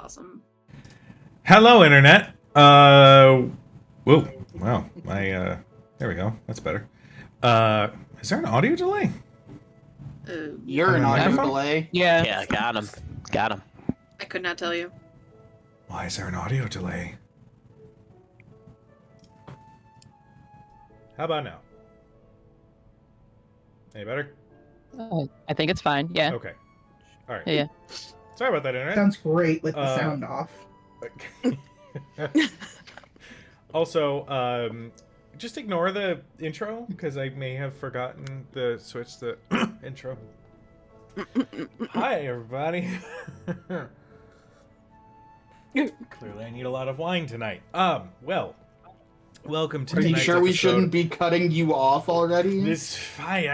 awesome. Hello, Internet. Whoa, wow, my, there we go. That's better. Is there an audio delay? You're an audio microphone? delay. Yeah. Yeah, got him. Got him. I could not tell you. Why is there an audio delay? How about now? Any better? I think it's fine. Yeah. Okay. All right. Yeah. Sorry about that, Internet. Sounds great with the sound off. Also, just ignore the intro because I may have forgotten to switch the intro. Hi, everybody. Clearly, I need a lot of wine tonight. Well, welcome to Are you tonight's sure we episode. shouldn't be cutting you off already? It's fine.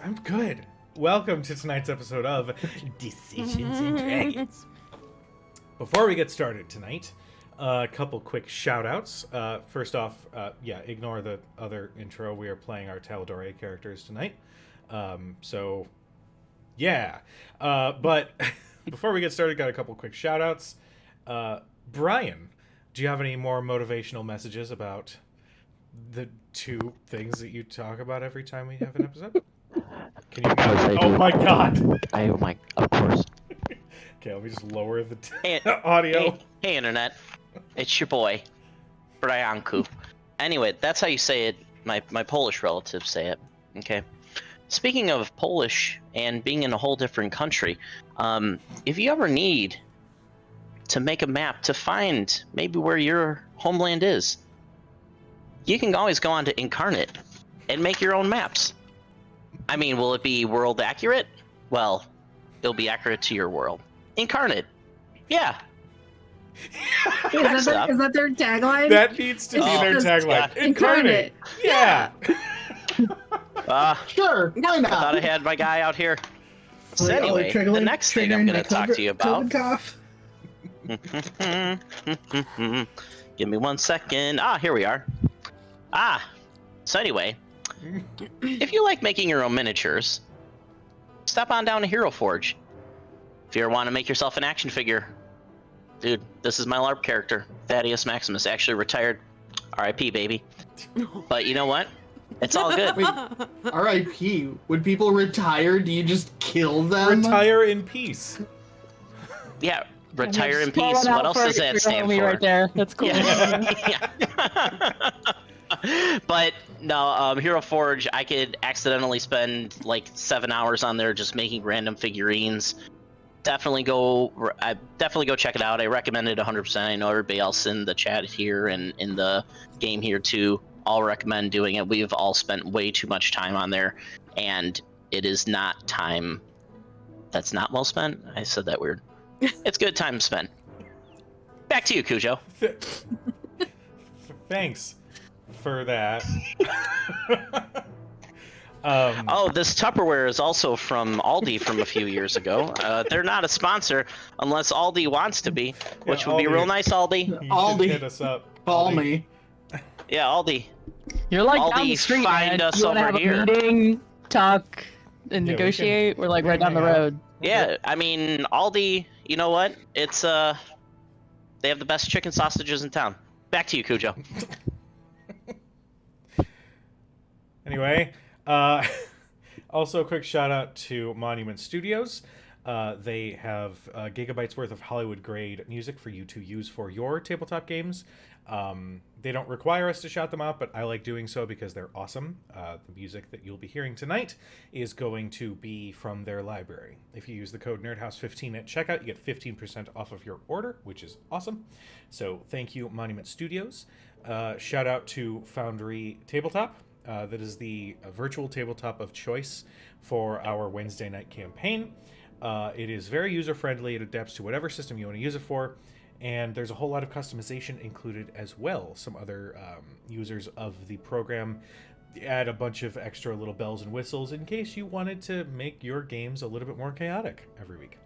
I'm good. Welcome to tonight's episode of Decisions and Dragons. Before we get started tonight, a couple quick shout-outs. First off, ignore the other intro. We are playing our Tal'Dorei characters tonight. But before we get started, got a couple quick shout-outs. Brian, do you have any more motivational messages about the two things that you talk about every time we have an episode? Can you? Of course I Oh do. my god! Of course. Okay, let me just lower the Hey, audio. hey, Internet. It's your boy, Brianku. Anyway, that's how you say it. My Polish relatives say it. Okay. Speaking of Polish and being in a whole different country, if you ever need to make a map to find maybe where your homeland is, you can always go on to Incarnate and make your own maps. I mean, will it be world accurate? Well, it'll be accurate to your world. Incarnate. Yeah. Is that their tagline? That needs to be It's their just tagline. Incarnate. Yeah. Sure, why I not? thought I had my guy out here. So anyway, the next thing I'm going to talk to you about... Cough. Give me 1 second. Here we are. So anyway, if you like making your own miniatures, stop on down to Hero Forge. If you ever want to make yourself an action figure, dude, this is my LARP character, Thaddeus Maximus, actually retired. RIP, baby. But you know what? It's all good. Wait, R.I.P. Would people retire? Do you just kill them? Retire in peace. Yeah, retire in Just peace. call it What out else for does that your stand homie for? right there. That's cool. Yeah. But no, Hero Forge, I could accidentally spend like 7 hours on there just making random figurines. Definitely go check it out. I recommend it 100%. I know everybody else in the chat here and in the game here too all recommend doing it. We've all spent way too much time on there, and it is not time that's not well spent. I said that weird. It's good time spent. Back to you, Cujo. Thanks for that. Oh, this Tupperware is also from Aldi from a few years ago. They're not a sponsor unless Aldi wants to be, which would be Aldi. real nice, Aldi. You should Aldi. hit us up. Call Aldi. me. Yeah, Aldi. You're like Aldi, down the street, find man. us You wanna over have here. a meeting, talk, and Yeah, we negotiate? We're like we right can down the hang out. road. Yeah, I mean, Aldi, you know what? It's, they have the best chicken sausages in town. Back to you, Cujo. Anyway, also a quick shout out to Monument Studios. They have gigabytes worth of Hollywood grade music for you to use for your tabletop games. They don't require us to shout them out, but I like doing so because they're awesome. The music that you'll be hearing tonight is going to be from their library. If you use the code NERDHOUSE15 at checkout, you get 15% off of your order, which is awesome. So thank you, Monument Studios. Shout out to Foundry Tabletop. That is the virtual tabletop of choice for our Wednesday night campaign. It is very user-friendly. It adapts to whatever system you want to use it for. And there's a whole lot of customization included as well. Some other users of the program add a bunch of extra little bells and whistles in case you wanted to make your games a little bit more chaotic every week.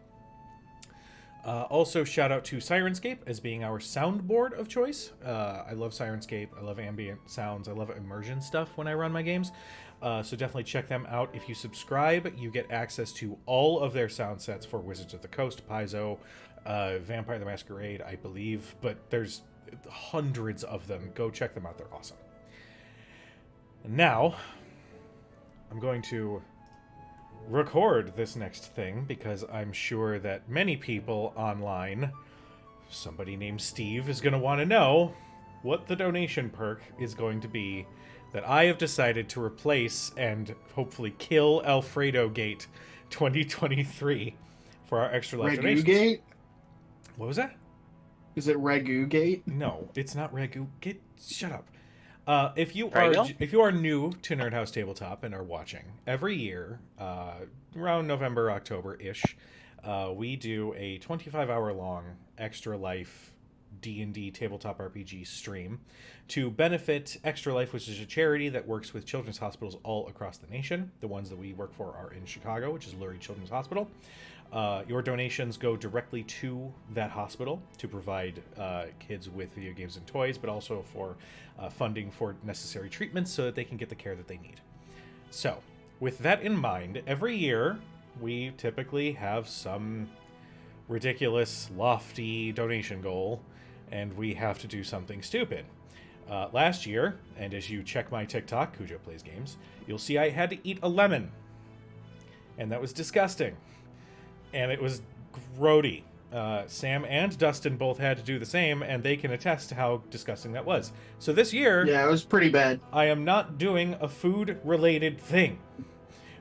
Also, shout out to Sirenscape as being our soundboard of choice. I love Sirenscape. I love ambient sounds. I love immersion stuff when I run my games. So definitely check them out. If you subscribe, you get access to all of their sound sets for Wizards of the Coast, Paizo, Vampire the Masquerade, I believe, but there's hundreds of them. Go check them out. They're awesome. And now, I'm going to record this next thing because I'm sure that many people online, somebody named Steve, is going to want to know what the donation perk is going to be that I have decided to replace and hopefully kill Alfredo Gate 2023 for our extra life Ragu donations. Gate? What was that? Is it Ragu Gate? No, it's not Ragu. Shut up. If you Prego? are new to Nerd House Tabletop and are watching, every year, around November, October-ish, we do a 25-hour-long Extra Life D&D tabletop RPG stream to benefit Extra Life, which is a charity that works with children's hospitals all across the nation. The ones that we work for are in Chicago, which is Lurie Children's Hospital. Your donations go directly to that hospital to provide kids with video games and toys, but also for funding for necessary treatments so that they can get the care that they need. So, with that in mind, every year we typically have some ridiculous, lofty donation goal, and we have to do something stupid. Last year, and as you check my TikTok, Cujo Plays Games, you'll see I had to eat a lemon. And that was disgusting. And it was grody. Sam and Dustin both had to do the same, and they can attest to how disgusting that was. So this year, Yeah, it was pretty bad. I am not doing a food-related thing.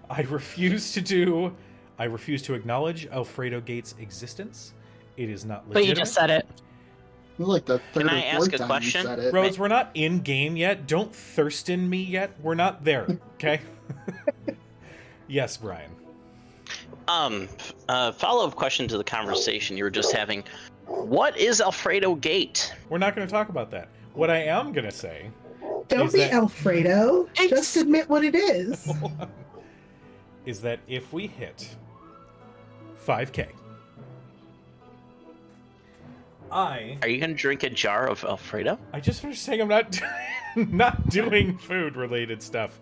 I refuse to acknowledge Alfredo Gate's existence. It is not But legitimate. you just said it. It was like the third Can I or ask fourth a time question? you said it. Rose, we're not in game yet. Don't Thurston me yet. We're not there. Okay. Yes, Brian. Follow-up question to the conversation you were just having. What is Alfredo Gate? We're not going to talk about that. What I am going to say Don't Is be that- Alfredo. Just admit what it is. is that if we hit 5K, I Are you gonna drink a jar of Alfredo? just finished saying I'm not not doing food related stuff.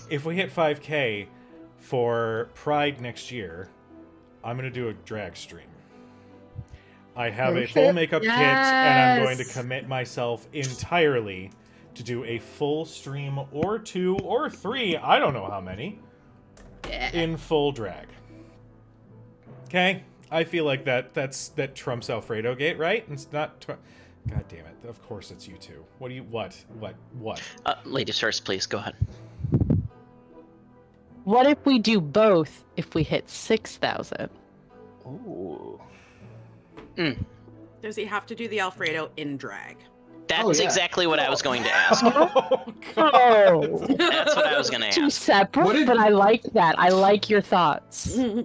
If we hit 5K for Pride next year, I'm gonna do a drag stream. I have a full shit. makeup kit, and I'm going to Yes. commit myself entirely to do a full stream or 2 or 3, I don't know how many, Yeah. in full drag. Okay? I feel like that trumps Alfredo Gate, right? It's not God damn it. Of course it's you two. What? Ladies first, please. Go ahead. What if we do both if we hit 6,000? Ooh. Does he have to do the Alfredo in drag? That's Oh, yeah. exactly what I was going to ask. Oh, God. Oh, That's what I was going to two ask. separate, What did- but I like that. I like your thoughts. hmm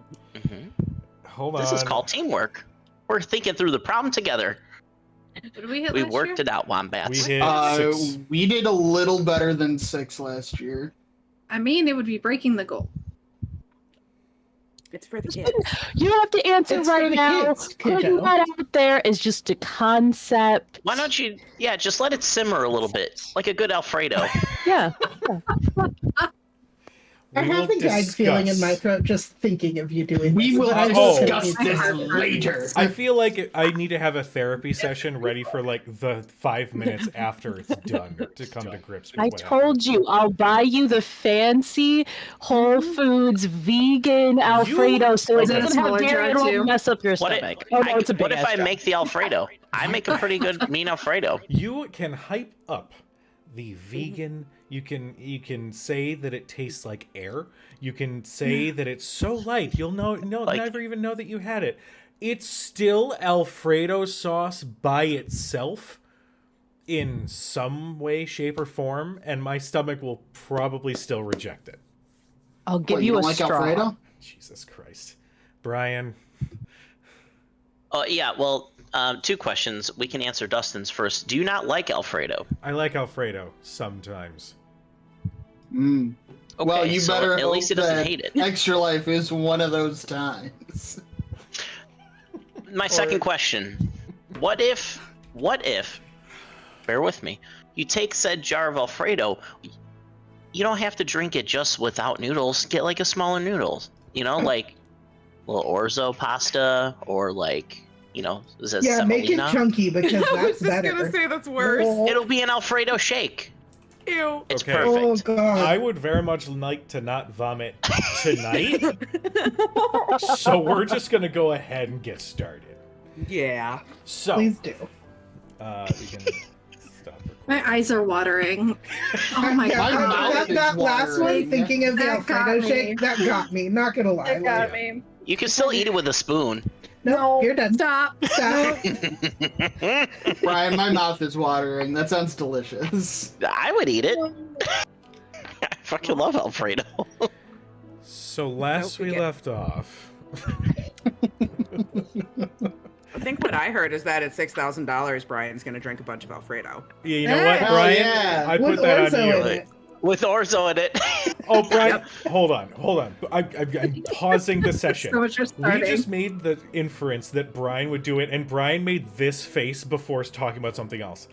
Hold on. This is called teamwork. We're thinking through the problem together. What did we hit We last worked year? it out, We Wombats. hit Uh, 6. we did a little better than 6 last year. I mean, it would be breaking the goal. It's for the kids. You don't have to answer It's for right the now. kids, Putting kiddo. that out there is just a concept. Why don't you, just let it simmer a little bit, like a good Alfredo. Yeah. I We will have a gag feeling in my discuss. throat just thinking of you doing We this. will I'm Oh. just discuss gonna be this sorry. later. I feel like I need to have a therapy session ready for like the 5 minutes after it's done to come to grips with I what told you, I'll buy you the fancy Whole Foods vegan Alfredo so it Is it a doesn't have smaller dairy jar and it too? won't mess up your What, stomach. Oh, no, it's a big what if I jar. make the Alfredo? I make a pretty good mean Alfredo. You can hype up the vegan. You can say that it tastes like air. You can say that it's so light you'll never even know that you had it. It's still Alfredo sauce by itself in some way, shape, or form, and my stomach will probably still reject it. I'll give What, you you a don't like straw. Alfredo? Jesus Christ, Brian. Yeah, well, 2 questions. We can answer Dustin's first. Do you not like Alfredo? I like Alfredo sometimes. Mm. Okay, Well, you so better at least he hope doesn't that hate it. Extra Life is one of those times. My second question. What if, bear with me, you take said jar of Alfredo, you don't have to drink it just without noodles. Get like a smaller noodles. You know, like a little orzo pasta, or like, you know, is that Yeah, make it semolina? chunky because I was that's just better. gonna say that's worse. Oh, It'll be an Alfredo shake. Ew. It's Okay. oh perfect. god. I would very much like to not vomit tonight, so we're just gonna go ahead and get started. Yeah. So, Please do. we can stop recording. My eyes are watering. Oh my Yeah, My god. mouth that, is that last one, watering. thinking of the That got Alfredo me. shake, that got me. Not gonna lie. That got Yeah. me. You can still eat it with a spoon. No, you're done. Stop. Stop. Brian, my mouth is watering. That sounds delicious. I would eat it. I fucking love Alfredo. So last Nope, we we get- left off. I think what I heard is that at $6,000, Brian's gonna drink a bunch of Alfredo. Yeah, you know what, Hell Brian? yeah. I With put that on orzo you. in it. With orzo in it. Oh, Brian, hold on. I'm pausing the session. So much for We starting. just made the inference that Brian would do it, and Brian made this face before talking about something else.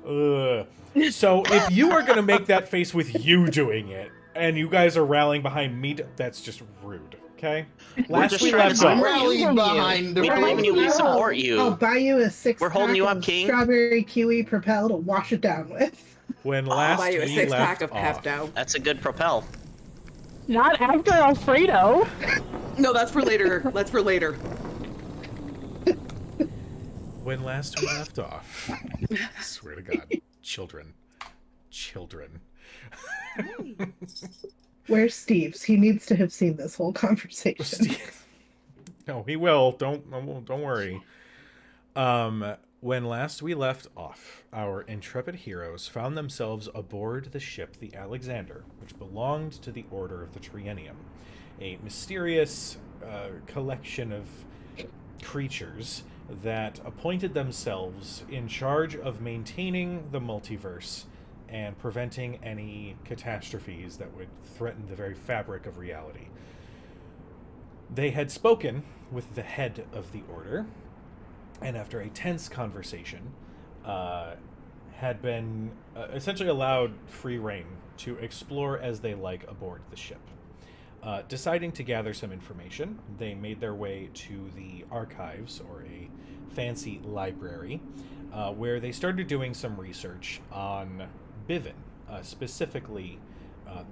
Ugh. So if you are going to make that face with you doing it, and you guys are rallying behind me, that's just rude, okay? Last just we trying left to I'm off. rallying behind We believe in you. We support you. I'll buy you a 6 We're holding you up, King. strawberry kiwi propel to wash it down with. When I'll last buy you a we 6-pack left of off, Pepto. That's a good propel. Not after Alfredo. No, that's for later. That's for later. when last we left off, I swear to God, children. Where's Steve's? He needs to have seen this whole conversation. No, he will. Don't worry. When last we left off, our intrepid heroes found themselves aboard the ship the Alexander, which belonged to the Order of the Triennium, a mysterious collection of creatures that appointed themselves in charge of maintaining the multiverse and preventing any catastrophes that would threaten the very fabric of reality. They had spoken with the head of the Order, and after a tense conversation, had been essentially allowed free rein to explore as they like aboard the ship. Deciding to gather some information, they made their way to the archives, or a fancy library, where they started doing some research on Bivin, specifically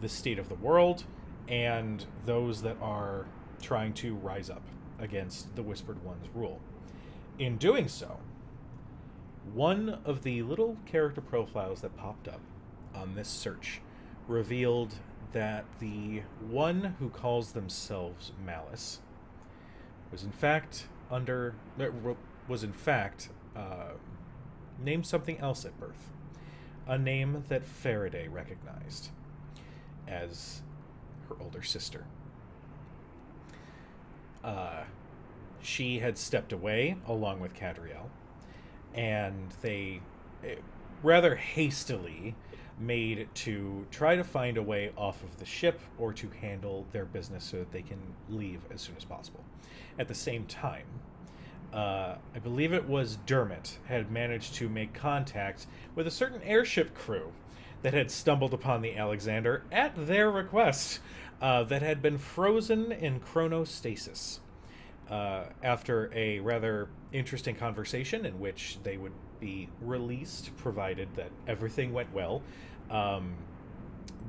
the state of the world and those that are trying to rise up against the Whispered One's rule. In doing so, one of the little character profiles that popped up on this search revealed that the one who calls themselves Malice was in fact named something else at birth, a name that Faraday recognized as her older sister. She had stepped away along with Cadriel, and they rather hastily made to try to find a way off of the ship or to handle their business so that they can leave as soon as possible. At the same time, I believe it was Dermot had managed to make contact with a certain airship crew that had stumbled upon the Alexander at their request, that had been frozen in chronostasis. After a rather interesting conversation in which they would be released, provided that everything went well,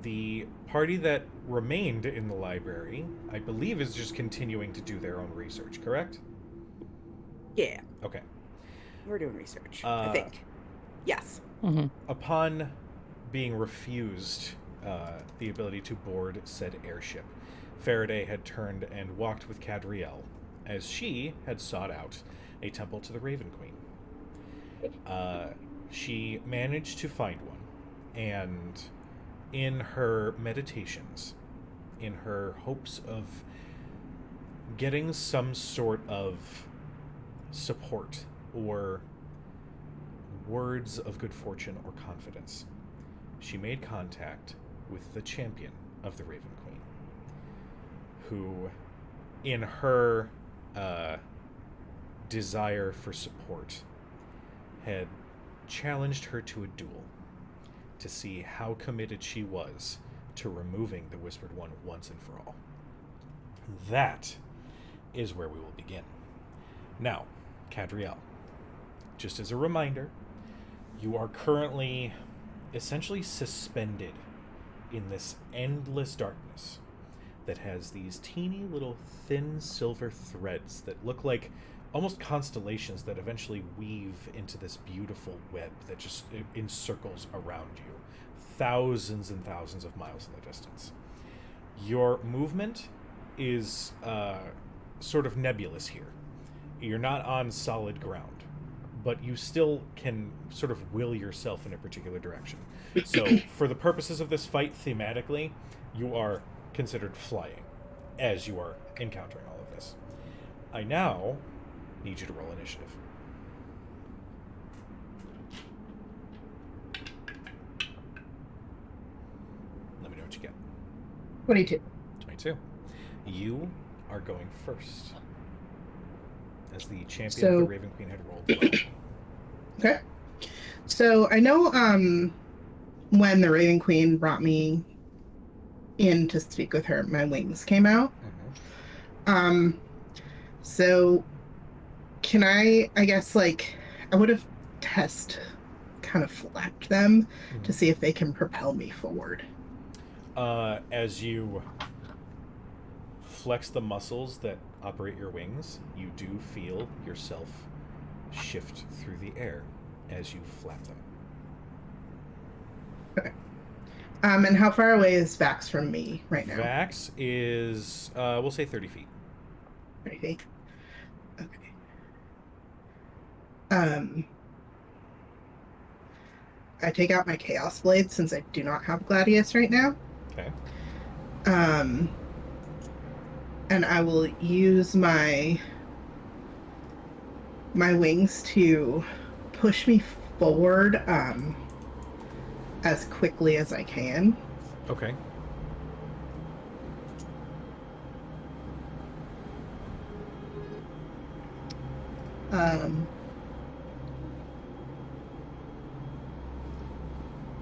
the party that remained in the library, I believe, is just continuing to do their own research, correct? Yeah, Okay. we're doing research. I think. Yes. Upon being refused the ability to board said airship, Faraday had turned and walked with Cadriel, as she had sought out a temple to the Raven Queen. She managed to find one, and in her meditations, in her hopes of getting some sort of support or words of good fortune or confidence, she made contact with the champion of the Raven Queen, who, in her desire for support, had challenged her to a duel to see how committed she was to removing the Whispered One once and for all. That is where we will begin. Now, Cadriel, just as a reminder, you are currently essentially suspended in this endless darkness that has these teeny little thin silver threads that look like almost constellations that eventually weave into this beautiful web that just encircles around you, thousands and thousands of miles in the distance. Your movement is sort of nebulous here. You're not on solid ground, but you still can sort of will yourself in a particular direction. So for the purposes of this fight, thematically, you are considered flying as you are encountering all of this. I now need you to roll initiative. Let me know what you get. 22. 22. You are going first, as the champion So- of the Raven Queen had rolled well. Okay. So I know when the Raven Queen brought me in to speak with her, my wings came out. So can I guess, like, I would have kind of flapped them to see if they can propel me forward. As you flex the muscles that operate your wings, you do feel yourself shift through the air as you flap them. Okay. And how far away is Vax from me right now? Vax is, we'll say 30 feet. 30 feet. Okay. I take out my Chaos Blade since I do not have Gladius right now. Okay. And I will use my wings to push me forward as quickly as I can. Okay.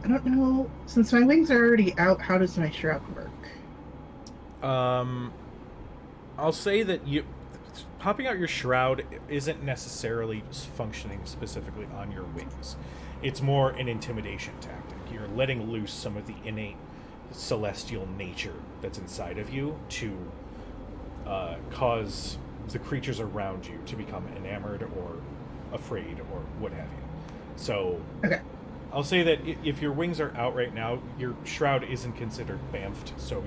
I don't know, since my wings are already out, how does my shroud work? I'll say that popping out your shroud isn't necessarily functioning specifically on your wings. It's more an intimidation tactic. You're letting loose some of the innate celestial nature that's inside of you to cause the creatures around you to become enamored or afraid or what have you. So Okay. I'll say that if your wings are out right now, your shroud isn't considered bamfed, so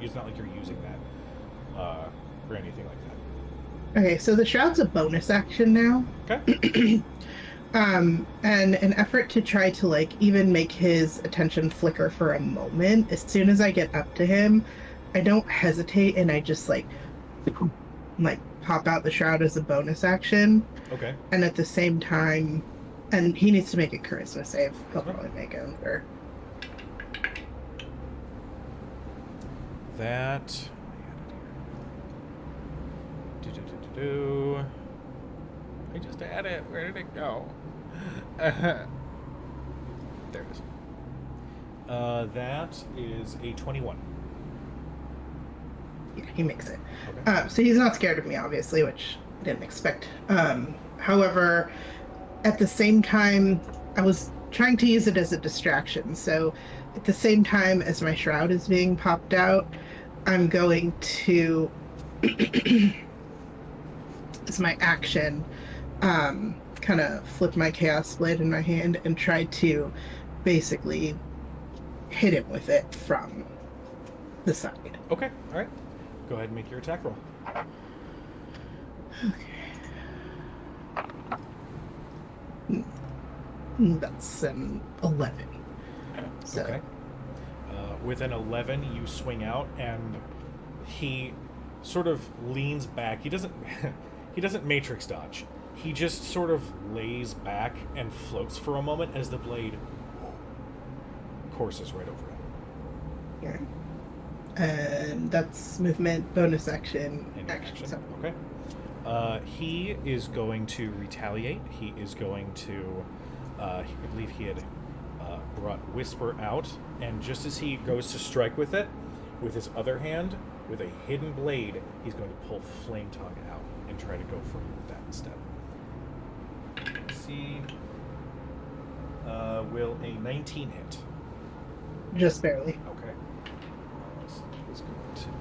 it's not like you're using that or anything like that. Okay, so the shroud's a bonus action now. Okay. And an effort to try to, like, even make his attention flicker for a moment. As soon as I get up to him, I don't hesitate and I just like pop out the shroud as a bonus action. Okay. And at the same time, and he needs to make a charisma save. He'll probably make it. Or That. I just had it. Where did it go? There it is. That is a 21. yeah, he makes it. Okay. So he's not scared of me, obviously, which I didn't expect. However, at the same time, I was trying to use it as a distraction. So at the same time as my shroud is being popped out, I'm going to, as my action, kind of flip my Chaos Blade in my hand and try to basically hit him with it from the side. Okay. All right. Go ahead and make your attack roll. That's an 11. So, Okay. With an 11, you swing out, and he sort of leans back. He doesn't matrix dodge. He just sort of lays back and floats for a moment as the blade courses right over him. yeah. And that's movement, bonus action, And action. action. So, Okay. He is going to retaliate. He is going to. I believe he had brought Whisper out, and just as he goes to strike with it, with his other hand, with a hidden blade, he's going to pull Flame Tongue out and try to go for you with that instead. Let's see. Will a 19 hit? Just barely. Okay. So it's going to be...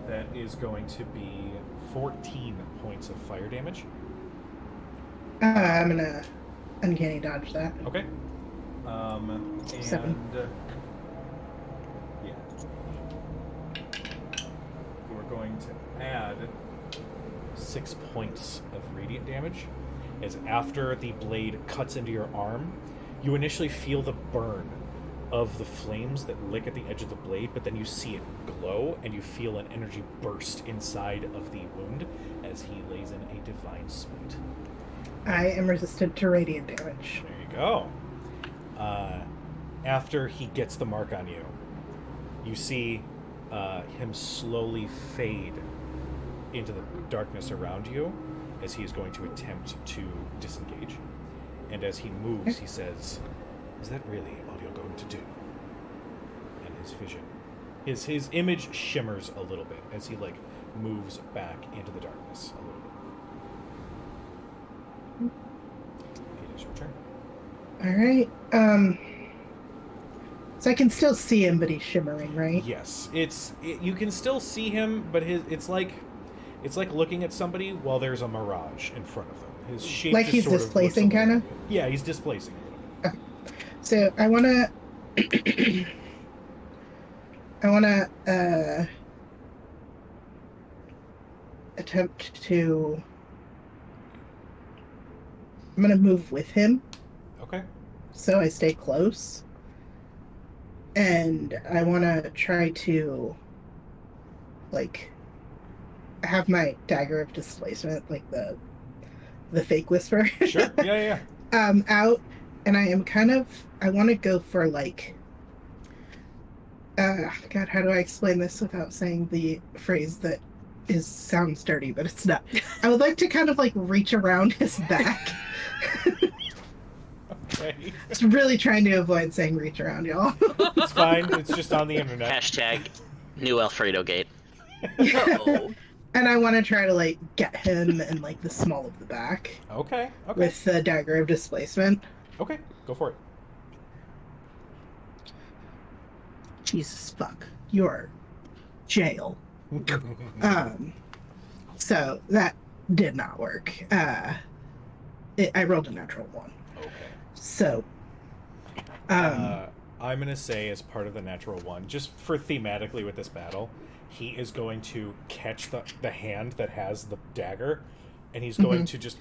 That is going to be 14 points of fire damage. I'm gonna uncanny dodge that. Okay. And 7. Yeah. We're going to add 6 points of radiant damage, as after the blade cuts into your arm, you initially feel the burn of the flames that lick at the edge of the blade, but then you see it glow, and you feel an energy burst inside of the wound as he lays in a divine smite. I am resistant to radiant damage. There you go. After he gets the mark on you, you see him slowly fade into the darkness around you as he is going to attempt to disengage. And as he moves, he says, "Is that really all you're going to do?" And his vision, his image shimmers a little bit as he moves back into the darkness a little bit. It is your turn. All right. So I can still see him, but he's shimmering, right? Yes, you can still see him, but it's like looking at somebody while there's a mirage in front of them. His shape Like just he's sort of displacing, looks a little kinda? bit. Yeah, he's displacing a little bit. So I wanna attempt to. I'm gonna move with him, Okay. so I stay close, and I wanna try to, have my dagger of displacement, like the fake whisper. Sure. Yeah. Out, and I want to go for God, how do I explain this without saying the phrase that sounds dirty, but it's not. I would like to kind of reach around his back. Okay. Just really trying to avoid saying reach around, y'all. It's fine. It's just on the internet. Hashtag new Alfredo Gate. Uh-oh. And I want to try to get him in the small of the back Okay. with the dagger of displacement. Okay. Go for it. Jesus fuck, you're jail. So that did not work. I rolled a natural 1. Okay. So, I'm gonna say, as part of the natural 1, just for thematically with this battle, he is going to catch the hand that has the dagger, and he's going to just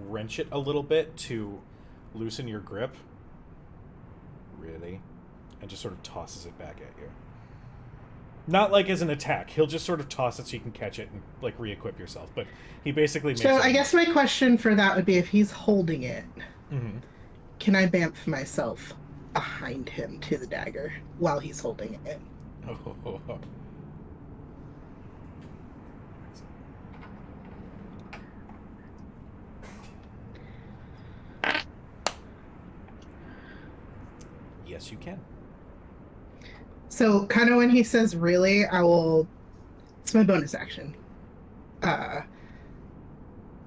wrench it a little bit to loosen your grip. Really? And just sort of tosses it back at you. Not as an attack. He'll just sort of toss it so you can catch it and re-equip yourself. But he basically makes so it... I guess my question for that would be, if he's holding it, Mhm. can I bamf myself behind him to the dagger while he's holding it? Oh. Yes, you can. So kind of when he says really, it's my bonus action.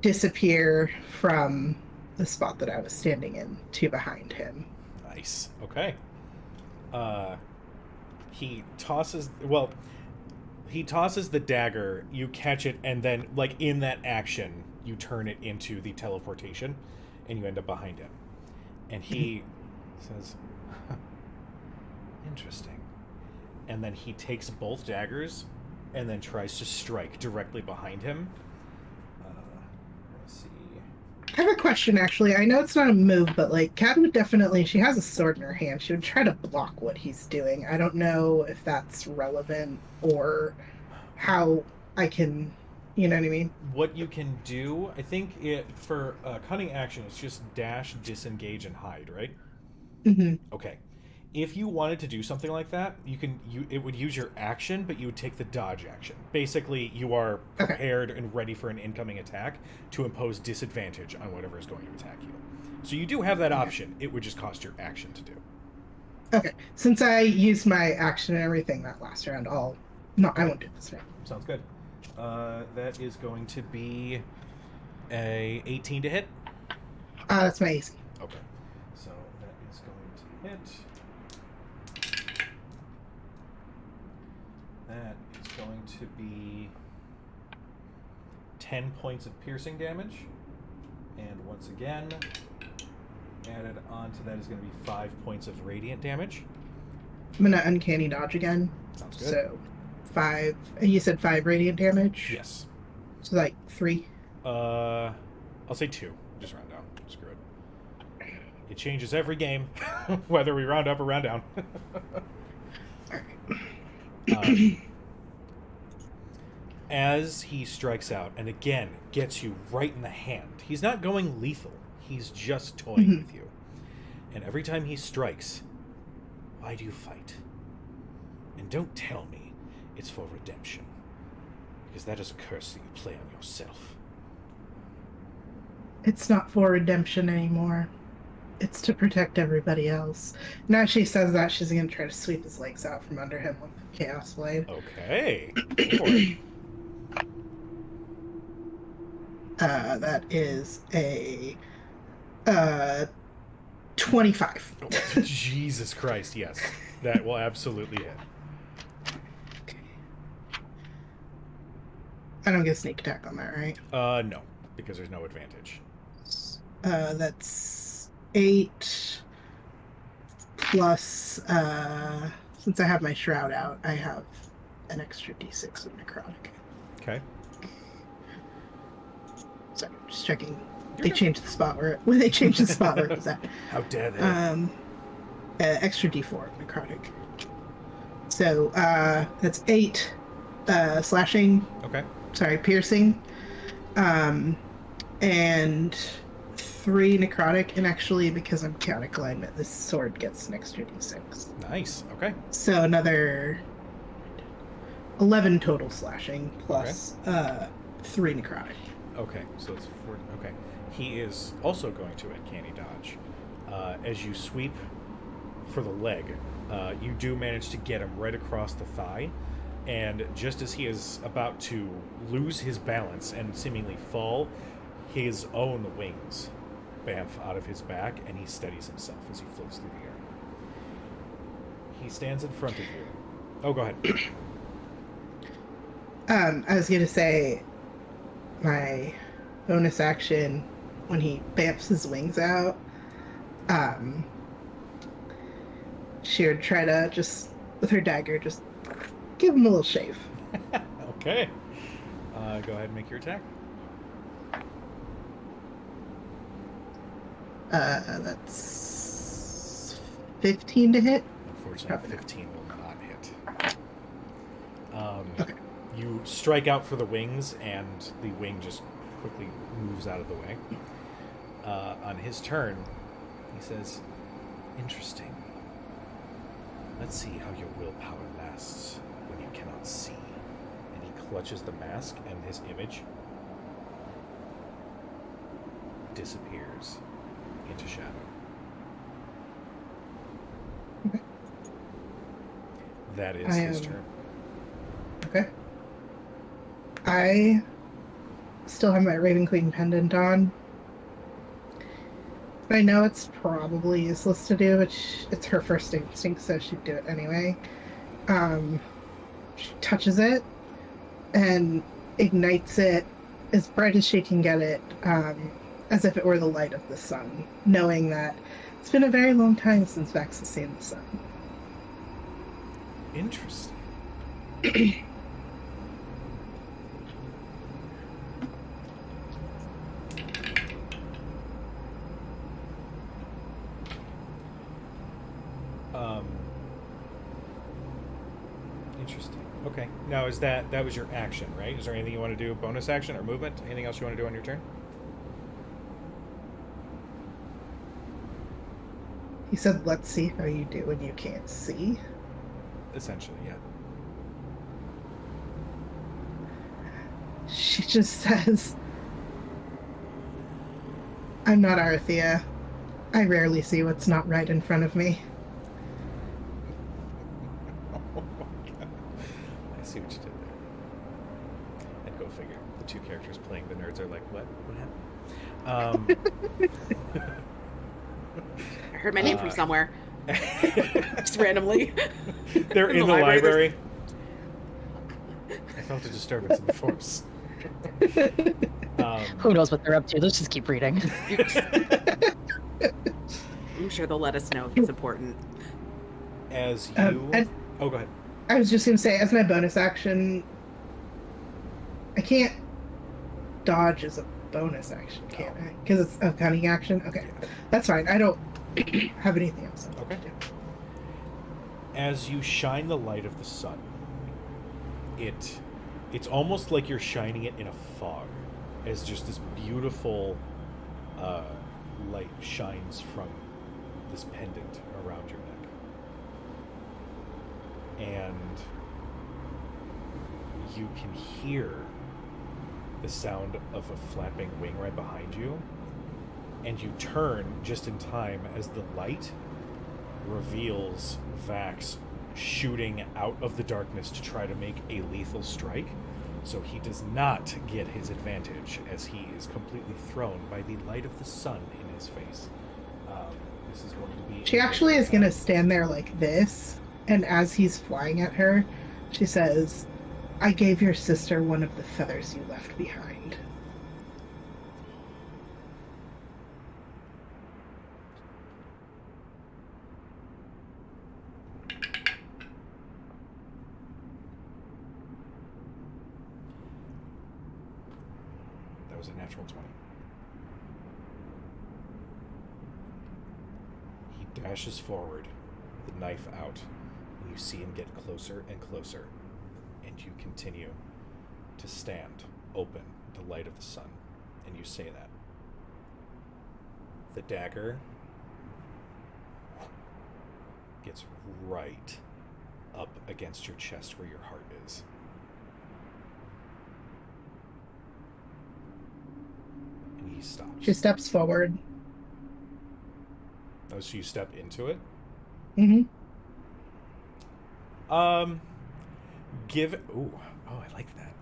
Disappear from the spot that I was standing in to behind him. Nice. Okay. He tosses the dagger, you catch it, and then in that action you turn it into the teleportation and you end up behind him. And he says, interesting. And then he takes both daggers and then tries to strike directly behind him. Let's see. I have a question, actually. I know it's not a move, but Kat would definitely, she has a sword in her hand. She would try to block what he's doing. I don't know if that's relevant or how I can, you know what I mean? What you can do, I think for cunning action, it's just dash, disengage, and hide, right? Mm-hmm. Okay. If you wanted to do something like that, it would use your action, but you would take the dodge action. Basically, you are prepared and ready for an incoming attack to impose disadvantage on whatever is going to attack you. So you do have that option. It would just cost your action to do. Okay. Since I used my action and everything that last round, I won't do this round. Sounds good. That is going to be a 18 to hit. That's my AC. Okay. So that is going to hit. That is going to be 10 points of piercing damage. And once again, added on to that is going to be 5 points of radiant damage. I'm gonna uncanny dodge again. Sounds good. So 5. You said 5 radiant damage? Yes. So like 3. I'll say 2. Just round down. Screw it. It changes every game, whether we round up or round down. As he strikes out, and again gets you right in the hand. He's not going lethal. He's just toying with you. And every time he strikes, why do you fight? And don't tell me it's for redemption, because that is a curse that you play on yourself. It's not for redemption anymore. It's to protect everybody else. Now she says that, she's gonna try to sweep his legs out from under him with the Chaos Blade. Okay. Go for it. That is a 25. Oh, Jesus Christ, yes. That will absolutely hit. I don't get sneak attack on that, right? No, because there's no advantage. That's 8 plus, since I have my shroud out, I have an extra d6 of necrotic. Okay. Sorry, just checking. They changed the spot where it was at. How dare they? Extra d4 of necrotic. So, that's 8 slashing. Okay. Sorry, piercing. And 3 necrotic, and actually, because I'm chaotic alignment, this sword gets an extra d6. Nice. Okay. So another 11 total slashing plus 3 necrotic. Okay, so it's 4. Okay. He is also going to uncanny dodge. As you sweep for the leg, you do manage to get him right across the thigh, and just as he is about to lose his balance and seemingly fall, his own wings bamf out of his back, and he steadies himself as he floats through the air. He stands in front of you. Oh, go ahead. I was gonna say, my bonus action when he bamps his wings out, she would try to just, with her dagger, just give him a little shave. Okay. Go ahead and make your attack. That's 15 to hit. Unfortunately, 15 will not hit. Okay. You strike out for the wings, and the wing just quickly moves out of the way. On his turn, he says, "Interesting. Let's see how your willpower lasts when you cannot see." And he clutches the mask, and his image disappears into shadow. Okay. That is his turn. Okay. I still have my Raven Queen pendant on. I know it's probably useless to do, but it's her first instinct, so she'd do it anyway. She touches it and ignites it as bright as she can get it, as if it were the light of the sun, knowing that it's been a very long time since Vex has seen the sun. Interesting. Interesting. Okay. Now, that was your action, right? Is there anything you want to do? Bonus action or movement? Anything else you want to do on your turn? You said, let's see how you do when you can't see. Essentially, yeah. She just says, I'm not Arthea. I rarely see what's not right in front of me. Oh my god. I see what you did there. And go figure. The two characters playing the nerds are like, what? What happened? I heard my name from somewhere. Just randomly. They're in the library. library. I felt a disturbance in the force. Who knows what they're up to? Let's just keep reading. I'm sure they'll let us know if it's important. As you... And oh, go ahead. I was just going to say, as my bonus action, I can't dodge as a bonus action, can't I? Because it's a cunning action? Okay, that's fine. I don't have anything else. Okay. As you shine the light of the sun, it's almost like you're shining it in a fog, as just this beautiful light shines from this pendant around your neck. And you can hear the sound of a flapping wing right behind you, and you turn just in time as the light reveals Vax shooting out of the darkness to try to make a lethal strike. So he does not get his advantage, as he is completely thrown by the light of the sun in his face. This is going to be... She actually is going to stand there like this, and as he's flying at her, she says, I gave your sister one of the feathers you left behind. That was a natural 20. He dashes forward, the knife out, and you see him get closer and closer, and you continue to stand open in the light of the sun, and you say that. The dagger gets right up against your chest where your heart is. And he stops. She steps forward. Oh, so you step into it? Mm-hmm. I like that.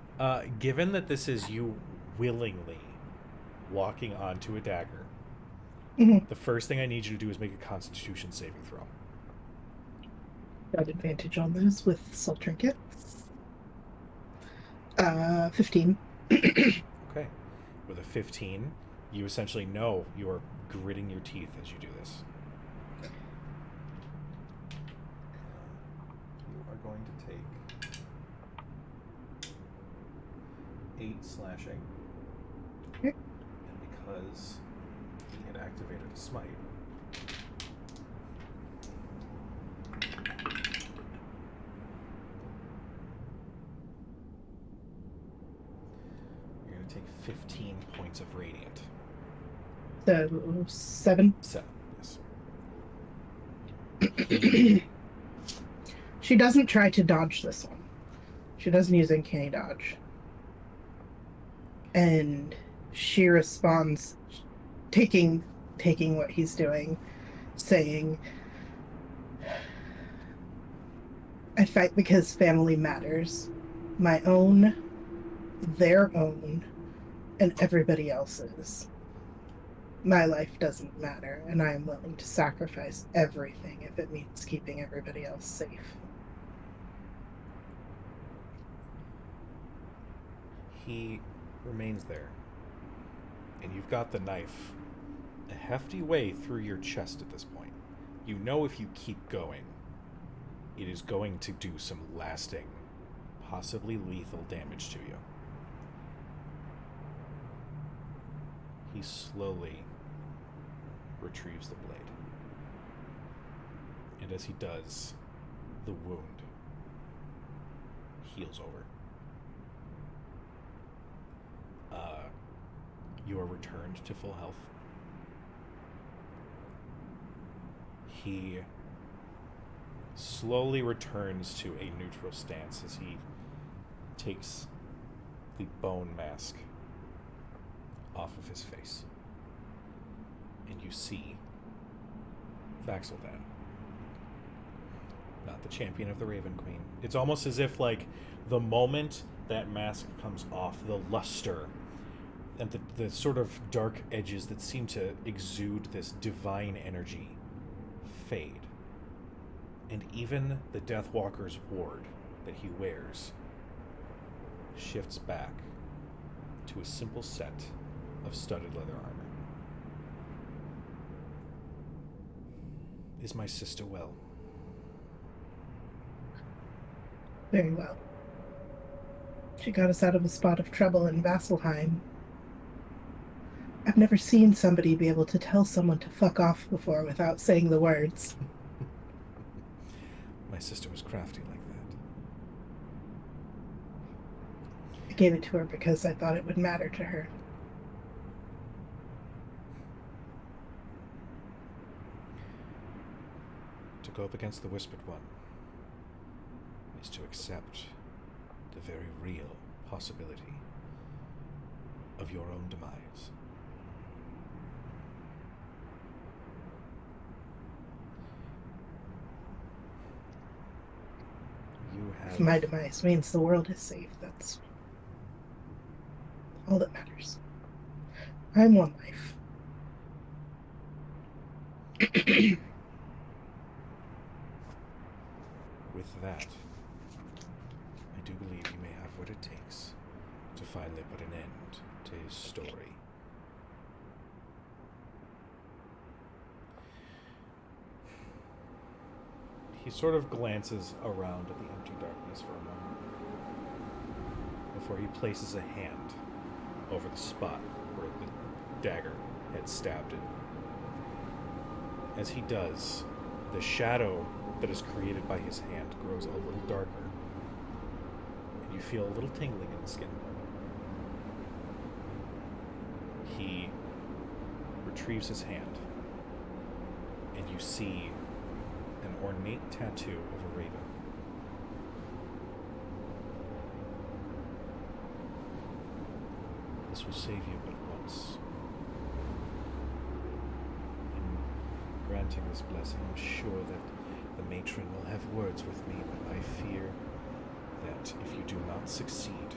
Given that this is you willingly walking onto a dagger, the first thing I need you to do is make a Constitution saving throw. Got advantage on this with soul trinkets. 15. Okay. With a 15, you essentially know you are gritting your teeth as you do this. You are going to take 8 slashing. Okay. And because he had activated a smite, you're going to take 15 points of radiant. So, 7. 7, yes. She doesn't try to dodge this one. She doesn't use uncanny dodge. And she responds, taking what he's doing, saying, I fight because family matters. My own, their own, and everybody else's. My life doesn't matter, and I am willing to sacrifice everything if it means keeping everybody else safe. He remains there, and you've got the knife a hefty way through your chest at this point. You know if you keep going, it is going to do some lasting, possibly lethal damage to you. He slowly retrieves the blade. And as he does, the wound heals over. You are returned to full health. He slowly returns to a neutral stance as he takes the bone mask off of his face. And you see Vax'ildan, not the champion of the Raven Queen. It's almost as if, like, the moment that mask comes off, the luster and the sort of dark edges that seem to exude this divine energy fade. And even the Deathwalker's ward that he wears shifts back to a simple set of studded leather armor. Is my sister well? Very well. She got us out of a spot of trouble in Vasselheim. I've never seen somebody be able to tell someone to fuck off before without saying the words. My sister was crafty like that. I gave it to her because I thought it would matter to her. To go up against the Whispered One is to accept the very real possibility of your own demise. You have... If my demise means the world is safe, that's all that matters. I'm one life. With that, I do believe you may have what it takes to finally put an end to his story. He sort of glances around at the empty darkness for a moment before he places a hand over the spot where the dagger had stabbed him. As he does, the shadow that is created by his hand grows a little darker, and you feel a little tingling in the skin. He retrieves his hand, and you see an ornate tattoo of a raven. This will save you but once. In granting this blessing, I'm sure that the matron will have words with me, but I fear that if you do not succeed,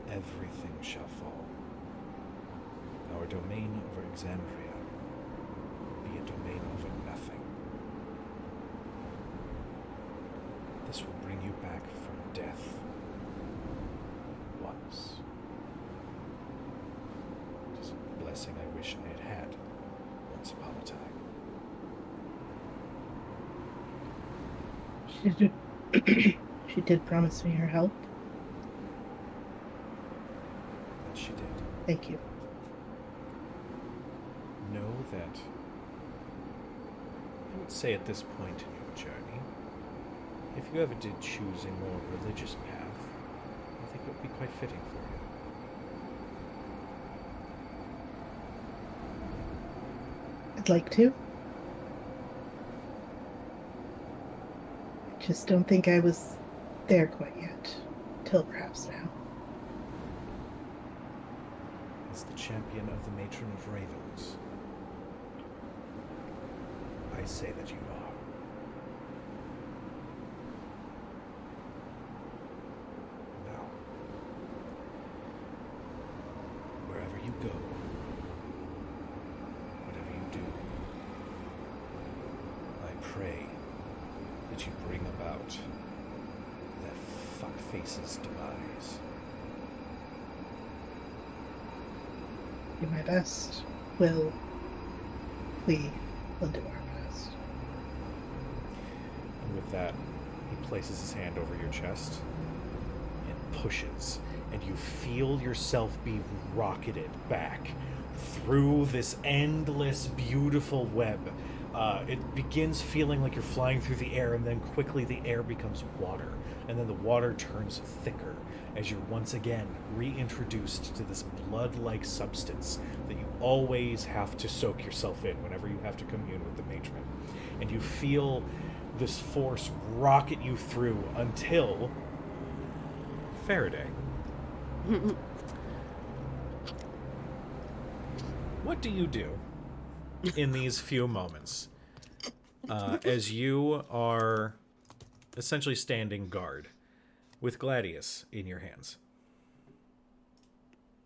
everything shall fall. Our domain over Exandria will be a domain over nothing. This will bring you back from death once. It is a blessing I wish I had had once upon a time. She did promise me her help. That she did. Thank you. Know that I would say at this point in your journey, if you ever did choose a more religious path, I think it would be quite fitting for you. I'd like to. I just don't think I was there quite yet. Till perhaps now. As the champion of the Matron of Ravens, I say that you are. Now, wherever you go, whatever you do, I pray that you bring about that fuckface's demise. Do my best. We will do our best. And with that, he places his hand over your chest and pushes, and you feel yourself be rocketed back through this endless, beautiful web It begins feeling like you're flying through the air, and then quickly the air becomes water, and then the water turns thicker as you're once again reintroduced to this blood-like substance that you always have to soak yourself in whenever you have to commune with the matron. And you feel this force rocket you through until Faraday. What do you do in these few moments as you are essentially standing guard with Gladius in your hands?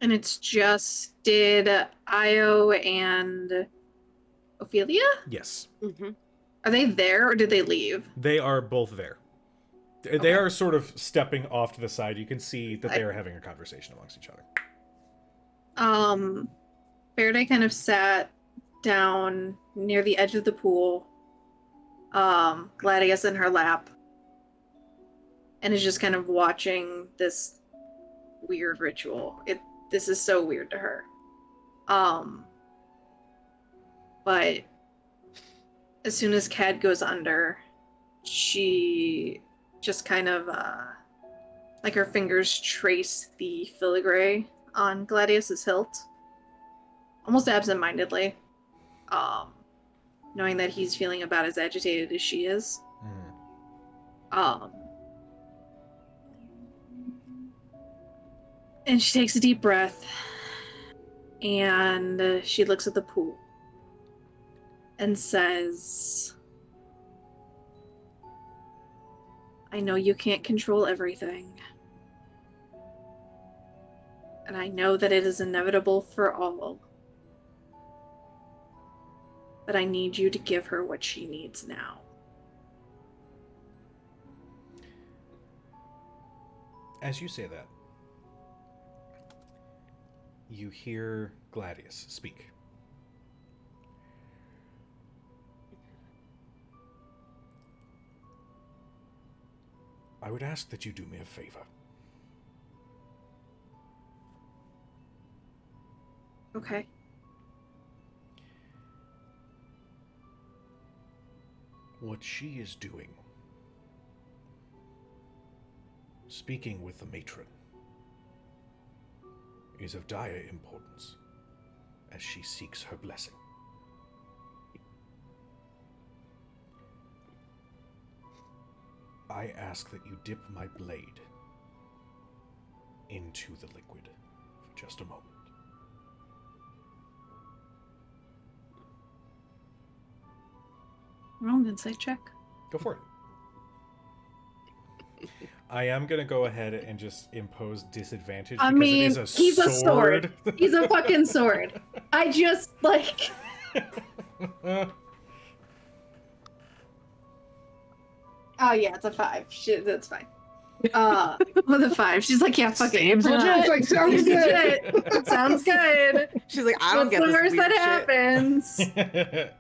And it's just did Io and Ophelia? Yes. Mm-hmm. Are they there or did they leave? They are both there. They Okay. are sort of stepping off to the side. You can see that they are having a conversation amongst each other. Faraday kind of sat down near the edge of the pool. Gladius in her lap. And is just kind of watching this weird ritual. This is so weird to her. But as soon as Cad goes under, she just kind of like her fingers trace the filigree on Gladius's hilt, almost absentmindedly, knowing that he's feeling about as agitated as she is. And she takes a deep breath, and she looks at the pool and says, I know you can't control everything. And I know that it is inevitable for all. But I need you to give her what she needs now. As you say that, you hear Gladius speak. I would ask that you do me a favor. Okay. What she is doing, speaking with the matron, is of dire importance as she seeks her blessing. I ask that you dip my blade into the liquid for just a moment. Roll an insight check. Go for it. I am going to go ahead and just impose disadvantage I because mean, it is a he's a sword. He's a fucking sword. I just, like... Oh, yeah, it's a 5. Shit, that's fine. With a 5. She's like, yeah, fuck it. Seems legit. It's like, sounds good. Legit. Sounds good. She's like, I don't What's get the this worst weird that shit. happens?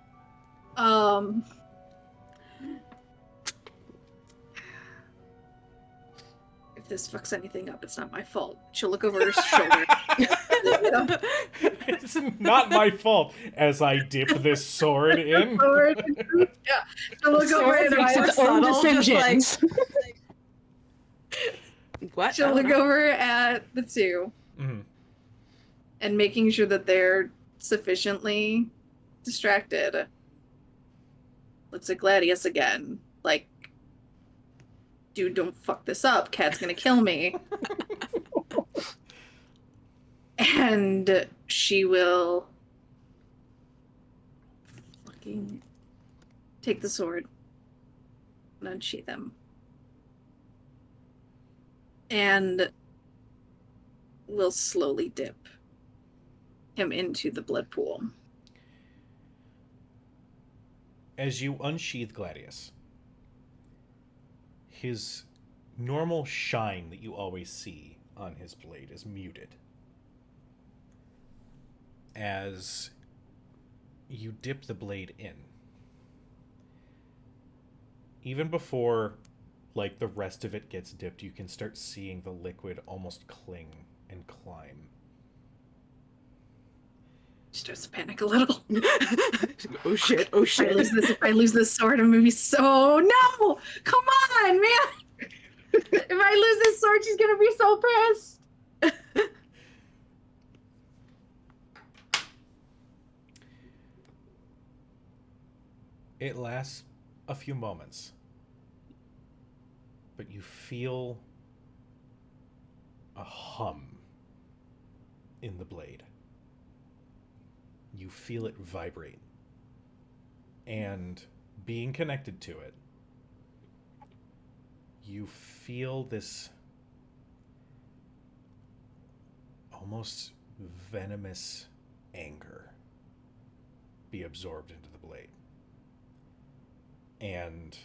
If this fucks anything up, it's not my fault. She'll look over her shoulder. It's not my fault as I dip this sword in. Yeah. She'll look over Sword at makes her. its own subtle, just like- decisions. What? I She'll don't look know. over at the two Mhm. and making sure that they're sufficiently distracted. Looks at Gladius again. Like, dude, don't fuck this up. Cat's gonna kill me. And she will fucking take the sword and unsheath him. And will slowly dip him into the blood pool. As you unsheath Gladius, his normal shine that you always see on his blade is muted. As you dip the blade in, even before like the rest of it gets dipped, you can start seeing the liquid almost cling and climb She starts to panic a little. Oh shit! Oh If shit! I lose this sword, I'm gonna be so no! Come on, man! If I lose this sword, she's gonna be so pissed. It lasts a few moments, but you feel a hum in the blade. You feel it vibrate. And being connected to it, you feel this almost venomous anger be absorbed into the blade. And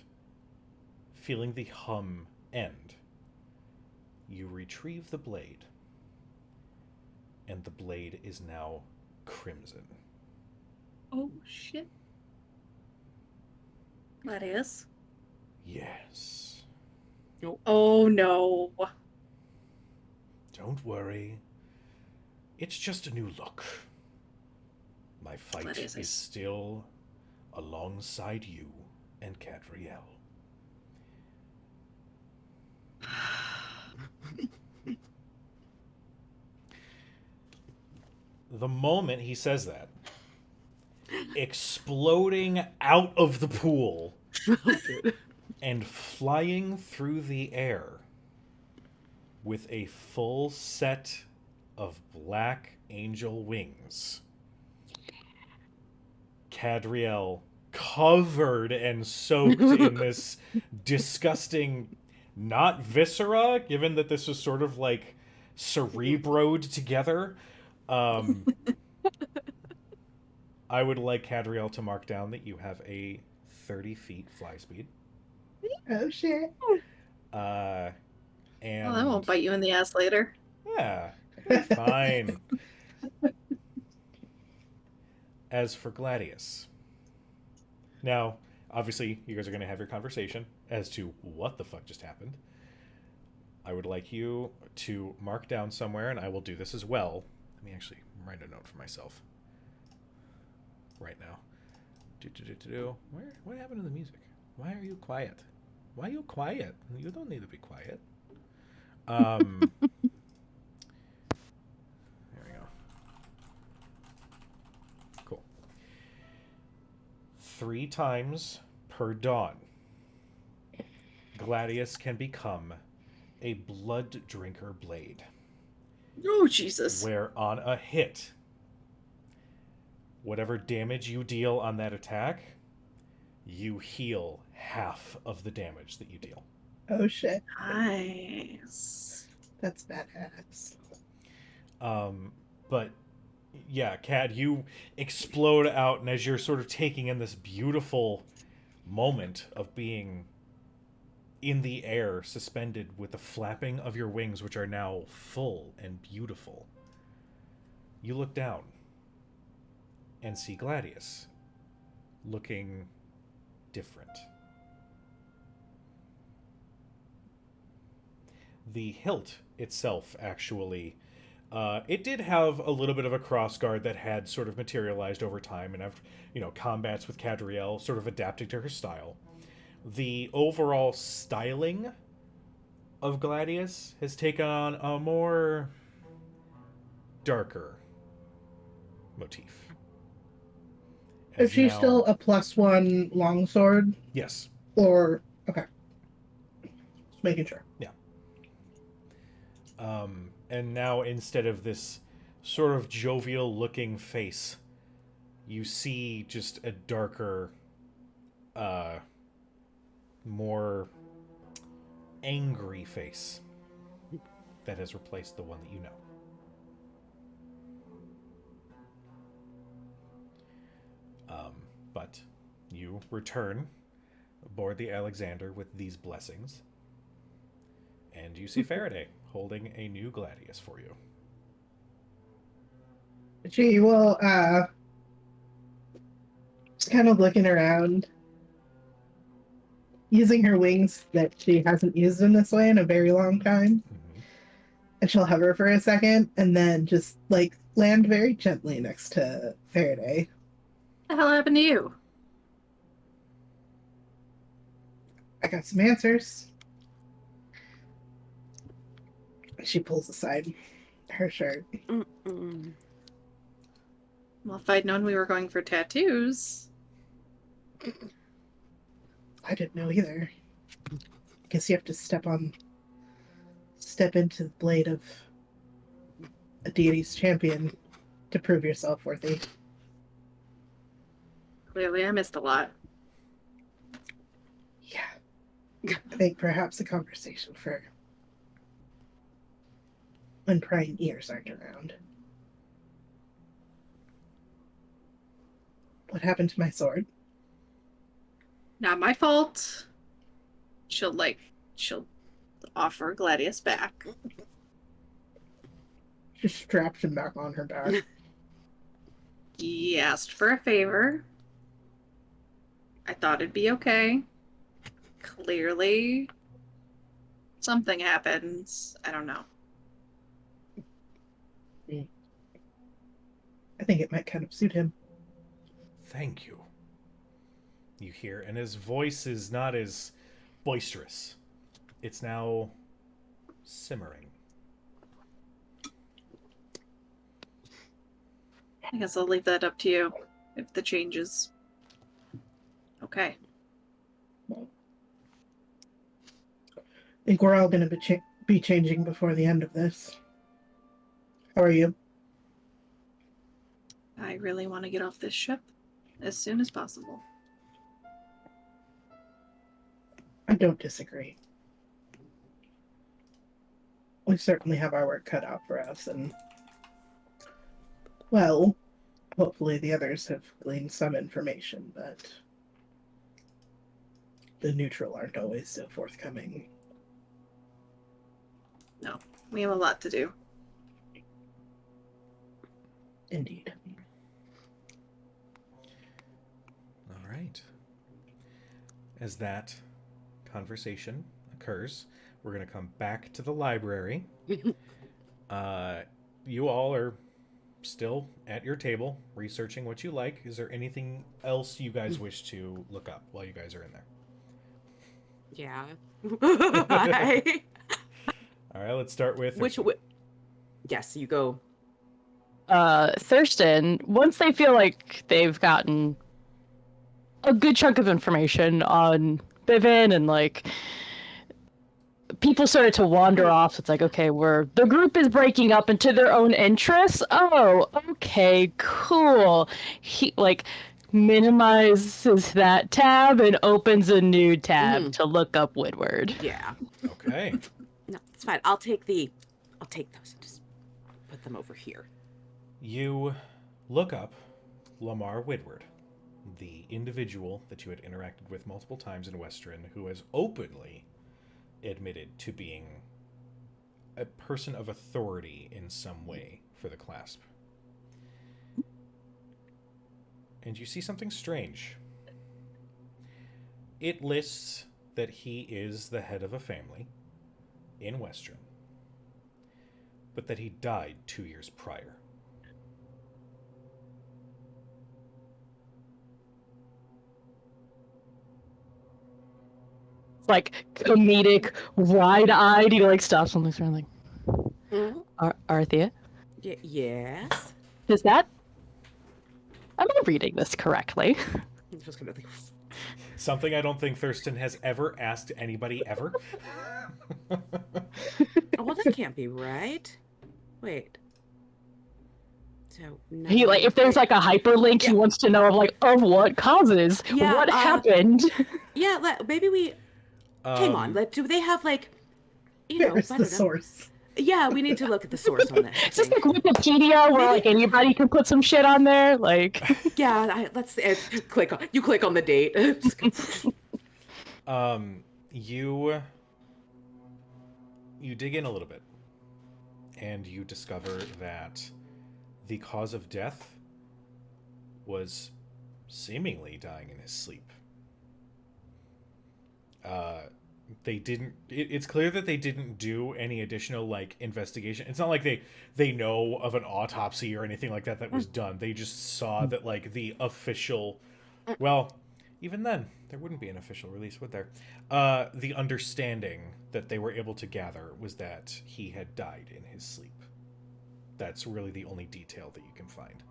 feeling the hum end, you retrieve the blade, and the blade is now crimson. Oh shit. Gladius. Yes. Oh no. Don't worry. It's just a new look. My fight Gladius, is still alongside you and Cadriel. The moment he says that, exploding out of the pool and flying through the air with a full set of black angel wings, Cadriel, covered and soaked in this disgusting, not viscera, given that this was sort of like cerebroed together. I would like Cadriel to mark down that you have a 30 feet fly speed. Oh shit. And Well, that won't bite you in the ass later. yeah, you're fine. As for Gladius, now obviously you guys are going to have your conversation as to what the fuck just happened. I would like you to mark down somewhere, and I will do this as well. Let me actually write a note for myself right now. What happened to the music? Why are you quiet? Why are you quiet? You don't need to be quiet. There we go. Cool. 3 times per dawn, Gladius can become a blood drinker blade, Oh Jesus. where on a hit, whatever damage you deal on that attack, you heal half of the damage that you deal. Oh shit. Nice. That's badass. But yeah, Cad, you explode out, and as you're sort of taking in this beautiful moment of being in the air, suspended with the flapping of your wings, which are now full and beautiful, you look down and see Gladius looking different. The hilt itself, actually, it did have a little bit of a crossguard that had sort of materialized over time, and after, combats with Cadriel, sort of adapting to her style. The overall styling of Gladius has taken on a more darker motif. Is As she now- still a +1 longsword? Yes. Or okay. Just making sure. And now, instead of this sort of jovial looking face, you see just a darker, more angry face that has replaced the one that you know. But you return aboard the Alexander with these blessings, and you see Faraday holding a new Gladius for you. She will just kind of looking around, using her wings that she hasn't used in this way in a very long time. Mm-hmm. And she'll hover for a second and then just like land very gently next to Faraday. What the hell happened to you? I got some answers. She pulls aside her shirt. Mm-mm. Well, if I'd known we were going for tattoos. I didn't know either. Guess you have to step into the blade of a deity's champion to prove yourself worthy. Clearly, I missed a lot. Yeah. I think perhaps a conversation for when prying ears aren't around. What happened to my sword? Not my fault. She'll offer Gladius back. She straps him back on her back. He asked for a favor. I thought it'd be okay. Clearly, something happens. I don't know. I think it might kind of suit him. Thank you. You hear, and his voice is not as boisterous. It's now simmering. I guess I'll leave that up to you. If the changes. Okay. I think we're all going to be changing before the end of this. How are you? I really want to get off this ship as soon as possible. I don't disagree. We certainly have our work cut out for us, and well, hopefully the others have gleaned some information, but the neutral aren't always so forthcoming. No, we have a lot to do. Indeed. All right. As that conversation occurs, we're going to come back to the library. You all are still at your table researching what you like. Is there anything else you guys wish to look up while you guys are in there? Yeah. All right, let's start with Yes, you go. Thurston, once they feel like they've gotten a good chunk of information on Bivin and like people started to wander off. It's like, okay, the group is breaking up into their own interests. Oh, okay, cool. He like minimizes that tab and opens a new tab to look up Woodward. Yeah. Okay. No, it's fine. I'll take those and just put them over here. You look up Lamar Woodward, the individual that you had interacted with multiple times in Western, who has openly admitted to being a person of authority in some way for the Clasp. And you see something strange. It lists that he is the head of a family in Western, but that he died 2 years prior. Like comedic, wide-eyed. He like stops and looks around like, Arthea, Yes. is that? Am I reading this correctly? I'm just gonna think. Something I don't think Thurston has ever asked anybody ever. Oh, well, that can't be right. Wait. So no. He like if there's like a hyperlink, he wants to know of what causes, Yeah, what happened. Yeah, maybe we. Hang on. Do they have like? You know, Where's I the don't know. source? Yeah, we need to look at the source on this. I It's just like think. Wikipedia, where like anybody can put some shit on there. Like, Yeah, let's click on. You click on the date. You dig in a little bit, and you discover that the cause of death was seemingly dying in his sleep. they didn't. It's clear that they didn't do any additional like investigation. It's not like they know of an autopsy or anything like that was done. They just saw that like the official. Well, even then, there wouldn't be an official release, would there? The understanding that they were able to gather was that he had died in his sleep. That's really the only detail that you can find.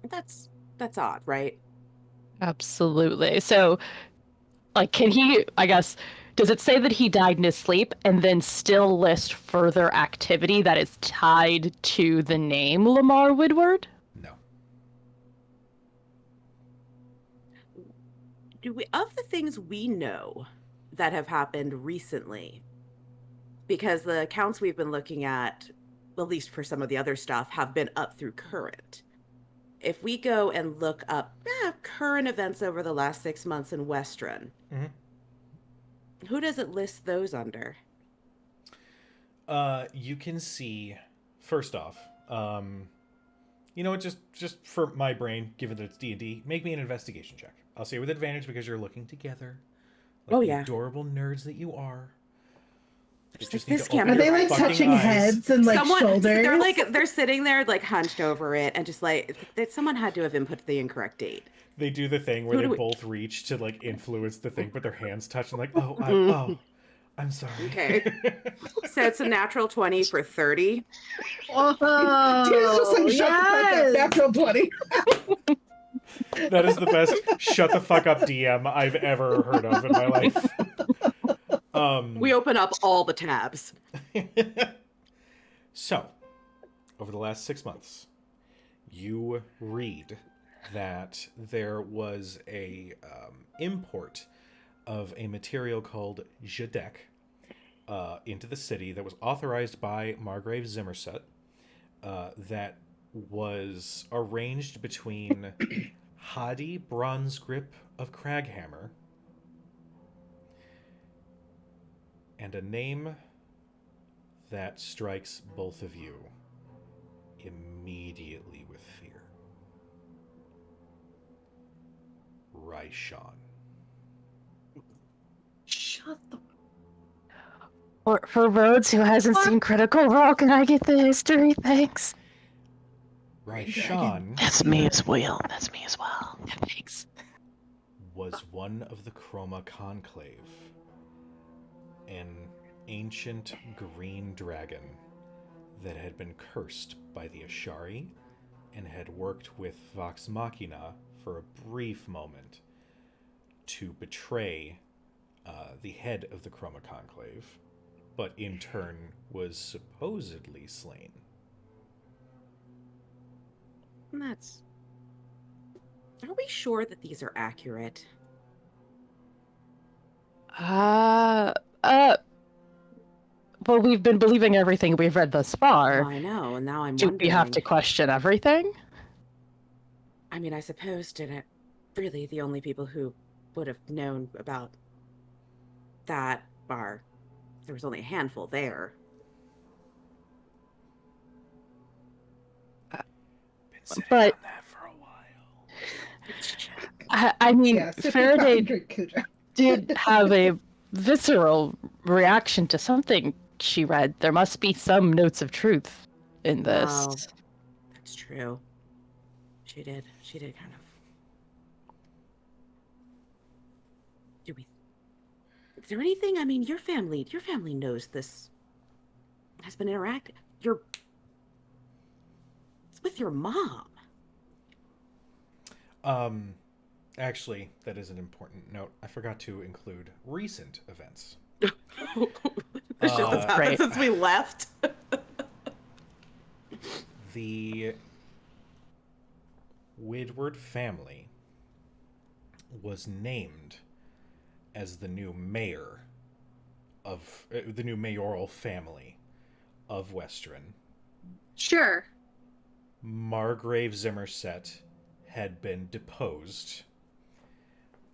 That's odd, right? Absolutely. So, like, can he, I guess, does it say that he died in his sleep and then still list further activity that is tied to the name Lamar Woodward? No. Do we, of the things we know that have happened recently, because the accounts we've been looking at least for some of the other stuff, have been up through current. If we go and look up current events over the last 6 months in Western, who does it list those under? You can see, first off, you know what, just for my brain, given that it's D&D, make me an investigation check. I'll say with advantage because you're looking together. Like the adorable nerds that you are. Just this camera. Are they like touching heads and like shoulders? They're sitting there like hunched over it and just like someone had to have input the incorrect date. They do the thing where they both reach to like influence the thing, but their hands touch and like, oh, I'm sorry. Okay. So it's a natural 20 for 30. Oh, Tina's just like, shut the fuck up. Natural 20. That is the best shut the fuck up DM I've ever heard of in my life. We open up all the tabs. So, over the last 6 months, you read that there was a import of a material called Jadek into the city that was authorized by Margrave Zimmerset, that was arranged between Hadi Bronzegrip of Craghammer and a name that strikes both of you immediately with fear. Raishan. Shut the. For Rhodes, who hasn't seen Critical Role, can I get the history? Thanks. Raishan. That's me as well. Thanks. Was one of the Chroma Conclave, an ancient green dragon that had been cursed by the Ashari and had worked with Vox Machina for a brief moment to betray the head of the Chroma Conclave, but in turn was supposedly slain. Are we sure that these are accurate? Well, we've been believing everything we've read thus far. I know, and now I'm Do wondering. we have to question everything? I mean, I suppose didn't really the only people who would have known about that are there was only a handful there. Been sitting But- on that for a while. I mean, Yeah, sip your Faraday fucking drink, Kuja. did have a visceral reaction to something she read. There must be some notes of truth in this. Oh, that's true. She did kind of. Is there anything? I mean, your family knows this has been interactive. It's with your mom. Actually, that is an important note. I forgot to include recent events. This shit that's happened Right. since we left. The Woodward family was named as the new mayor of the new mayoral family of Western. Sure. Margrave Zimmerset had been deposed,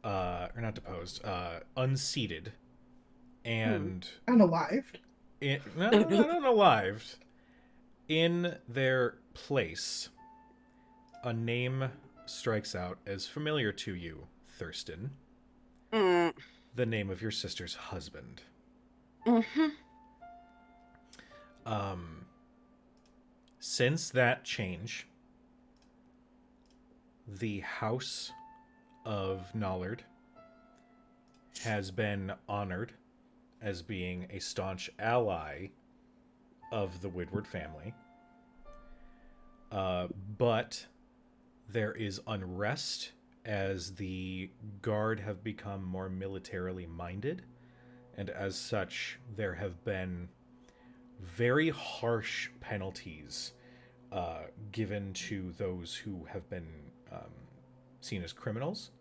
or not deposed, unseated, and Unalived. not unalived. In their place, a name strikes out as familiar to you Thurston, Mm. the name of your sister's husband. Mm-hmm. Since that change, the House of Nollard has been honored as being a staunch ally of the Woodward family. But there is unrest as the Guard have become more militarily minded, and as such, there have been very harsh penalties given to those who have been seen as criminals,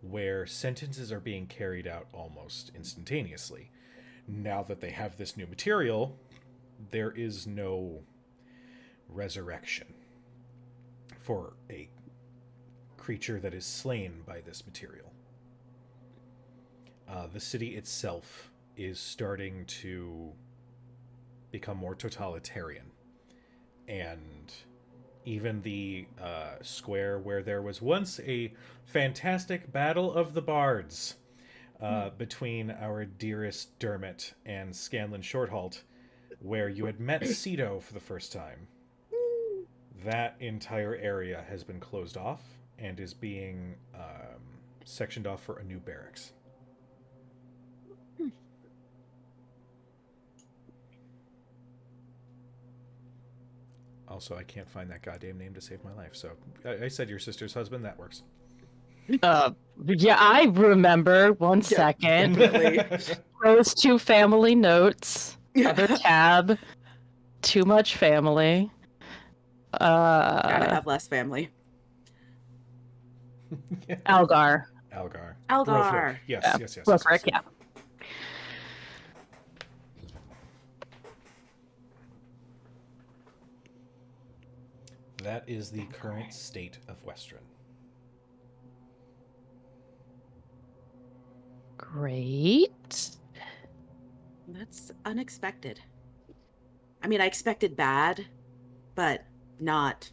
where sentences are being carried out almost instantaneously. Now that they have this new material, there is no resurrection for a creature that is slain by this material. The city itself is starting to become more totalitarian, and even the square where there was once a fantastic battle of the bards between our dearest Dermot and Scanlan Shorthalt, where you had met Cedo for the first time, that entire area has been closed off and is being sectioned off for a new barracks. Also, I can't find that goddamn name to save my life, so I said your sister's husband. That works. Yeah, I remember. One second. Definitely. Those two family notes. Other tab. Too much family. Gotta have less family. Algar. Algar. Algar. Brofric. Yes, Yeah, yes. Brofric, yeah. That is the current state of Western. Great. That's unexpected. I mean, I expected bad, but not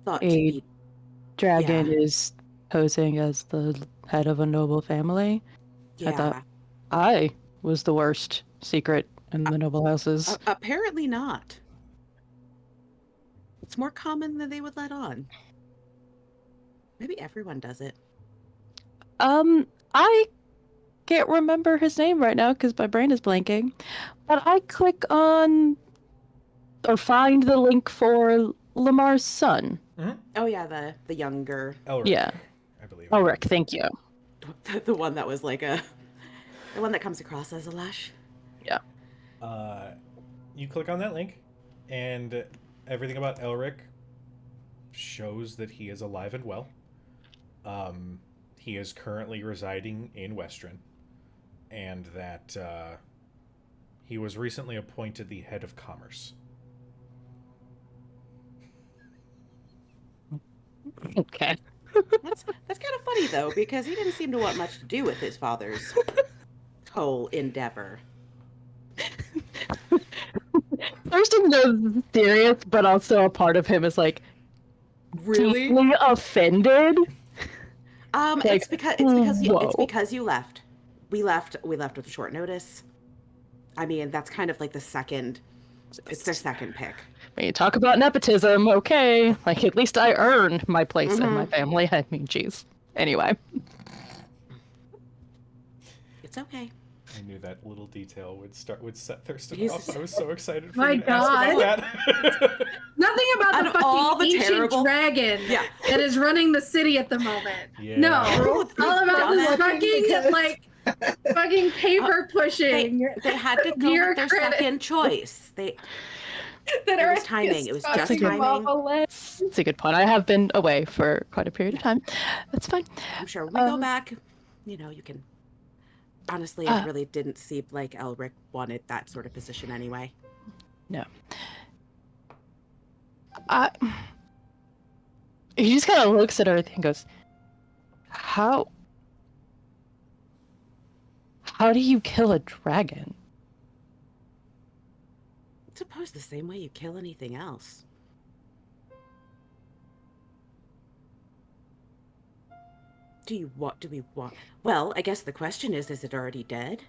thought to A be. dragon Yeah. is posing as the head of a noble family. I Yeah. thought I was the worst secret in the noble houses. Apparently not. It's more common than they would let on. Maybe everyone does it. I can't remember his name right now because my brain is blanking. But I click on or find the link for Lamar's son. Oh yeah, the younger, Elric, Yeah. I believe. Ulrich, thank you. the one that was like the one that comes across as a lush. Yeah. You click on that link, and everything about Elric shows that he is alive and well. He is currently residing in Western, and that he was recently appointed the head of commerce. Okay. That's kind of funny though, because he didn't seem to want much to do with his father's whole endeavor. Thurston knows serious, but also a part of him is like deeply offended. It's whoa. because you left. We left with a short notice. I mean, that's kind of like the second. It's their second pick. When you talk about nepotism, okay, like at least I earned my place in my family. I mean, geez. Anyway. It's okay. I knew that little detail would set Thurston Jesus. off. I was so excited for My you to ask about that. Nothing about Out the of all fucking the ancient terrible- dragon Yeah. that is running the city at the moment. Yeah. No, all about this Dumbass. fucking like fucking paper pushing They had to go with their bureaucratic- second choice. that It are was timing. It was just fucking timing. marvelous. That's a good point. I have been away for quite a period of time. That's fine. I'm sure we go back. You know, you can. Honestly, it really didn't seem like Elric wanted that sort of position anyway. No. He just kind of looks at everything and goes, How do you kill a dragon? I suppose the same way you kill anything else. Do we want? Well, I guess the question is it already dead?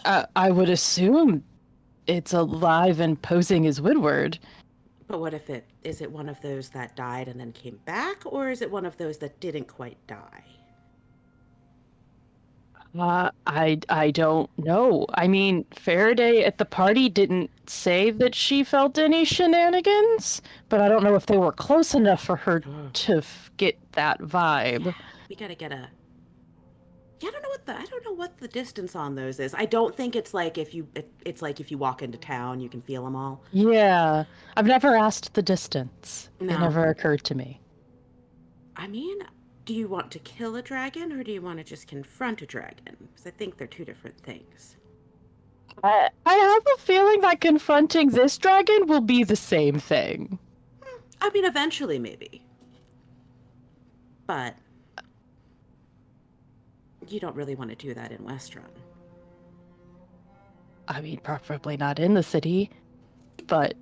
I would assume it's alive and posing as Woodward. But what if is it one of those that died and then came back, or is it one of those that didn't quite die? I don't know. I mean, Faraday at the party didn't say that she felt any shenanigans, but I don't know if they were close enough for her to get that vibe. We gotta get a. Yeah, I don't know what the distance on those is. I don't think it's like it's like if you walk into town, you can feel them all. Yeah, I've never asked the distance. It No. never occurred to me. I mean, do you want to kill a dragon or do you want to just confront a dragon? Because I think they're two different things. I have a feeling that confronting this dragon will be the same thing. I mean, eventually, maybe. But you don't really want to do that in Westrun. I mean, probably not in the city, but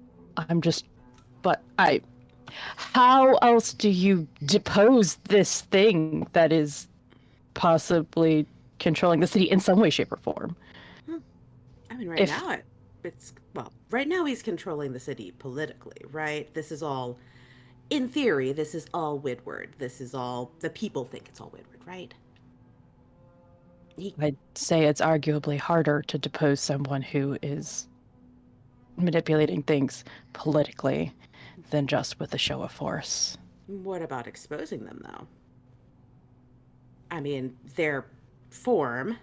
how else do you depose this thing that is possibly controlling the city in some way, shape, or form? I mean, right now he's controlling the city politically, right? This is all, in theory, this is all Woodward. This is all, the people think it's all Woodward, right? I'd say it's arguably harder to depose someone who is manipulating things politically than just with a show of force. What about exposing them, though? I mean, their form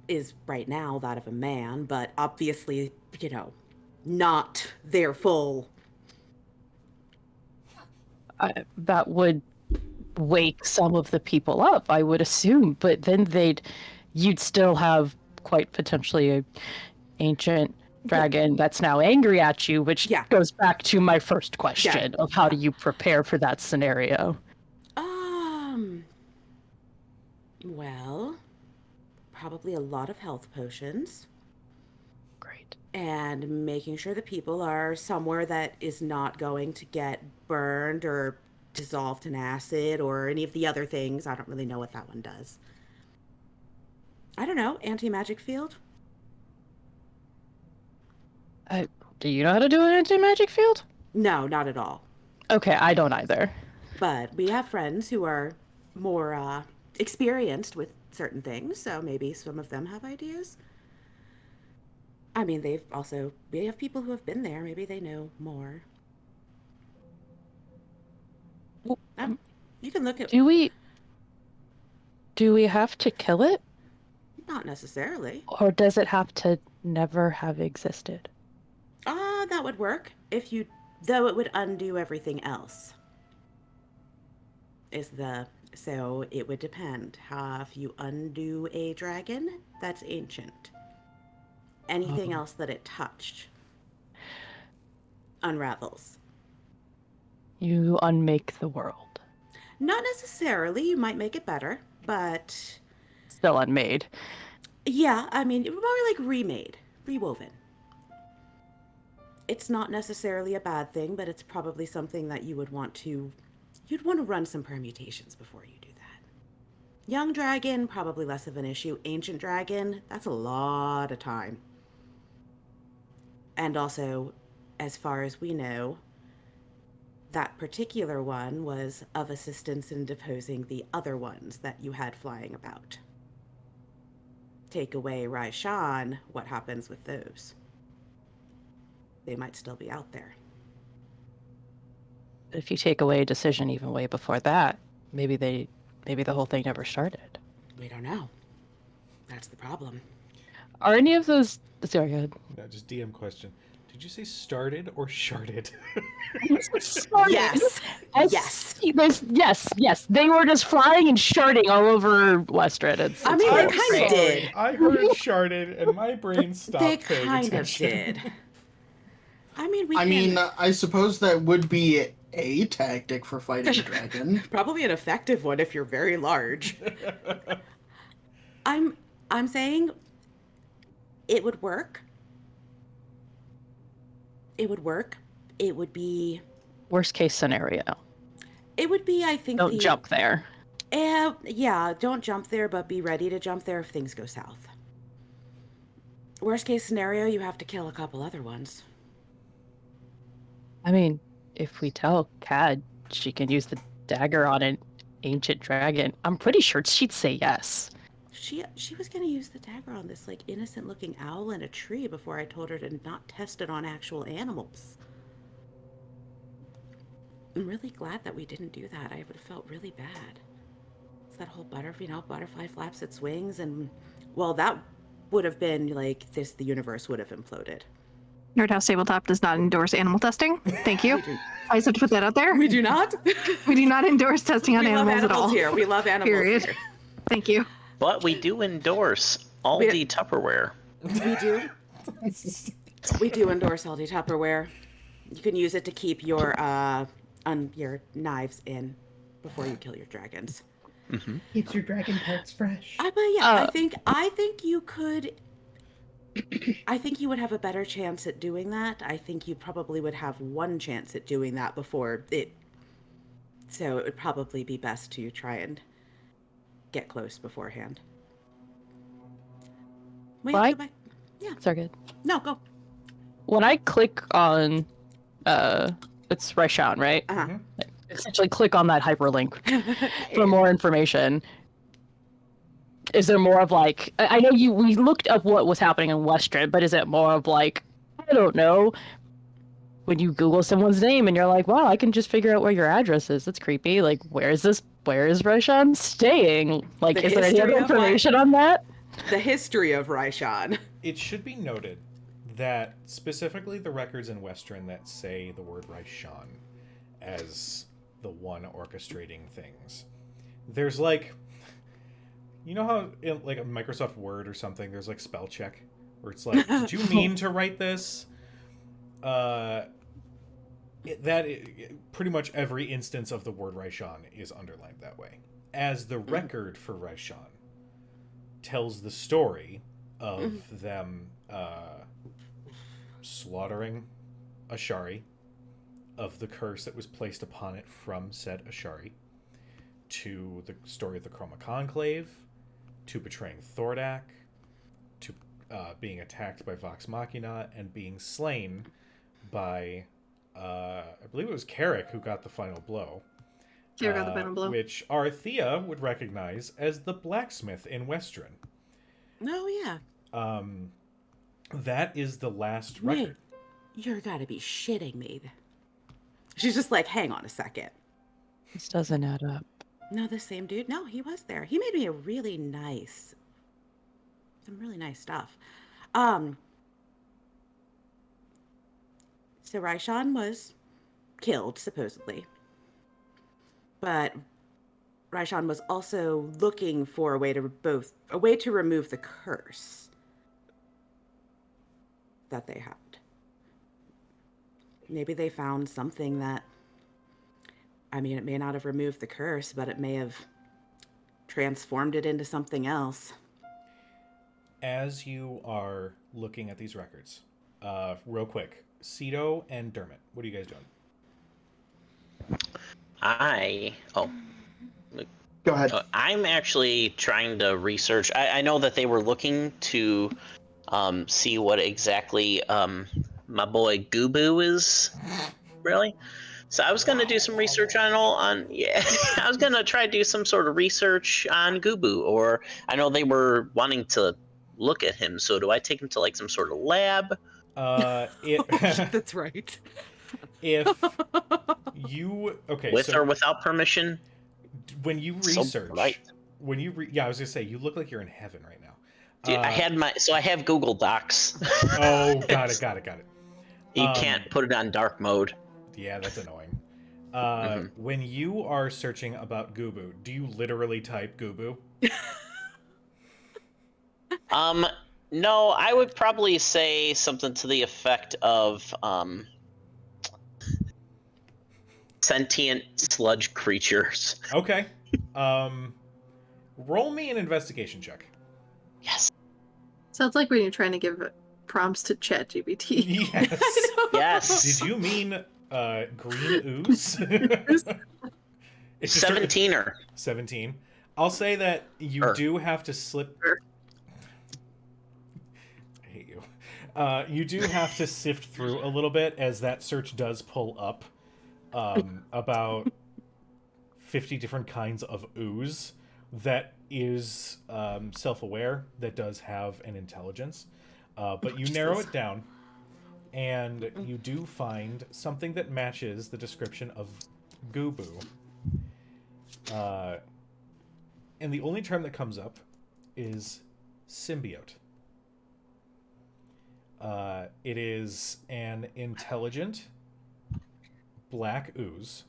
is right now that of a man, but obviously, not their full. That would wake some of the people up, I would assume, but then you'd still have quite potentially a ancient dragon that's now angry at you, which goes back to my first question of how do you prepare for that scenario? Well, probably a lot of health potions. Great. And making sure the people are somewhere that is not going to get burned or dissolved in acid or any of the other things. I don't really know what that one does. I don't know. Anti-magic field? Do you know how to do an anti-magic field? No, not at all. Okay, I don't either. But we have friends who are more experienced with certain things, so maybe some of them have ideas. I mean, we have people who have been there. Maybe they know more. You can look at. Do we have to kill it? Not necessarily. Or does it have to never have existed? That would work though it would undo everything else. So it would depend. If you undo a dragon, that's ancient. Anything else that it touched unravels. You unmake the world. Not necessarily. You might make it better, but still unmade. Yeah, I mean, more like remade, rewoven. It's not necessarily a bad thing, but it's probably something that you'd want to run some permutations before you do that. Young dragon, probably less of an issue. Ancient dragon, that's a lot of time. And also, as far as we know, that particular one was of assistance in deposing the other ones that you had flying about. Take away Raishan, what happens with those? They might still be out there. If you take away a decision even way before that, maybe the whole thing never started. We don't know. That's the problem. Are any of those... Sorry, go ahead. No, just DM question. Did you say started or sharded? Yes. Yes. They were just flying and sharding all over Westred. They kind of did. I heard sharded and my brain stopped They paying kind attention. of did. I mean, I suppose that would be a tactic for fighting a dragon. Probably an effective one if you're very large. I'm saying it would work. It would work. It would be... Worst case scenario. It would be, I think, Don't jump there. Yeah, don't jump there, but be ready to jump there if things go south. Worst case scenario, you have to kill a couple other ones. I mean, if we tell Cad she can use the dagger on an ancient dragon, I'm pretty sure she'd say yes. She was gonna use the dagger on this like innocent looking owl in a tree before I told her to not test it on actual animals. I'm really glad that we didn't do that. I would have felt really bad. It's that whole butterfly flaps its wings, and well, that would have been like this. The universe would have imploded. Nerdhouse Tabletop does not endorse animal testing. Thank you. We do, I just have to put that out there. we do not. We do not endorse testing on We love animals at all. here. We love animals Period. here. Thank you. But we do endorse Aldi Tupperware. We do. We do endorse Aldi Tupperware. You can use it to keep your knives in before you kill your dragons. Mm-hmm. Keeps your dragon parts fresh. But yeah, I think you could. I think you would have a better chance at doing that. I think you probably would have one chance at doing that before it. So it would probably be best to try and get close beforehand. Wait, Why? go back. Yeah. Sorry, good. No, go. When I click on, it's Raishan, right? Uh-huh. Essentially click on that hyperlink for more information. Is there more of like, I know we looked up what was happening in Western, but is it more of like, I don't know, when you Google someone's name and you're like, wow, I can just figure out where your address is. That's creepy. Like, where is Raishan staying? Like, The is there any history other of information on that? The history of Raishan. It should be noted that specifically the records in Western that say the word Raishan as the one orchestrating things. There's like, you know how in like a Microsoft Word or something, there's like spell check where it's like, did you mean to write this? Pretty much every instance of the word Raishan is underlined that way. As the record for Raishan tells the story of them slaughtering Ashari, of the curse that was placed upon it from said Ashari, to the story of the Chroma Conclave, to betraying Thordak, to being attacked by Vox Machina, and being slain by, I believe it was Carrick who got the final blow. Carrick got the final blow. Which Arthea would recognize as the blacksmith in Western. Oh, yeah. That is the last Wait, record. you're gotta be shitting me. She's just like, hang on a second. This doesn't add up. No, the same dude? No, he was there. He made me some really nice stuff. So Raishan was killed, supposedly. But Raishan was also looking for a way to remove the curse that they had. Maybe they found something that, I mean, it may not have removed the curse, but it may have transformed it into something else. As you are looking at these records, real quick, Cito and Dermot, what are you guys doing? Go ahead. I'm actually trying to research. I know that they were looking to see what exactly my boy Gubu is, really. So I was gonna do some research I was gonna try to do some sort of research on Gubu, or I know they were wanting to look at him. So do I take him to like some sort of lab? That's right. If you With or without permission? when you So research, bright. I was gonna say you look like you're in heaven right now. Dude, I have Google Docs. Oh, got it. You can't put it on dark mode. Yeah, that's annoying. When you are searching about Gubu, do you literally type Gubu? No, I would probably say something to the effect of sentient sludge creatures. Okay. Roll me an investigation check. Yes. Sounds like when you're trying to give prompts to ChatGPT. Yes. Yes. Did you mean green ooze? It's just 17er. 17. I'll say that you do have to slip. I hate you. You do have to sift through a little bit, as that search does pull up about 50 different kinds of ooze that is self-aware, that does have an intelligence. But you narrow it down, and you do find something that matches the description of Gooboo. And the only term that comes up is symbiote. It is an intelligent black ooze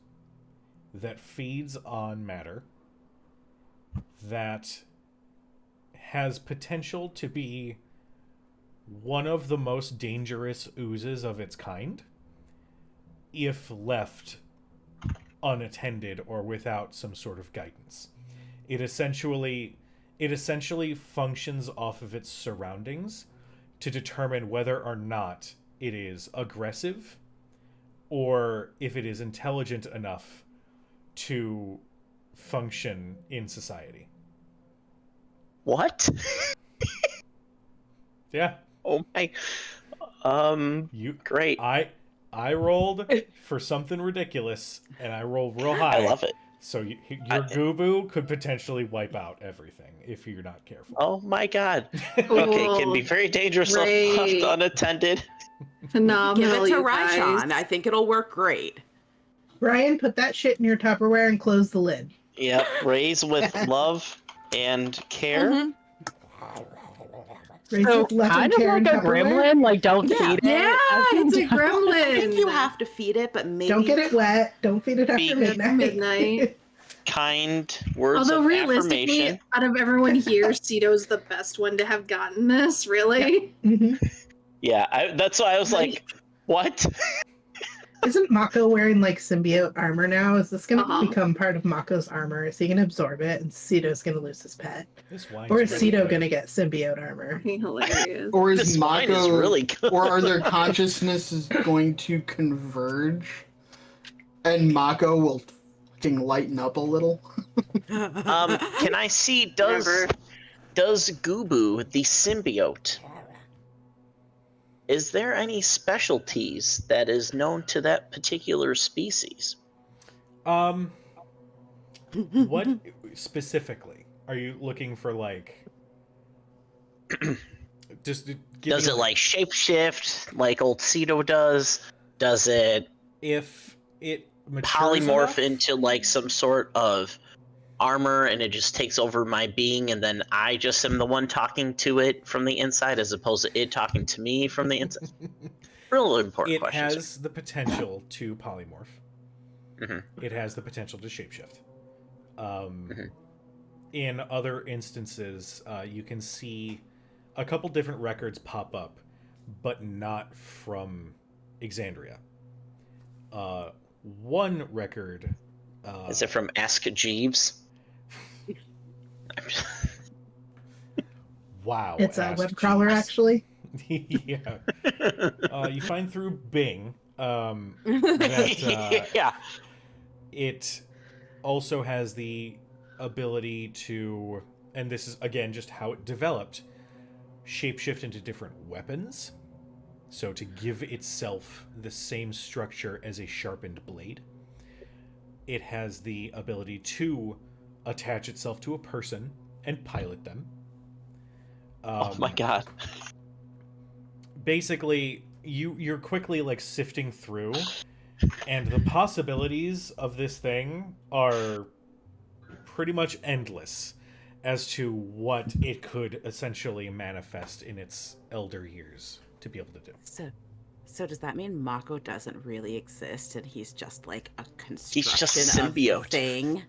that feeds on matter, that has potential to be one of the most dangerous oozes of its kind if left unattended or without some sort of guidance. It essentially functions off of its surroundings to determine whether or not it is aggressive or if it is intelligent enough to function in society. What? Yeah. Oh my. Great. I rolled for something ridiculous, and I rolled real high. I love it. So your Gooboo could potentially wipe out everything if you're not careful. Oh my god. Okay, it can be very dangerous if left unattended. Phenomenal. Give it to you guys. Raishan. I think it'll work great. Ryan, put that shit in your Tupperware and close the lid. Yep, raise with love and care. Mm-hmm. Raise So with love kind and of care like and a Tupperware. gremlin, like don't Yeah. feed it. Yeah, it's a I gremlin. think you have to feed it, but maybe Don't get it wet. Don't feed it after Feed it midnight. midnight. Kind words Although of realistically, affirmation. out of everyone here, Cito's the best one to have gotten this. Really? Mhm. Yeah, that's why I was like, what? Isn't Mako wearing like symbiote armor now? Is this going to Uh-huh. become part of Mako's armor? Is he going to absorb it and Cito's going to lose his pet? This wine's Or is really Cito good. going to get symbiote armor? Fucking hilarious. Or is This wine Mako, is really good. or are their consciousnesses going to converge, and Mako will fucking lighten up a little? Can I see, does Gooboo, the symbiote, is there any specialties that is known to that particular species? What specifically are you looking for? Like, just give Does me it like shapeshift like old Cito does? Does it if it matures polymorph enough? into like some sort of armor and it just takes over my being and then I just am the one talking to it from the inside as opposed to it talking to me from the inside? Real important It question. has the potential to polymorph. Mhm. It has the potential to shapeshift. Mhm. In other instances, you can see a couple different records pop up, but not from Exandria. One record. Is it from Ask Jeeves? Wow. It's a Ask web crawler, Jeeves. actually. Yeah. You find through Bing that yeah. it also has the ability to, and this is again just how it developed, shapeshift into different weapons. So to give itself the same structure as a sharpened blade. It has the ability to attach itself to a person and pilot them. Oh my god. Basically, you're quickly like sifting through, and the possibilities of this thing are pretty much endless as to what it could essentially manifest in its elder years to be able to do. So does that mean Mako doesn't really exist and he's just like a construction He's just a of symbiote. thing?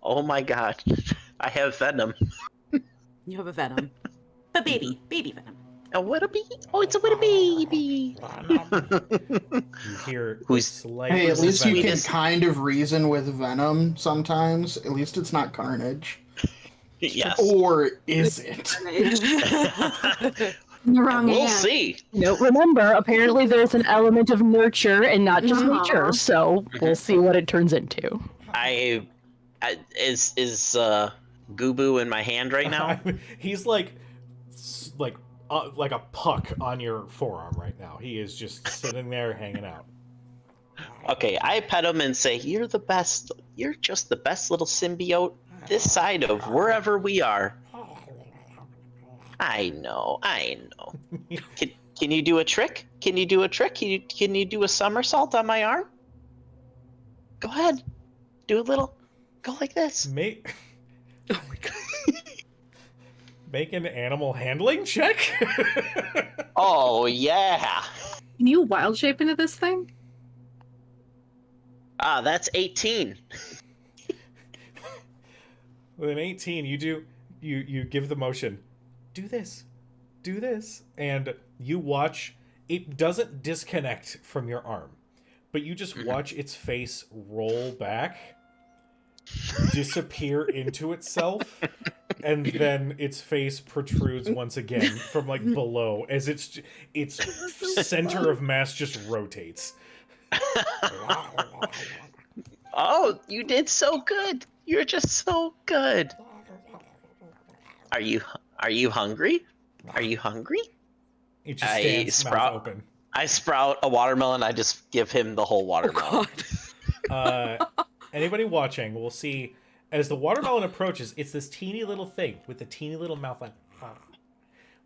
Oh my god. I have venom. You have a venom. A baby venom. A what a bee? Oh, it's a what a baby. You hear Who's- slight Hey, at least you can Venus. kind of reason with Venom sometimes. At least it's not Carnage. Yes. Or is it? In the wrong We'll hand. see. Remember, apparently there's an element of nurture and not just Aw. nature, so we'll see what it turns into. Is Gubu in my hand right now? He's like a puck on your forearm right now. He is just sitting there hanging out. Okay, I pet him and say, "You're the best. You're just the best little symbiote this side of wherever we are." I know. Can you do a trick? Can you do a trick? Can you do a somersault on my arm? Go ahead. Do a little. Go like this. Make Make an animal handling check. Oh yeah. Can you wild shape into this thing? Ah, that's 18. With an 18, you give the motion. Do this, and you watch. It doesn't disconnect from your arm, but you just watch its face roll back, disappear into itself, and then its face protrudes once again from like below as its center of mass just rotates. Oh, you did so good. You're just so good. Are you hungry? Are you hungry? It just stands mouth open. I sprout a watermelon. I just give him the whole watermelon. Anybody watching will see as the watermelon approaches, it's this teeny little thing with a teeny little mouth like.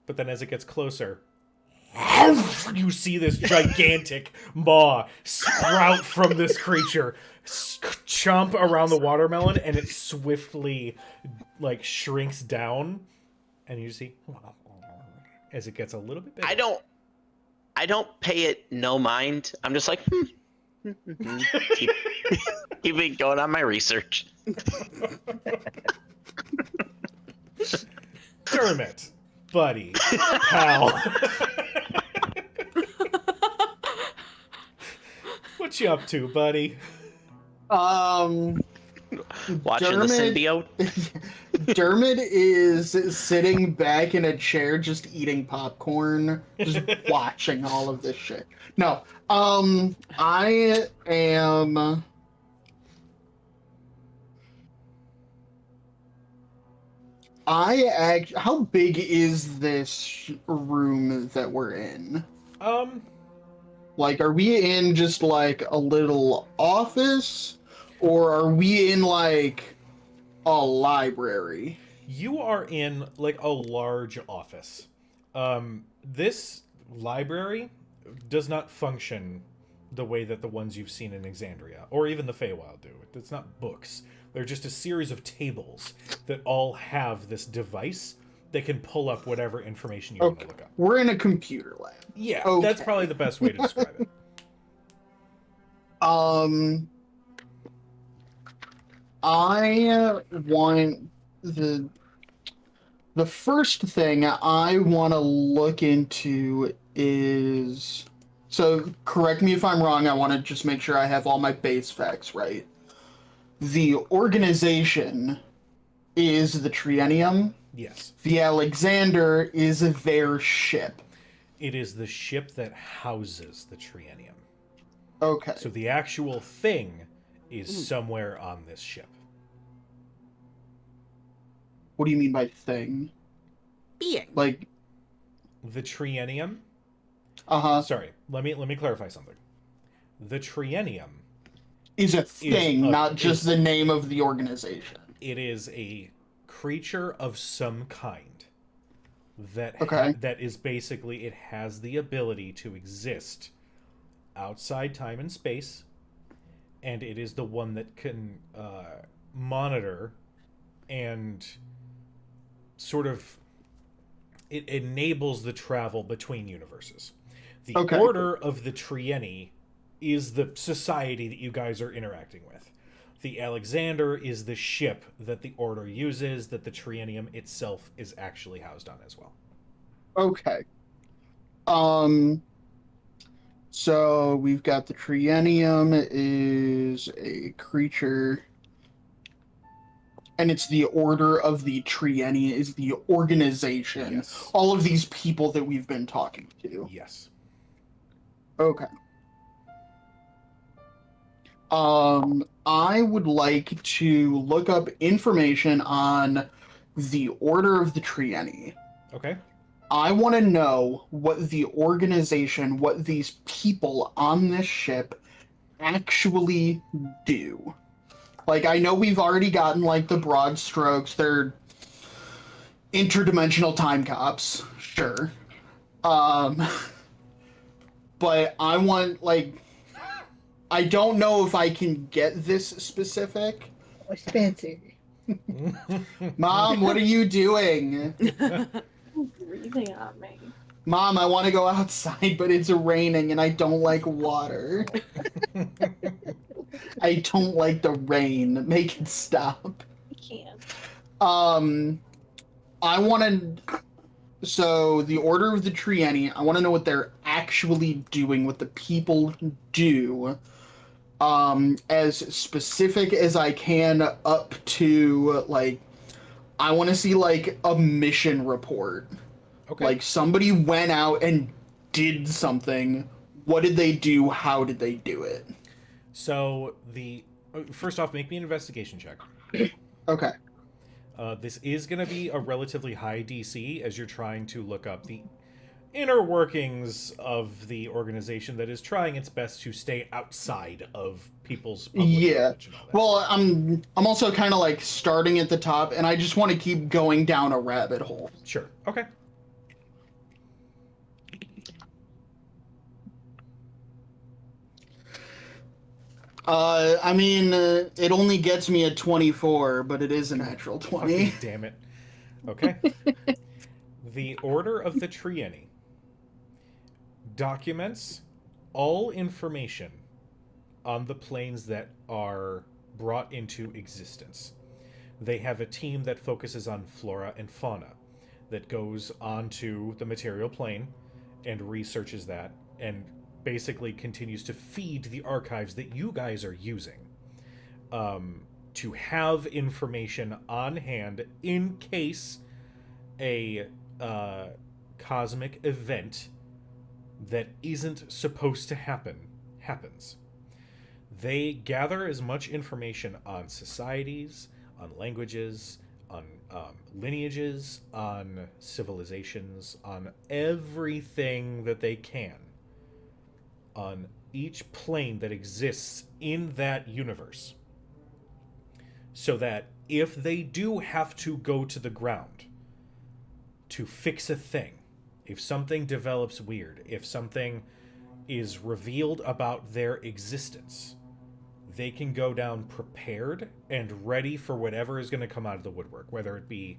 But then as it gets closer, you see this gigantic maw sprout from this creature, chomp around the watermelon, and it swiftly like shrinks down, and you see as it gets a little bit bigger. I don't pay it no mind. I'm just like, keep it going on my research. Dermot, buddy, pal. What you up to, buddy? Watching the symbiote. Dermot is sitting back in a chair just eating popcorn, just watching all of this shit. No, I am... How big is this room that we're in? Like, are we in just like a little office, or are we in like a library? You are in like a large office. This library does not function the way that the ones you've seen in Exandria, or even the Feywild do. It's not books. They're just a series of tables that all have this device that can pull up whatever information you want to look up. We're in a computer lab. Yeah, Okay. That's probably the best way to describe it. I want the first thing I want to look into is, so correct me if I'm wrong, I want to just make sure I have all my base facts right. The organization is the Triennium. Yes. The Alexander is their ship. It is the ship that houses the Triennium. Okay. So the actual thing is somewhere on this ship. What do you mean by thing? Being. Like, The Triennium? uh-huh. Sorry, let me clarify something. The Triennium Is a thing, not just the name of the organization. It is a creature of some kind that that is basically, it has the ability to exist outside time and space, and it is the one that can monitor and sort of, it enables the travel between universes. The Order of the Trienni is the society that you guys are interacting with. The Alexander is the ship that the Order uses, that the Triennium itself is actually housed on as well. Okay. So we've got the Triennium is a creature And it's the Order of the Trienni is the organization. Yes. All of these people that we've been talking to. Yes. Okay. I would like to look up information on the Order of the Trienni. Okay. I want to know what the organization, what these people on this ship actually do. Like, I know we've already gotten, like, the broad strokes. They're interdimensional time cops. Sure. But I want, like... I don't know if I can get this specific. It's fancy. Mom, what are you doing? Breathing on me. Mom, I want to go outside, but it's raining and I don't like water. I don't like the rain. Make it stop. I can't. I want to... So, the Order of the Trienni, I want to know what they're actually doing, what the people do. As specific as I can up to, like... I want to see, like, a mission report. Okay. Like, somebody went out and did something. What did they do? How did they do it? So first off, make me an investigation check. Okay. This is going to be a relatively high DC as you're trying to look up the inner workings of the organization that is trying its best to stay outside of people's public Yeah. knowledge and all that Well, stuff. I'm also kind of like starting at the top, and I just want to keep going down a rabbit hole. Sure. Okay. I mean, it only gets me a 24, but it is a natural 20. Fucking damn it. Okay. The Order of the Trienni documents all information on the planes that are brought into existence. They have a team that focuses on flora and fauna, that goes onto the material plane and researches that, and basically continues to feed the archives that you guys are using to have information on hand in case a cosmic event that isn't supposed to happen happens. They gather as much information on societies, on languages, on lineages, on civilizations, on everything that they can, on each plane that exists in that universe, so that if they do have to go to the ground to fix a thing, if something develops weird, if something is revealed about their existence, they can go down prepared and ready for whatever is going to come out of the woodwork, whether it be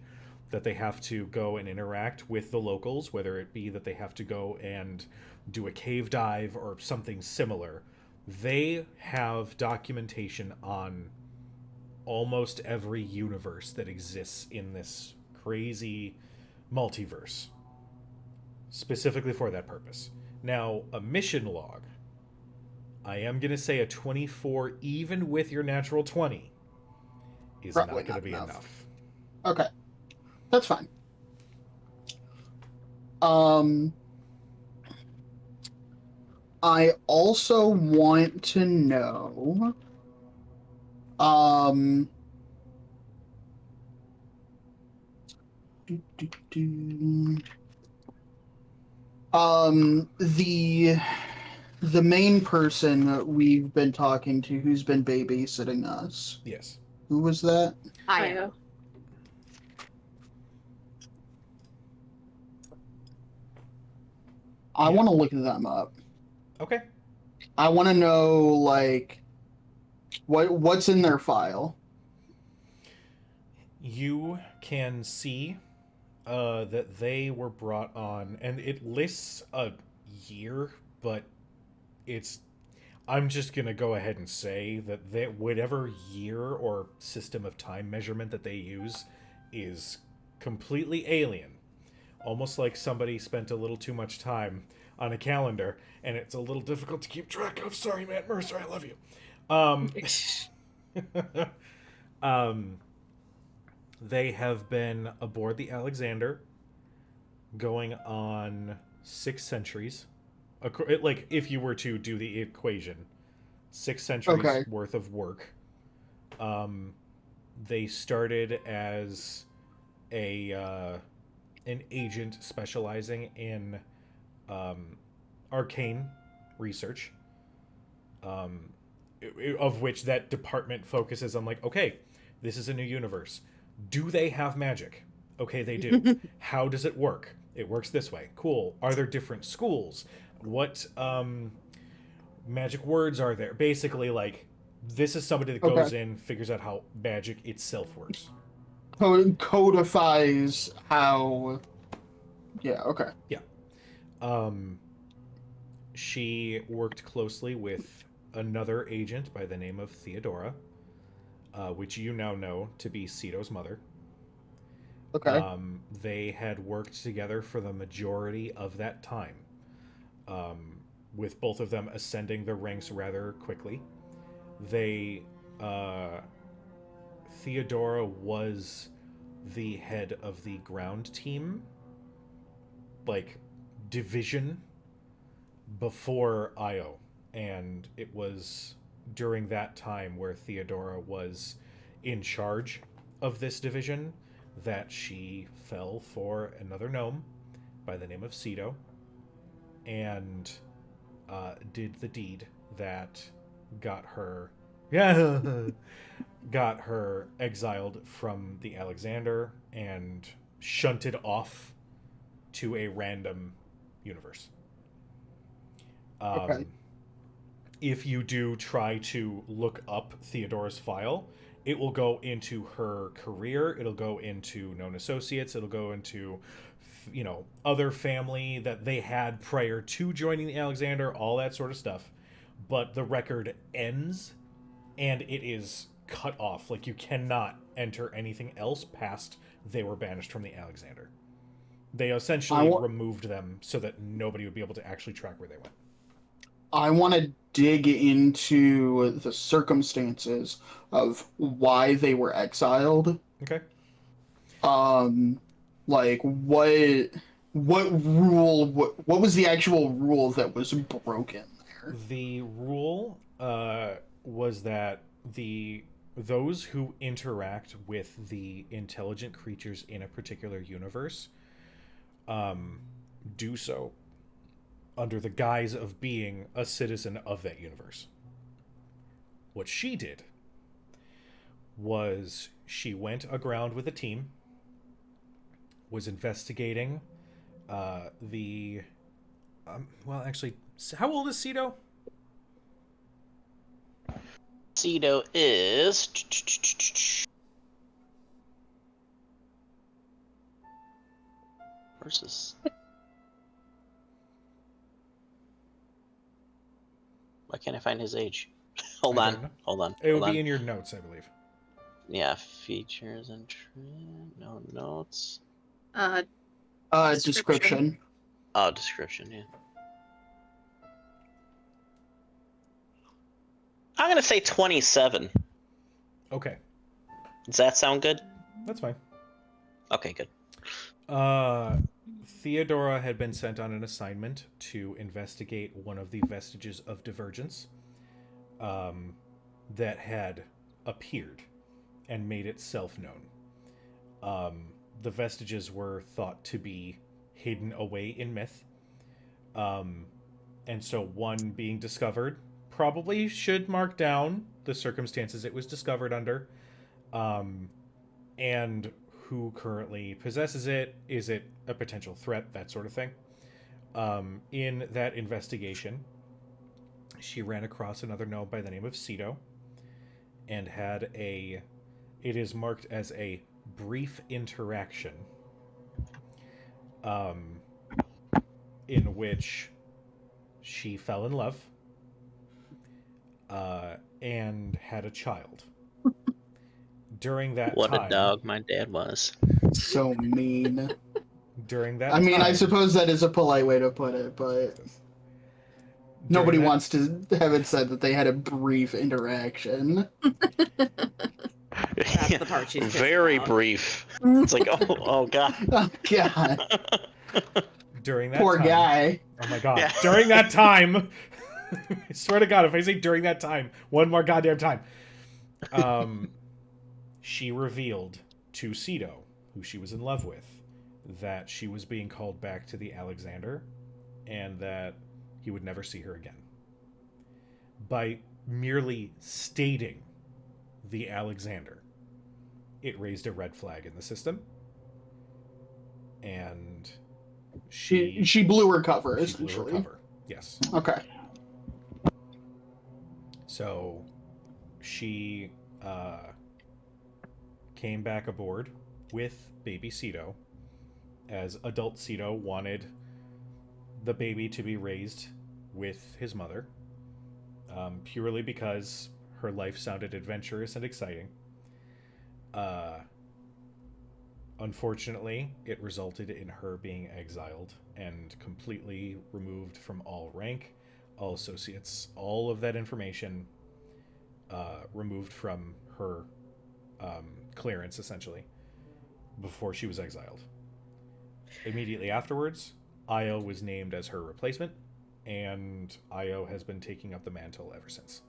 that they have to go and interact with the locals, whether it be that they have to go and do a cave dive or something similar. They have documentation on almost every universe that exists in this crazy multiverse, specifically for that purpose. Now, a mission log, I am going to say a 24, even with your natural 20, is Probably not going to not be enough. enough. Okay. That's fine. I also want to know the main person that we've been talking to who's been babysitting us. Yes. Who was that? I Io. I want to look them up. Okay. I want to know, like, what's in their file. You can see that they were brought on, and it lists a year, but I'm just going to go ahead and say that whatever year or system of time measurement that they use is completely alien. Almost like somebody spent a little too much time on a calendar, and it's a little difficult to keep track of. Sorry, Matt Mercer, I love you. They have been aboard the Alexander going on 6 centuries. Like, if you were to do the equation, 6 centuries Okay. worth of work. They started as an agent specializing in arcane research, of which that department focuses on, like, okay, this is a new universe. Do they have magic? Okay, they do. How does it work? It works this way. Cool. Are there different schools? What magic words are there? Basically, like, this is somebody that goes in, figures out how magic itself works. Codifies how. Yeah. Okay. Yeah. She worked closely with another agent by the name of Theodora, which you now know to be Cito's mother. Okay. They had worked together for the majority of that time, with both of them ascending the ranks rather quickly. Theodora was the head of the ground team, like, division before Io, and it was during that time where Theodora was in charge of this division that she fell for another gnome by the name of Cito, and did the deed that got her exiled from the Alexander and shunted off to a random universe. Okay. If you do try to look up Theodora's file, it will go into her career, it'll go into known associates, it'll go into, other family that they had prior to joining the Alexander, all that sort of stuff. But the record ends, and it is cut off. Like, you cannot enter anything else past they were banished from the Alexander. They essentially removed them so that nobody would be able to actually track where they went. I want to dig into the circumstances of why they were exiled. Okay. Like, what rule? What was the actual rule that was broken there? The rule was that those who interact with the intelligent creatures in a particular universe do so under the guise of being a citizen of that universe. What she did was she went aground with a team, was investigating well, actually, how old is Cito? Cito is... Where's this? Why can't I find his age? Hold on. It would be in your notes, I believe. Yeah, features and no notes. Description. Oh, description, yeah. I'm gonna say 27. Okay. Does that sound good? That's fine. Okay, good. Theodora had been sent on an assignment to investigate one of the vestiges of divergence that had appeared and made itself known. The vestiges were thought to be hidden away in myth. And so one being discovered probably should mark down the circumstances it was discovered under, and who currently possesses it. Is it a potential threat? That sort of thing. In that investigation, she ran across another gnome by the name of Cito, and had it is marked as a brief interaction, in which she fell in love, and had a child. During that What time, a dog my dad was. So mean. During that I mean, I time- suppose that is a polite way to put it, but nobody that- wants to have it said that they had a brief interaction. That's the part she's pissed very about. brief. It's like, oh god. Oh god, During that poor time, guy. Oh my god. Yeah. During that time, I swear to God, if I say during that time, one more goddamn time, she revealed to Cedo, who she was in love with, that she was being called back to the Alexander and that he would never see her again. By merely stating the Alexander, it raised a red flag in the system. And She blew her cover, she blew her essentially. cover. Yes. Okay. So she came back aboard with baby Cedo, as adult Cedo wanted the baby to be raised with his mother, purely because her life sounded adventurous and exciting. Unfortunately, it resulted in her being exiled and completely removed from all rank, all associates, all of that information removed from her clearance, essentially, before she was exiled. Immediately afterwards, Io was named as her replacement, and Io has been taking up the mantle ever since.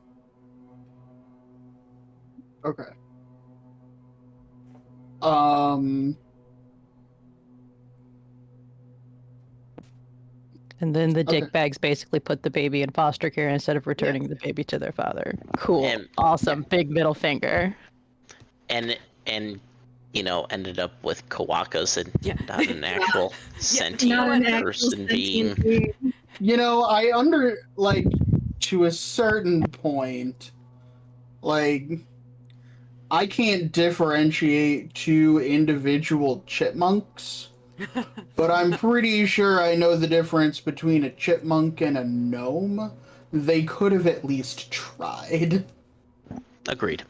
Okay. And then the Okay. dickbags basically put the baby in foster care instead of returning the baby to their father. Cool. And- Awesome. Big middle finger. And you know, ended up with Kawakas and Yeah. not an actual Not sentient an actual person being. sentient being. You know, to a certain point, like, I can't differentiate two individual chipmunks, but I'm pretty sure I know the difference between a chipmunk and a gnome. They could have at least tried. Agreed.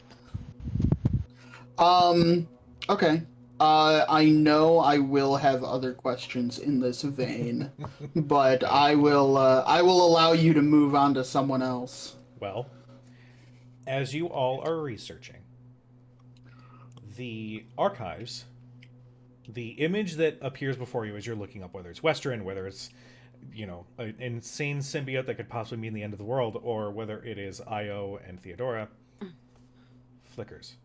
Okay. I know I will have other questions in this vein, but I will allow you to move on to someone else. Well, as you all are researching, the archives, the image that appears before you as you're looking up, whether it's Western, whether it's, you know, an insane symbiote that could possibly mean the end of the world, or whether it is Io and Theodora, flickers.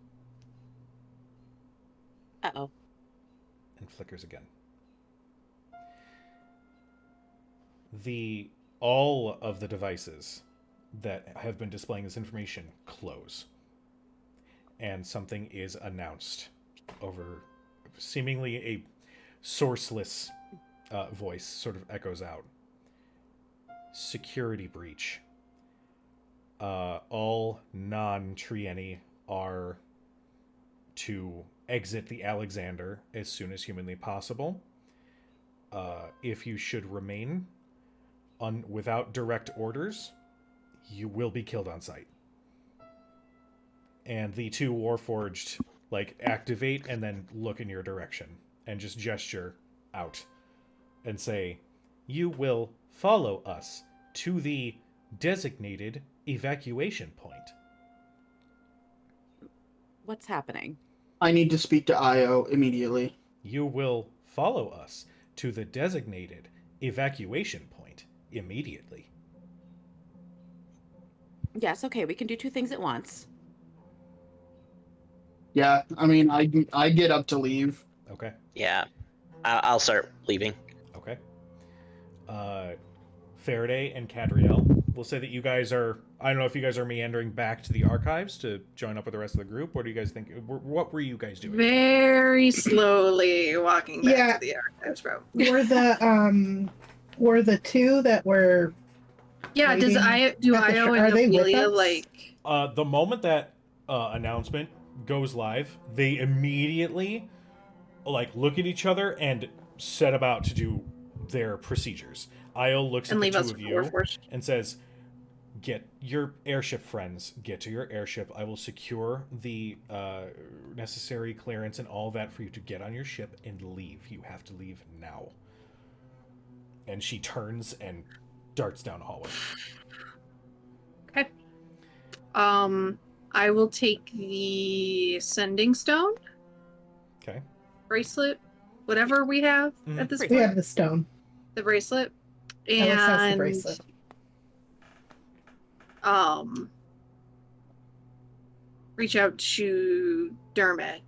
Uh-oh. And flickers again. All of the devices that have been displaying this information close. And something is announced over seemingly a sourceless voice sort of echoes out. Security breach. All non-Trieni are to exit the Alexander as soon as humanly possible. If you should remain without direct orders, you will be killed on sight. And the two Warforged activate and then look in your direction and just gesture out and say, "You will follow us to the designated evacuation point." What's happening? I need to speak to Io immediately. You will follow us to the designated evacuation point immediately. Yes, okay, we can do two things at once. Yeah, I mean, I get up to leave. Okay. Yeah, I'll start leaving. Okay. Faraday and Cadriel, we'll say that you guys are, I don't know if you guys are meandering back to the archives to join up with the rest of the group. What do you guys think? What were you guys doing? Very slowly walking back Yeah. to the archives room. Were the two that were Yeah, do waiting Io at the and are they with Ophelia us? The moment that announcement goes live, they immediately look at each other and set about to do their procedures. Io looks and at the leave two us of with you Warforged? and says, "Get your airship friends. Get to your airship. I will secure the necessary clearance and all that for you to get on your ship and leave. You have to leave now." And she turns and darts down the hallway. Okay. I will take the sending stone, Okay. bracelet, whatever we have at this We point. have the stone. The bracelet. Ellis has the And bracelet. reach out to Dermot.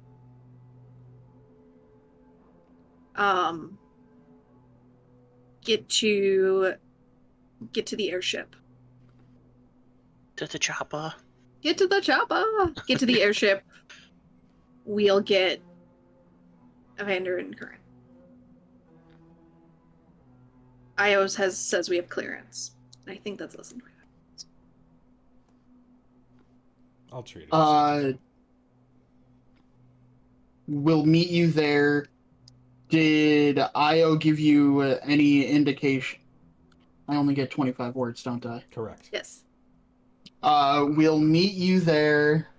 Get to the airship. To the chopper. Get to the chopper. Get to the airship. We'll get Evander and Curran. Ios says we have clearance. I think that's less than 25. I'll treat it. We'll meet you there. Did Io give you any indication? I only get 25 words, don't I? Correct. Yes. We'll meet you there.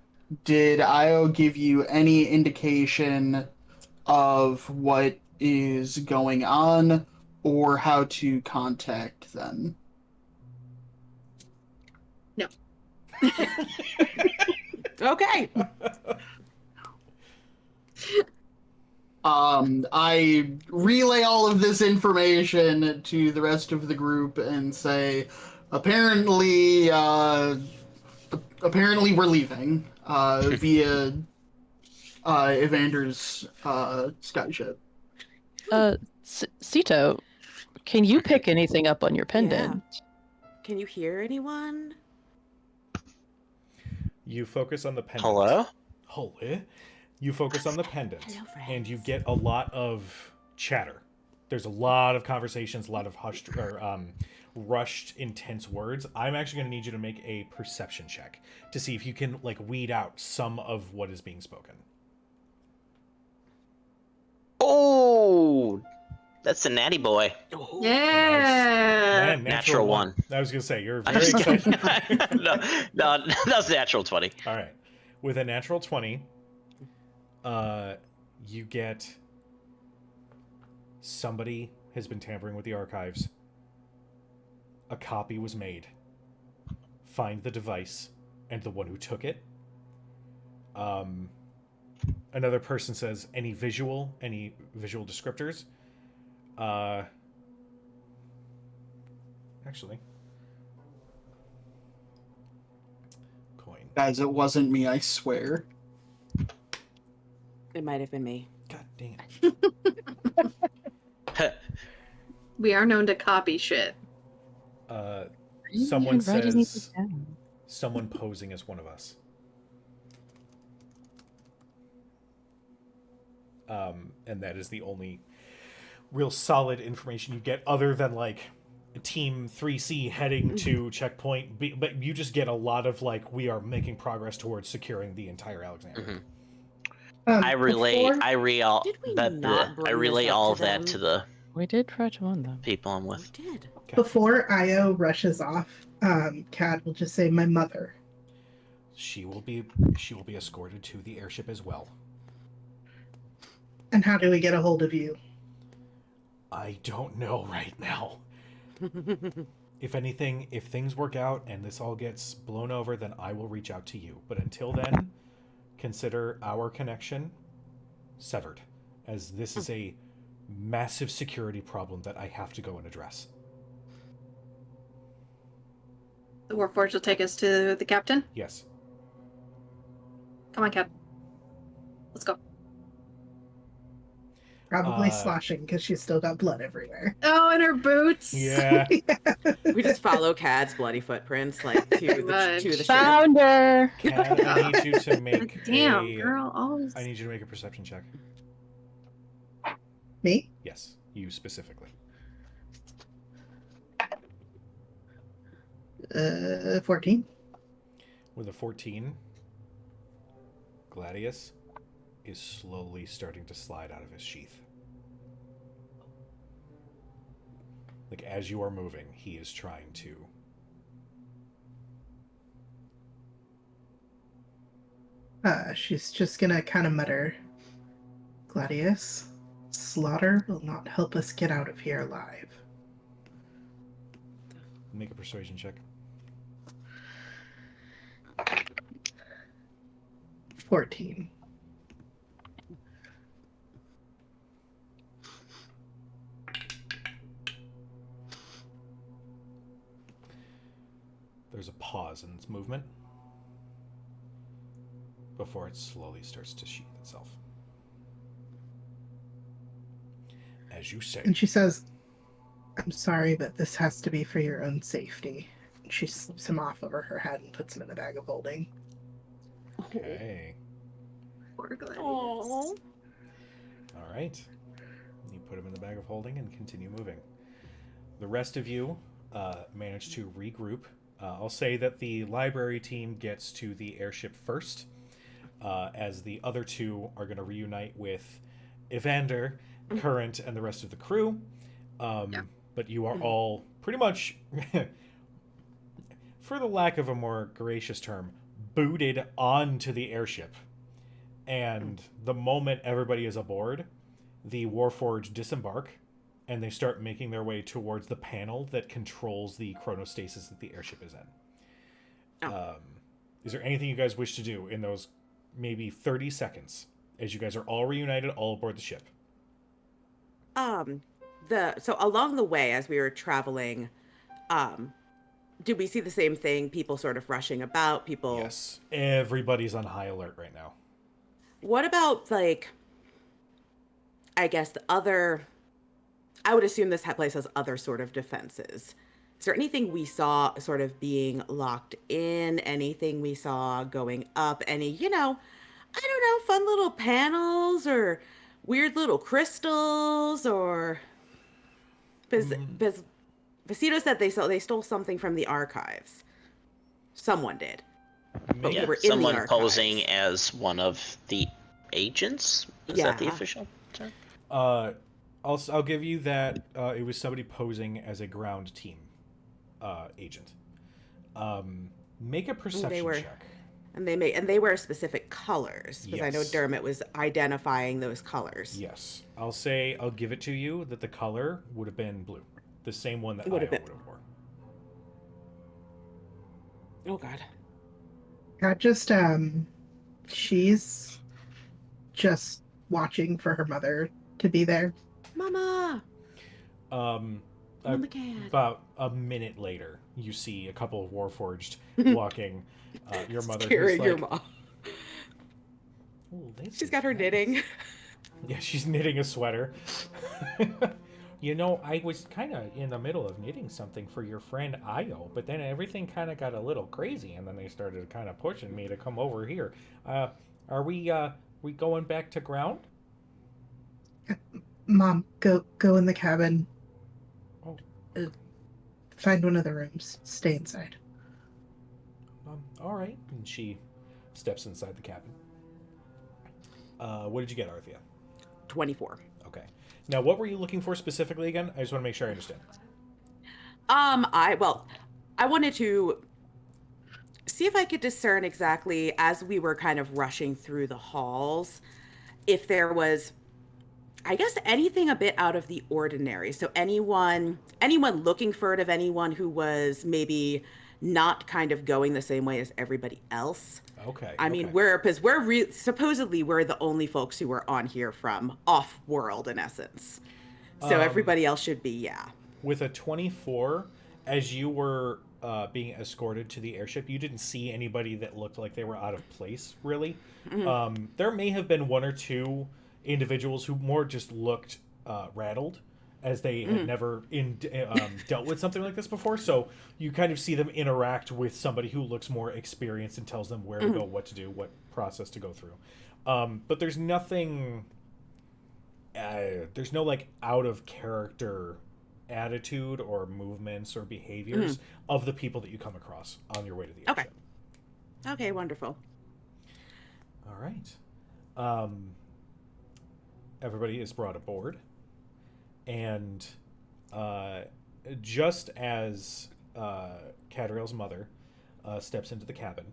Did Io give you any indication of what is going on or how to contact them? No. Okay. I relay all of this information to the rest of the group and say, apparently we're leaving via Evander's skyship. Sito, can you pick anything up on your pendant? Can you hear anyone? You focus on the pendant. Hello? Hello? You focus on the pendant, Hello, and you friends. get a lot of chatter. There's a lot of conversations, a lot of hushed or rushed, intense words. I'm actually going to need you to make a perception check to see if you can like weed out some of what is being spoken. Oh, that's a natty boy. Oh. Yeah. Man, Natural one. I was going to say, you're I very just- excited. no, that's natural 20. All right. With a natural 20, you get somebody has been tampering with the archives. A copy was made. Find the device and the one who took it. Another person says any visual descriptors. Actually, coin. Guys, it wasn't me, I swear. It might have been me. God dang it. We are known to copy shit. Someone Even write anything says down. someone posing as one of us. And that is the only real solid information you get, other than like Team 3C heading to checkpoint. But you just get a lot of like, we are making progress towards securing the entire Alexandria. I relay Before- Did we not bring I relay this up all to of that them? to the We did try to warn them. people I'm We with. did. Before Io rushes off, Cad will just say, "My mother." She will be escorted to the airship as well. And how do we get a hold of you? I don't know right now. If anything, if things work out and this all gets blown over, then I will reach out to you. But until then, consider our connection severed, as this is a massive security problem that I have to go and address. The Warforged will take us to the captain. Yes. Come on, Cap. Let's go. Probably sloshing because she's still got blood everywhere. Oh, and her boots. Yeah. We just follow Cad's bloody footprints like to the ship. Founder! Kat, I need you to make Damn, a... girl, always. I need you to make a perception check. Me? Yes, you specifically. 14. With a 14, Gladius is slowly starting to slide out of his sheath. Like, as you are moving, he is trying to... She's just gonna kind of mutter, "Gladius, slaughter will not help us get out of here alive." Make a persuasion check. 14. There's a pause in its movement before it slowly starts to sheath itself. As you say. And she says, I'm sorry, but this has to be for your own safety. And she slips him off over her head and puts him in the bag of holding. Okay. Poor Gladius. All right. You put him in the bag of holding and continue moving. The rest of you manage to regroup. I'll say that the library team gets to the airship first, as the other two are going to reunite with Evander, Current, and the rest of the crew. But you are all pretty much, for the lack of a more gracious term, booted onto the airship. And the moment everybody is aboard, the Warforged disembark, and they start making their way towards the panel that controls the chronostasis that the airship is in. Is there anything you guys wish to do in those maybe 30 seconds as you guys are all reunited, all aboard the ship? So along the way as we were traveling, did we see the same thing? People sort of rushing about, people. Yes. Everybody's on high alert right now. What about, like, I guess the other, I would assume this place has other sort of defenses. Is there anything we saw sort of being locked in? Anything we saw going up? Any, I don't know, fun little panels or weird little crystals or... Because Vecito said they stole something from the archives. Someone did. But we were in someone the archives. posing as one of the agents? Is that the official term? I'll give you that it was somebody posing as a ground team agent. Make a perception check. And they wear specific colors, because I know Yes. Dermot was identifying those colors. Yes. I'll give it to you that the color would have been blue. The same one that Io would have worn. Oh god. Got just she's just watching for her mother to be there. Mama! Mama cat. About a minute later, you see a couple of Warforged walking. Your mother, Carrying who's your like, mom. "Ooh, this She's is got her nice." knitting. Yeah, she's knitting a sweater. I was kind of in the middle of knitting something for your friend Io, but then everything kind of got a little crazy, and then they started kind of pushing me to come over here. Are we going back to ground? Mom, go in the cabin. Oh. Find one of the rooms. Stay inside. All right. And she steps inside the cabin. What did you get, Arthea? 24. Okay. Now, what were you looking for specifically again? I just want to make sure I understand. I wanted to see if I could discern exactly, as we were kind of rushing through the halls, if there was, I guess, anything a bit out of the ordinary. So anyone looking furtive, of anyone who was maybe not kind of going the same way as everybody else. Okay. I mean, supposedly we're the only folks who are on here from off-world, in essence. So everybody else should be, yeah. With a 24, as you were being escorted to the airship, you didn't see anybody that looked like they were out of place, really. Mm-hmm. There may have been one or two individuals who more just looked rattled, as they had never dealt with something like this before. So you kind of see them interact with somebody who looks more experienced and tells them where to go, what to do, what process to go through. But there's nothing... there's no, like, out of character attitude or movements or behaviors of the people that you come across on your way to the airship. Okay, wonderful. All right. Everybody is brought aboard. And just as Cadriel's mother steps into the cabin,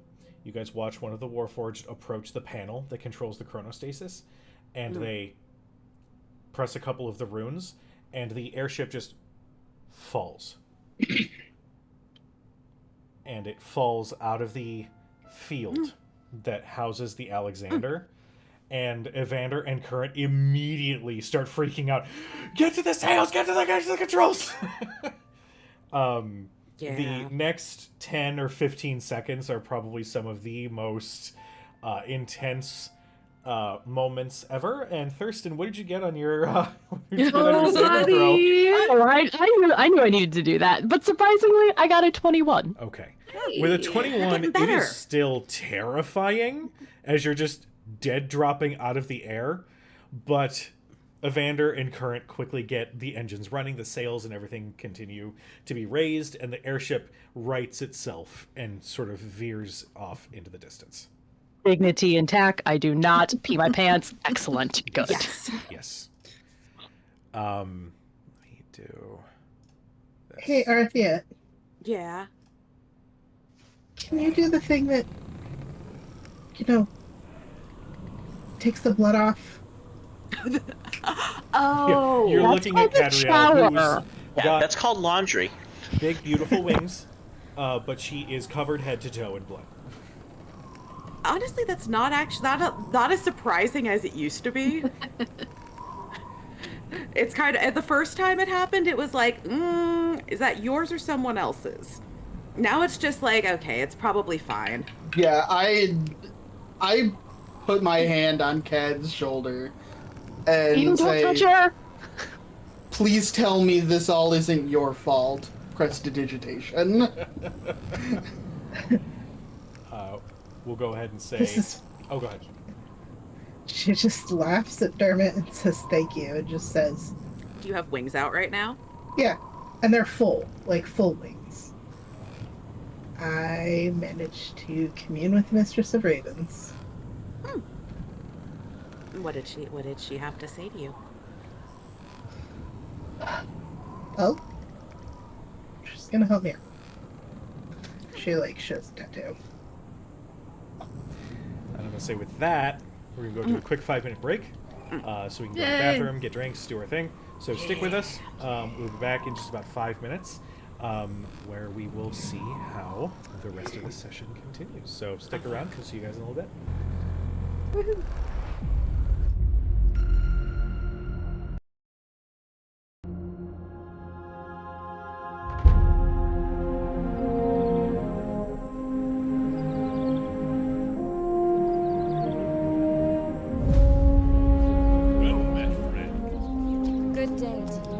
you guys watch one of the Warforged approach the panel that controls the chronostasis, and they press a couple of the runes, and the airship just falls. And it falls out of the field that houses the Alexander. And Evander and Current immediately start freaking out. Get to the sails! Get to the controls! The next 10 or 15 seconds are probably some of the most intense moments ever. And Thurston, what did you get on your, saving throw? Oh, I knew I needed to do that, but surprisingly, I got a 21. Okay. With a 21, it is still terrifying as you're just dead dropping out of the air, but Evander and Current quickly get the engines running, the sails and everything continue to be raised, and the airship rights itself and sort of veers off into the distance. Dignity intact. I do not pee my pants. Excellent. Good. Yes. Let me do this. Hey, Arthea, Yeah. can you do the thing that, takes the blood off? Oh. You're that's looking at called a Cadriel, shower. who's Yeah, got that's called laundry. big, beautiful wings, but she is covered head to toe in blood. Honestly, that's not actually not as surprising as it used to be. It's kind of, the first time it happened, it was like, is that yours or someone else's? Now it's just like, okay, it's probably fine. Yeah, I put my hand on Cad's shoulder and Don't say, touch her. please tell me this all isn't your fault. Prestidigitation. We'll go ahead and say... This is. Oh, go ahead. She just laughs at Dermot and says thank you and just says, Do you have wings out right now? yeah. And they're full, like full wings. I managed to commune with Mistress of Ravens. What did she have to say to you? Oh? She's gonna help me out. She, shows a tattoo. And I'm going to say with that, we're going to go do a quick 5-minute break. So we can go to the Yay. bathroom, get drinks, do our thing. So stick with us. We'll be back in just about 5 minutes, where we will see how the rest of the session continues. So stick around. We'll see you guys in a little bit. Well met, friend. Good day to you.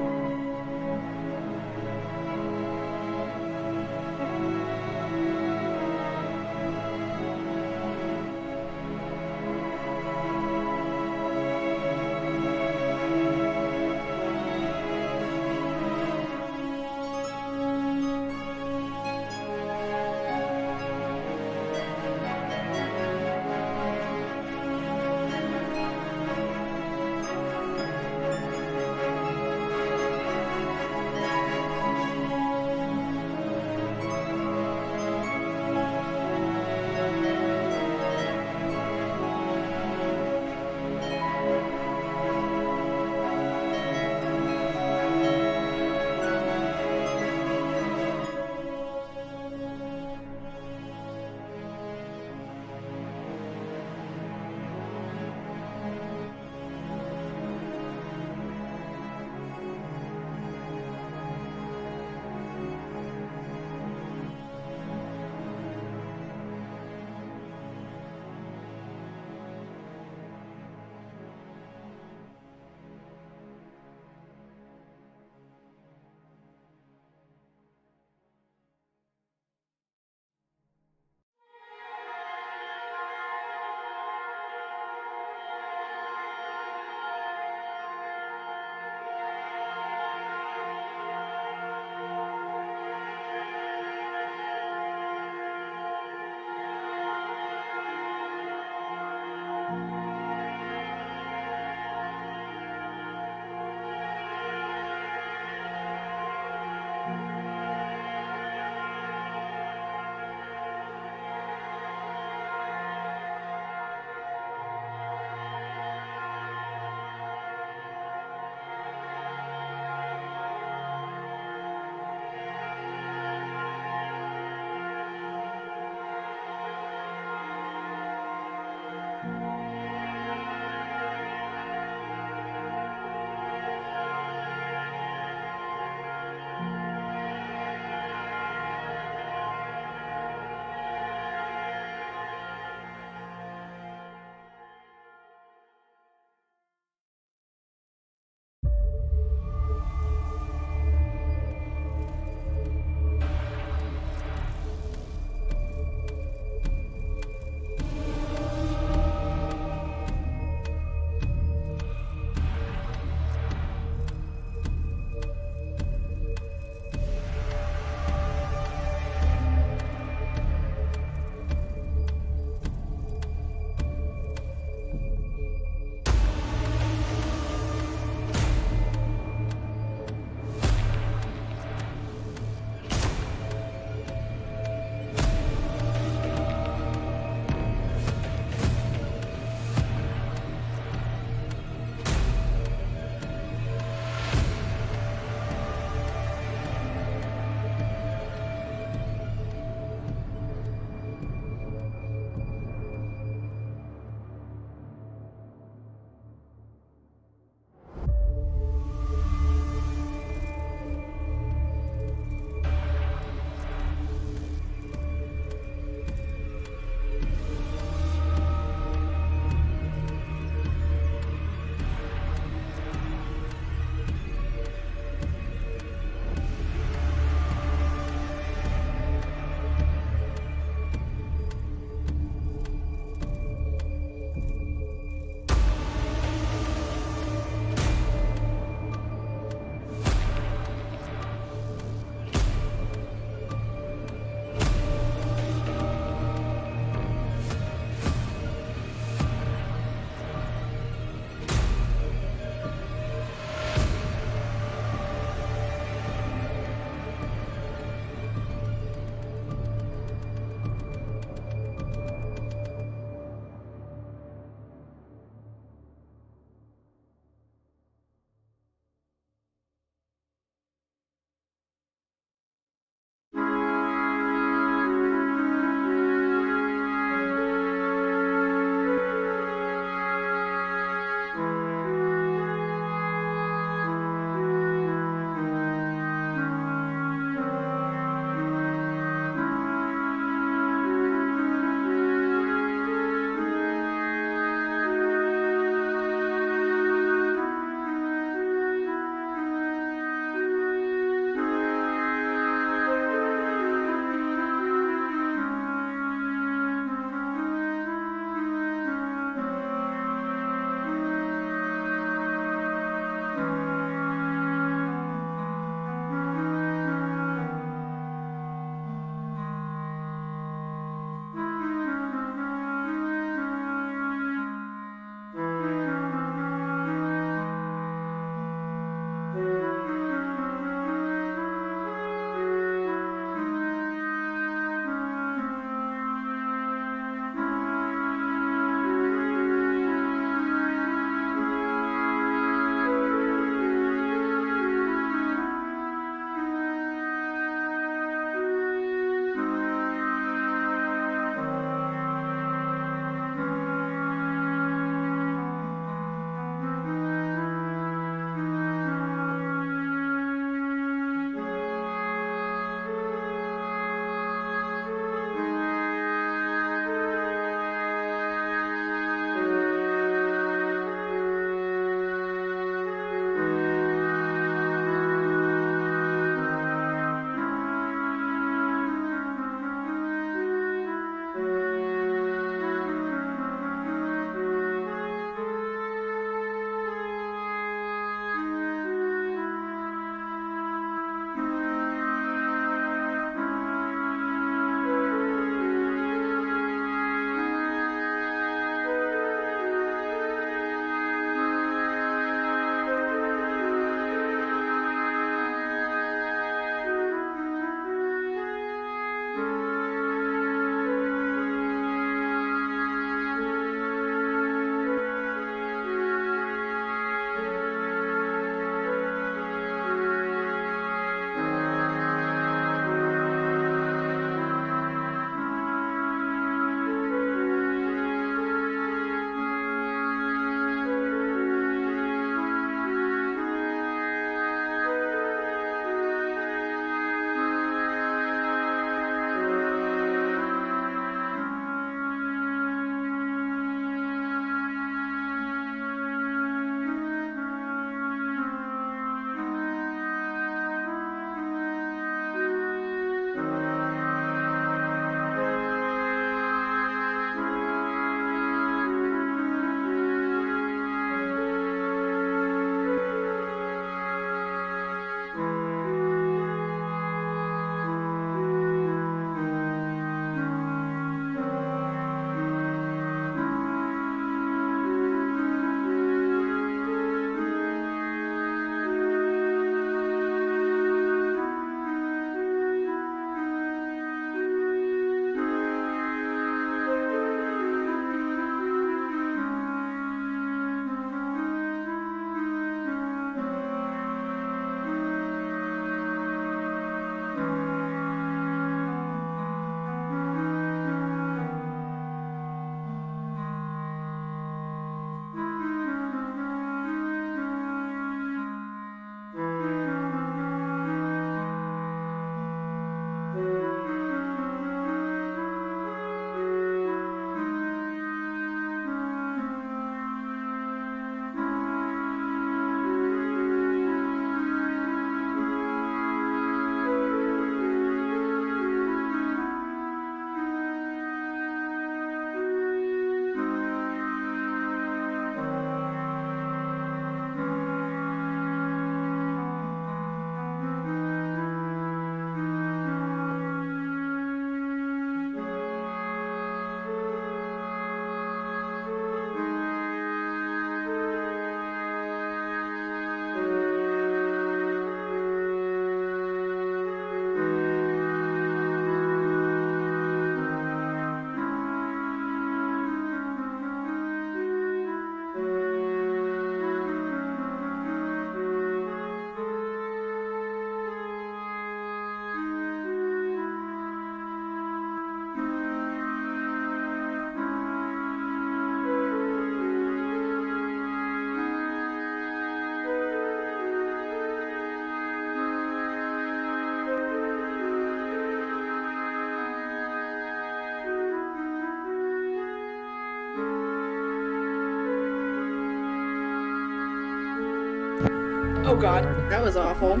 Oh god, that was awful.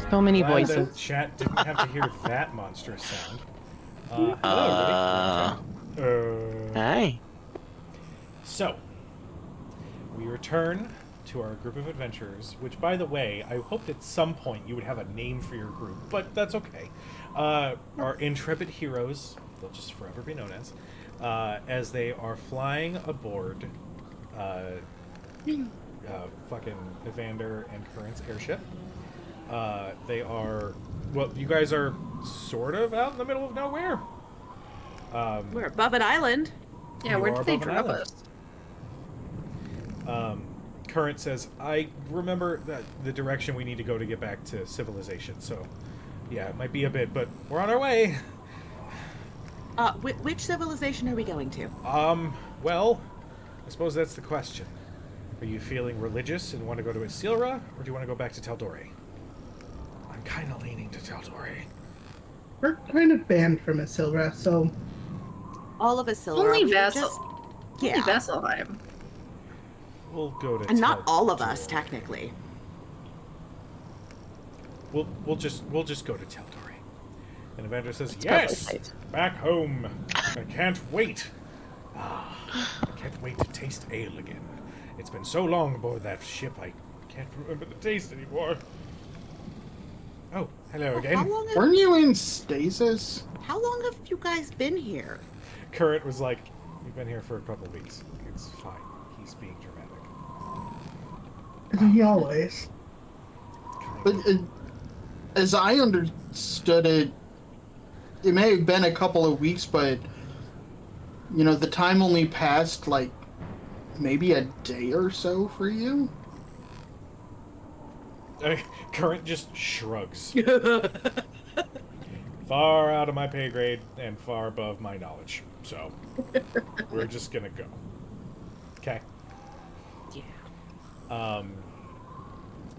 So many Glad voices. the chat didn't have to hear that monstrous sound. Hello, everybody. Hey. So, we return to our group of adventurers, which, by the way, I hoped at some point you would have a name for your group, but that's okay. Our intrepid heroes, they'll just forever be known as they are flying aboard fucking Evander and Current's airship. They are, well, you guys are sort of out in the middle of nowhere. We're above an island. Yeah, You where are did they above an drop island. us? Current says, I remember that the direction we need to go to get back to civilization, so yeah, it might be a bit, but we're on our way. Which civilization are we going to? Well, I suppose that's the question. Are you feeling religious and want to go to Isilra, or do you want to go back to Taldore? I'm kind of leaning to Taldore. We're kind of banned from Isilra, so All of Isilra. Only we were Vassal. just- Only Yeah. Vasselheim. We'll go to And not all of Taldor. us, technically. We'll just go to Taldore. And Evander says, It's probably yes, safe. back home. I can't wait. I can't wait to taste ale again. It's been so long aboard that ship, I can't remember the taste anymore. Oh, hello How again. long, Weren't you in stasis? how long have you guys been here? Current was like, we've been here for a couple of weeks. It's fine. He's being dramatic. isn't he always? But as I understood it, it may have been a couple of weeks, but you know, the time only passed like maybe a day or so for you. Current just shrugs. Far out of my pay grade and far above my knowledge. So, we're just gonna go. Okay. Yeah.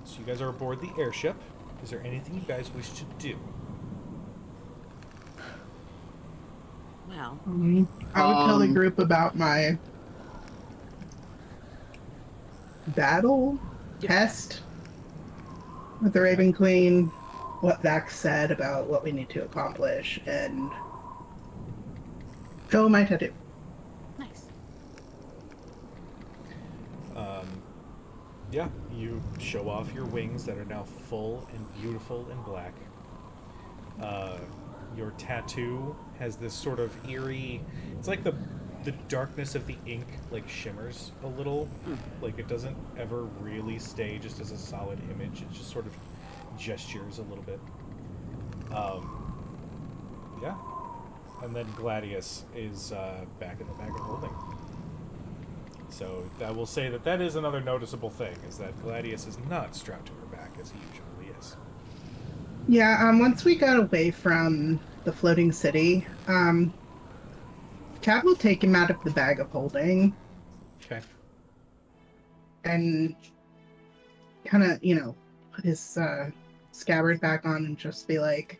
So you guys are aboard the airship. Is there anything you guys wish to do? Well, I would tell the Um, group about my battle test with the Raven Queen, what Vax said about what we need to accomplish, and show my tattoo. nice. Yeah, you show off your wings that are now full and beautiful and black. Your tattoo has this sort of eerie. It's like the darkness of the ink like shimmers a little. Like it doesn't ever really stay just as a solid image. It just sort of gestures a little bit. Yeah. And then Gladius is back in the bag of holding. So I will say that is another noticeable thing, is that Gladius is not strapped to her back as he usually is. Yeah, once we got away from the floating city, Cat will take him out of the bag of holding Okay. and kind of, you know, put his scabbard back on and just be like,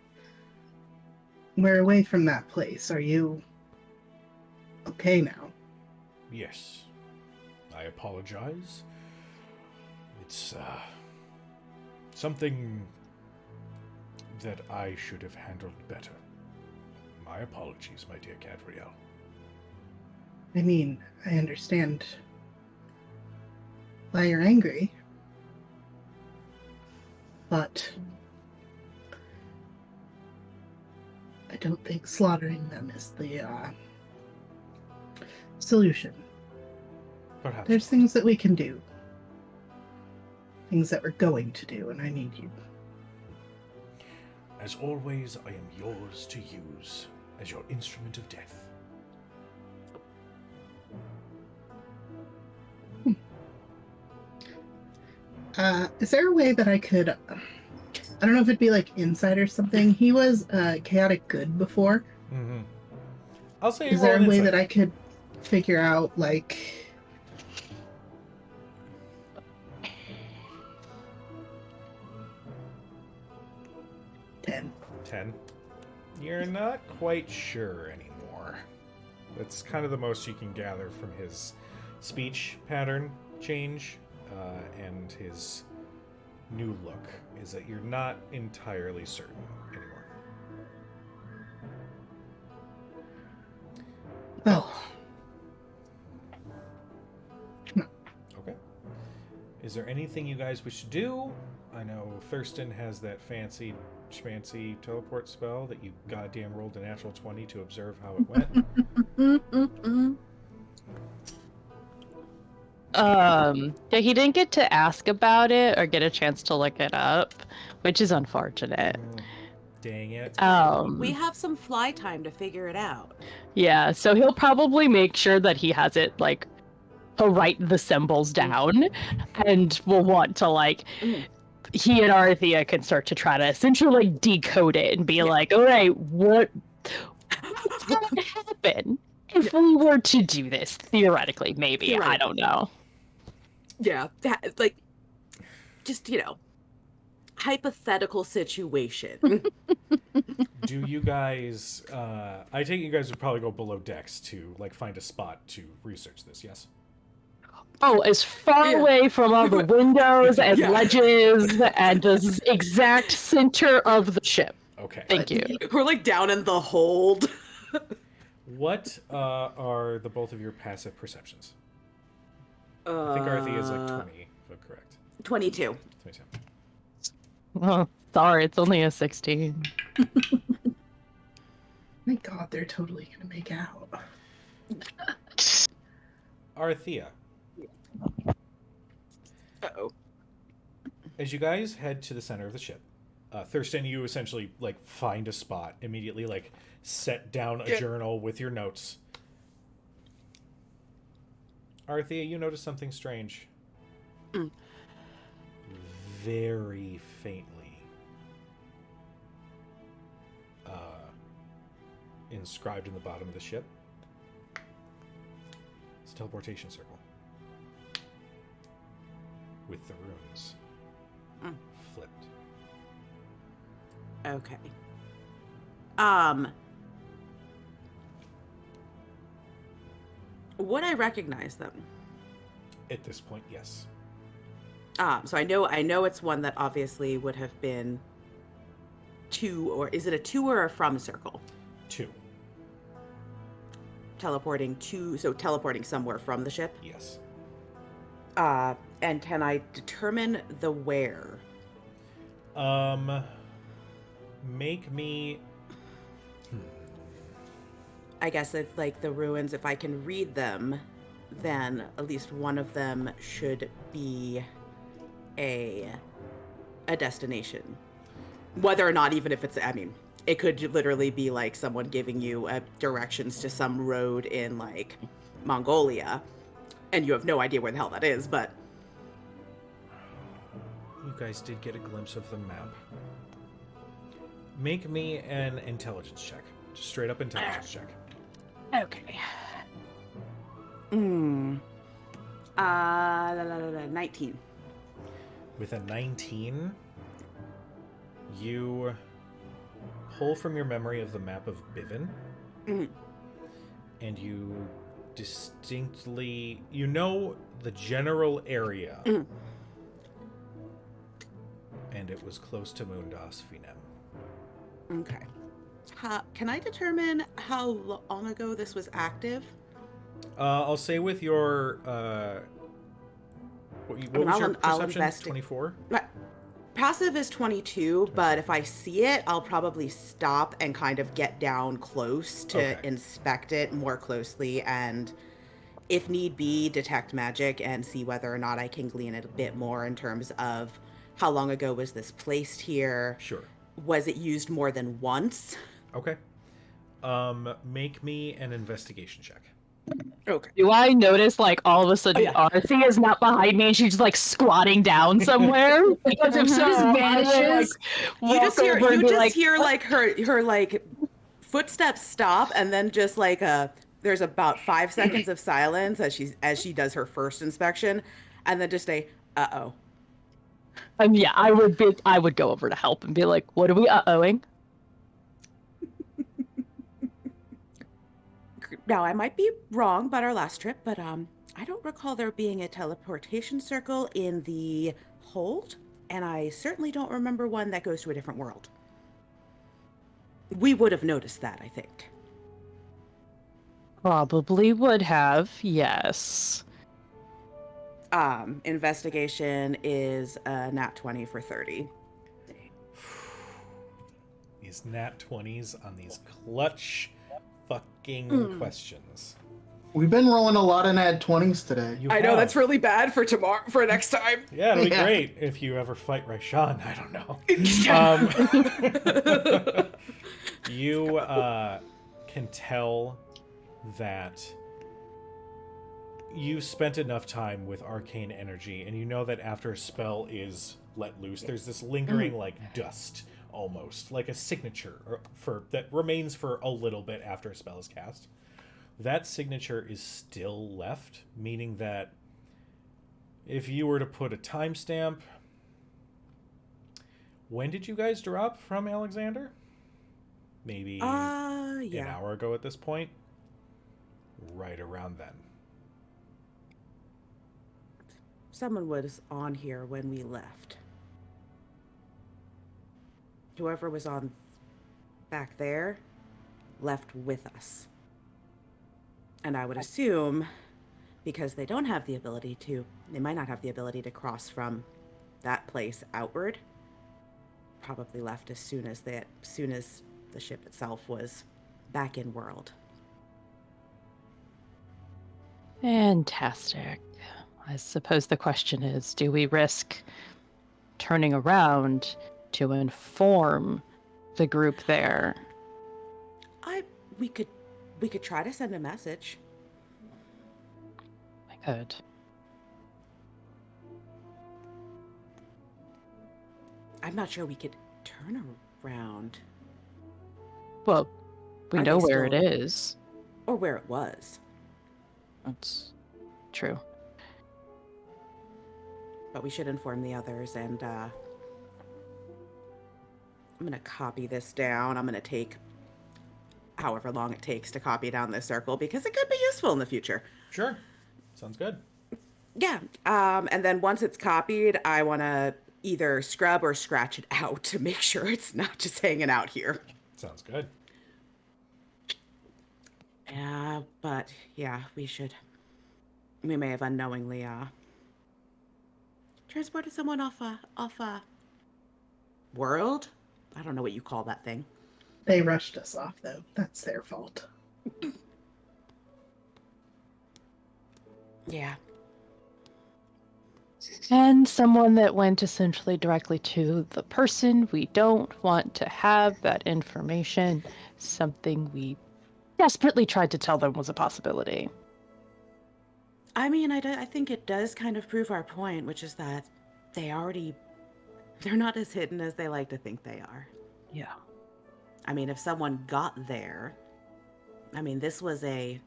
we're away from that place. Are you okay now? Yes. I apologize. It's something that I should have handled better. My apologies, my dear Cadriel. I mean, I understand why you're angry, but I don't think slaughtering them is the solution. Perhaps. There's things that we can do. Things that we're going to do, and I need you. As always, I am yours to use as your instrument of death. Is there a way that I could... I don't know if it'd be like inside or something. He was chaotic good before. Mm-hmm. I'll say Is there a way that I could figure out, like... 10. You're not quite sure anymore. That's kind of the most you can gather from his speech pattern change and his new look is that you're not entirely certain anymore. Well, Okay. Is there anything you guys wish to do? I know Thurston has that fancy schmancy teleport spell that you goddamn rolled a natural 20 to observe how it went. Yeah, he didn't get to ask about it or get a chance to look it up, which is unfortunate. Dang it. We have some fly time to figure it out. Yeah, so he'll probably make sure that he has it, like, to write the symbols down, and will want to, like, he and Arthea can start to try to essentially, like, decode it and be like, all right, what would happen if we were to do this? Theoretically, maybe. I don't know. Yeah, that, like, just, hypothetical situation. Do you guys I think you guys would probably go below decks to like find a spot to research this, yes? Oh, as far away from all the windows and ledges and the exact center of the ship. Okay. Thank you. We're like down in the hold. What are the both of your passive perceptions? I think Arthea is like 20, if I'm correct. 22. 22. Oh, sorry, it's only a 16. My God, they're totally gonna make out. Arthea. Uh-oh. As you guys head to the center of the ship, Thurston, you essentially like find a spot immediately, like set down a journal with your notes. Arthea, you notice something strange. Very faintly. Inscribed in the bottom of the ship. It's a teleportation circle. With the runes flipped. Okay. Would I recognize them? At this point, yes. So I know it's one that obviously would have been to, or is it a to or a from circle? 2. Teleporting to, so teleporting somewhere from the ship? Yes. And can I determine the where? Make me... I guess it's like the ruins, if I can read them, then at least one of them should be a destination. Whether or not, even if it's, I mean, it could literally be like someone giving you directions to some road in like Mongolia, and you have no idea where the hell that is, but... You guys did get a glimpse of the map. Make me an intelligence check. Just straight up intelligence check. Okay. 19. With a 19, you pull from your memory of the map of Bivin, and you distinctly, you know the general area, and it was close to Moondas Finem. Okay. Can I determine how long ago this was active? I'll say with your what was your perception? 24. Passive is 22, but if I see it, I'll probably stop and kind of get down close to inspect it more closely, and if need be, detect magic and see whether or not I can glean it a bit more in terms of how long ago was this placed here? Sure. Was it used more than once? Okay. Make me an investigation check. Okay. Do I notice, like, all of a sudden Arthea is not behind me and she's, like, squatting down somewhere? Because if so, vanishes. You just hear like her like footsteps stop, and then just like there's about 5 seconds of silence as she does her first inspection, and then just a uh-oh. Yeah, I would go over to help and be like, what are we uh-ohing? Now, I might be wrong about our last trip, but I don't recall there being a teleportation circle in the hold, and I certainly don't remember one that goes to a different world. We would have noticed that, I think. Probably would have, yes. Investigation is nat 20 for 30. These nat 20s on these clutch fucking questions. We've been rolling a lot of nat 20s today. You I know have. that's really bad for tomorrow, for next time. Yeah, it'll be Yeah. great if you ever fight Raishan. I don't know. You can tell that you spent enough time with arcane energy, and you know that after a spell is let loose, there's this lingering like dust, almost like a signature that remains for a little bit after a spell is cast. That signature is still left, meaning that if you were to put a timestamp, when did you guys drop from Alexander? Maybe an Yeah. hour ago at this point. Right around then. Someone was on here when we left. Whoever was on back there left with us. And I would assume, because they don't have the ability to, they might not have the ability to cross from that place outward, probably left as soon as the ship itself was back in world. Fantastic. I suppose the question is, do we risk turning around to inform the group there? We could try to send a message. I could. I'm not sure we could turn around. Well, we Are know they where it still- is. Or where it was. That's true. But we should inform the others, and I'm gonna copy this down. I'm gonna take however long it takes to copy down this circle, because it could be useful in the future. Sure. Sounds good. Yeah. And then once it's copied, I want to either scrub or scratch it out to make sure it's not just hanging out here. Sounds good. But yeah, we may have unknowingly transported someone off a world. I don't know what you call that thing. They rushed us off, though. That's their fault. Yeah. And someone that went essentially directly to the person we don't want to have that information, something we desperately tried to tell them was a possibility. I mean, I think it does kind of prove our point, which is that they're not as hidden as they like to think they are. Yeah. I mean, if someone got there, I mean, this was a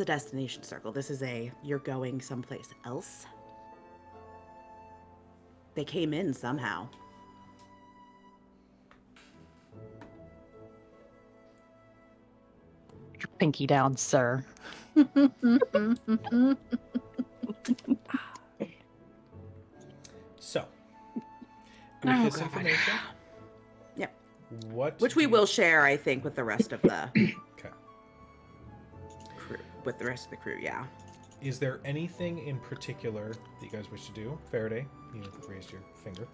destination circle. This is you're going someplace else. They came in somehow. Your pinky down, sir. So, with Oh, this God. information, Yep. which we will share, I think, with the rest of the Okay. crew. With the rest of the crew, yeah. Is there anything in particular that you guys wish to do? Faraday, you raised your finger.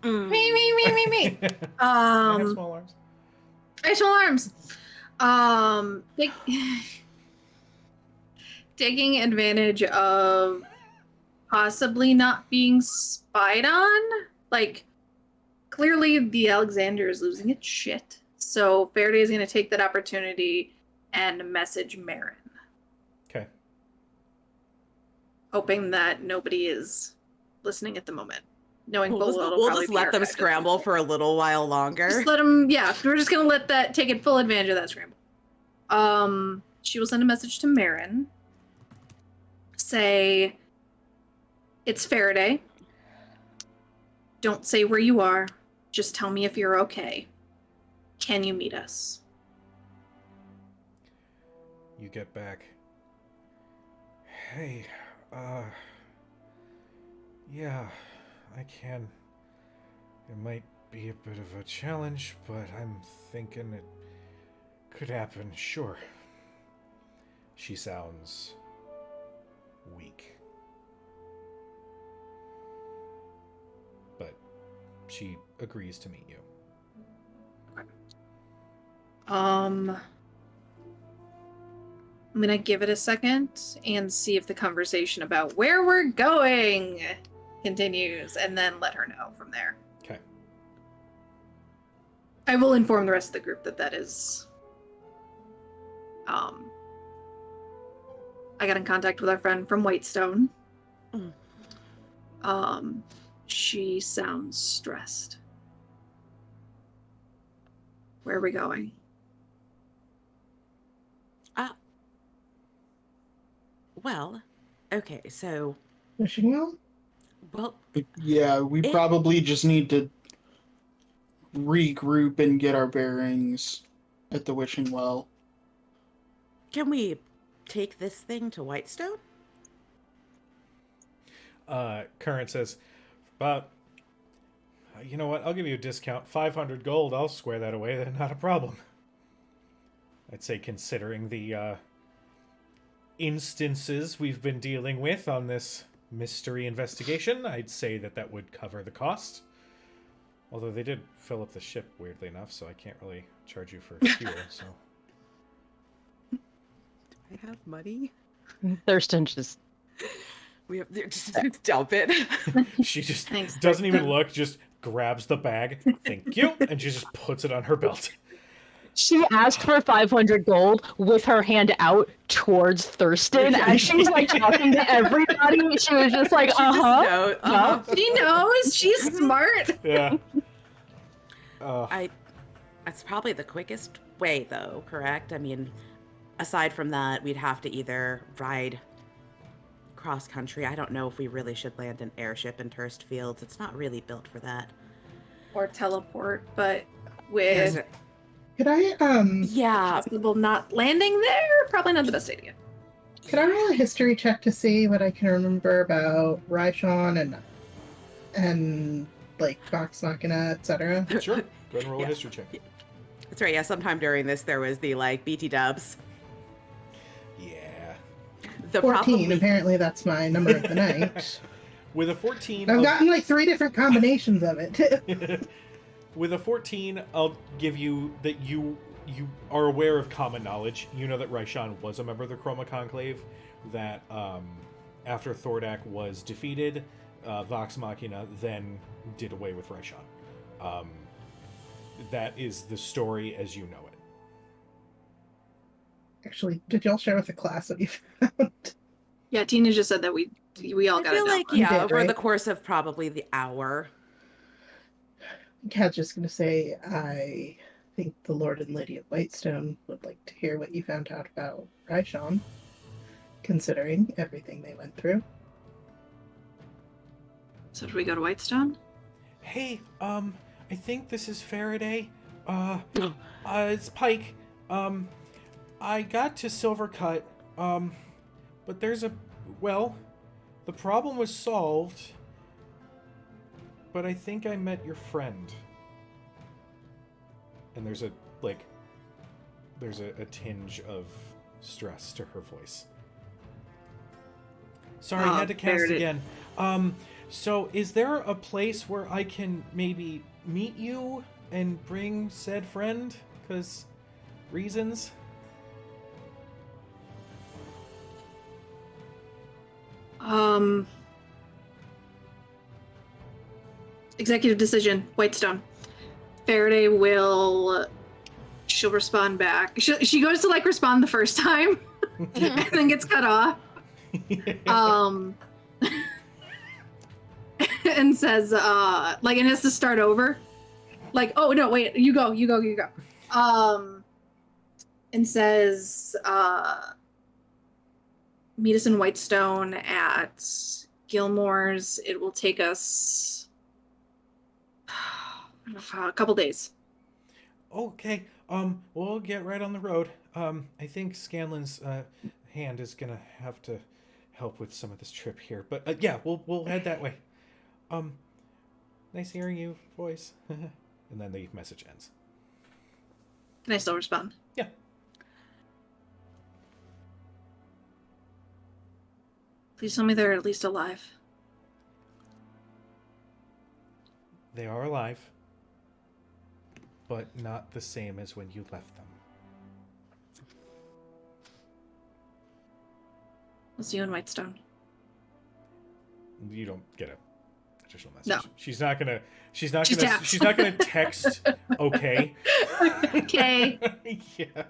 Me. I have small arms. I have small arms. Taking advantage of possibly not being spied on. Like, clearly the Alexander is losing its shit. So Faraday is going to take that opportunity and message Marin, Okay. hoping that nobody is listening at the moment. Knowing full well it'll We'll probably just be let them archived. scramble for a little while longer. Just let them, yeah, we're just gonna let that take it full advantage of that scramble. She will send a message to Marin. Say, it's Faraday. Don't say where you are. Just tell me if you're okay. Can you meet us? You get back. Hey, Yeah, I can. It might be a bit of a challenge, but I'm thinking it could happen, sure. She sounds weak. But she agrees to meet you. I'm gonna give it a second and see if the conversation about where we're going continues, and then let her know from there. Okay. I will inform the rest of the group that is. I got in contact with our friend from Whitestone. She sounds stressed. Where are we going? Well, okay, so, Wishing well? well, Yeah, we probably just need to regroup and get our bearings at the Wishing Well. can we take this thing to Whitestone? Current says, you know what? I'll give you a discount. 500 gold. I'll square that away. That's not a problem. I'd say considering the instances we've been dealing with on this mystery investigation, I'd say that would cover the cost. Although they did fill up the ship, weirdly enough, so I can't really charge you for fuel, so... I have money. Thurston just We have just dump it. She just Thanks, doesn't even Kristen. look, just grabs the bag, thank you, and she just puts it on her belt. she asked for 500 gold with her hand out towards Thurston as she's like talking to everybody. She was just like, She knows. She's smart. Yeah. That's probably the quickest way, though, correct? I mean, aside from that, we'd have to either ride cross country. I don't know if we really should land an airship in Turst Fields. It's not really built for that. Or teleport, but with Could I Yeah. possible not landing there, probably not the best idea. could I roll a history check to see what I can remember about Raishon and like Vox Machina, etc.? Sure. Go ahead and roll Yeah. a history check. That's right. Yeah, sometime during this, there was the like BT dubs. Yeah. The 14. probably Apparently, that's my number of the night. With a 14... I've gotten like 3 different combinations of it. With a 14, I'll give you that you are aware of common knowledge. You know that Raishon was a member of the Chroma Conclave, that after Thordak was defeated, Vox Machina then did away with Raishon. That is the story as you know it. Actually, did y'all share with the class what you found? Yeah, Tina just said that we all I got feel it. like You yeah, did, over right? the course of probably the hour. Kat's just gonna say, I think the Lord and Lady of Whitestone would like to hear what you found out about Raishon, considering everything they went through. So should we go to Whitestone? Hey, I think this is Faraday. It's Pike. I got to Silvercut, but the problem was solved, but I think I met your friend. And there's a tinge of stress to her voice. Sorry, I had to cast Faraday. again. So is there a place where I can maybe meet you and bring said friend? 'Cause reasons? Executive decision, Whitestone. Faraday she'll respond back. She goes to like respond the first time and then gets cut off. And says, and has to start over. Like, oh no, wait, you go. And says, meet us in Whitestone at Gilmore's. It will take us a couple days. Okay, we'll get right on the road. I think Scanlan's hand is gonna have to help with some of this trip here. But yeah, we'll head that way. Nice hearing you, voice. And then the message ends. Can I still respond? Yeah. Please tell me they're at least alive. They are alive, but not the same as when you left them. We'll see you in Whitestone. You don't get a additional message. No. She's not gonna tapped. she's not gonna text okay. Okay. Yeah.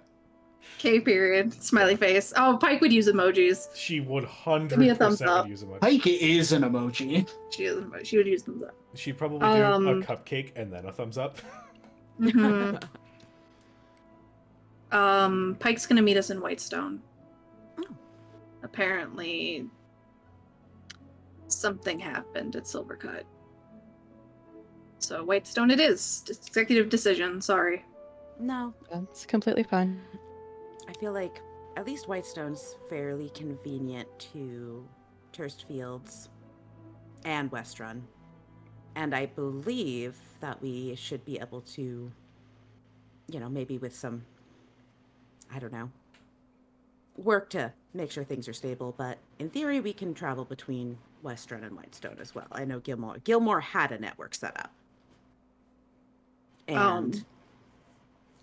K period. Smiley face. Oh, Pike would use emojis. She would Give me a thumbs 100% up. would use emoji. Pike is an emoji. She would use them. She'd probably do a cupcake and then a thumbs up. Mhm. Pike's gonna meet us in Whitestone. Apparently, something happened at Silvercut. So Whitestone it is. Executive decision, sorry. No, That's completely fine. I feel like at least Whitestone's fairly convenient to Turst Fields and Westrun. And I believe that we should be able to, maybe with some, I don't know, work to make sure things are stable. But in theory, we can travel between Westrun and Whitestone as well. I know Gilmore had a network set up. And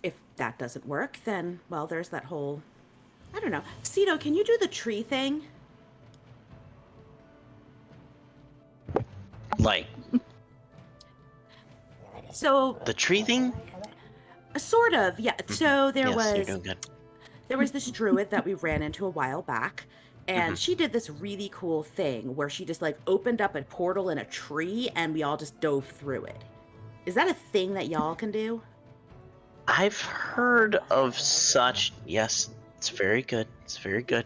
if that doesn't work, then, well, there's that whole, I don't know. Cito, can you do the tree thing? Like, So, the tree thing? sort of, yeah. So there Yes, you're was doing good. there was this druid that we ran into a while back, and she did this really cool thing where she just like opened up a portal in a tree and we all just dove through it. Is that a thing that y'all can do? I've heard of such. Yes, it's very good. It's very good.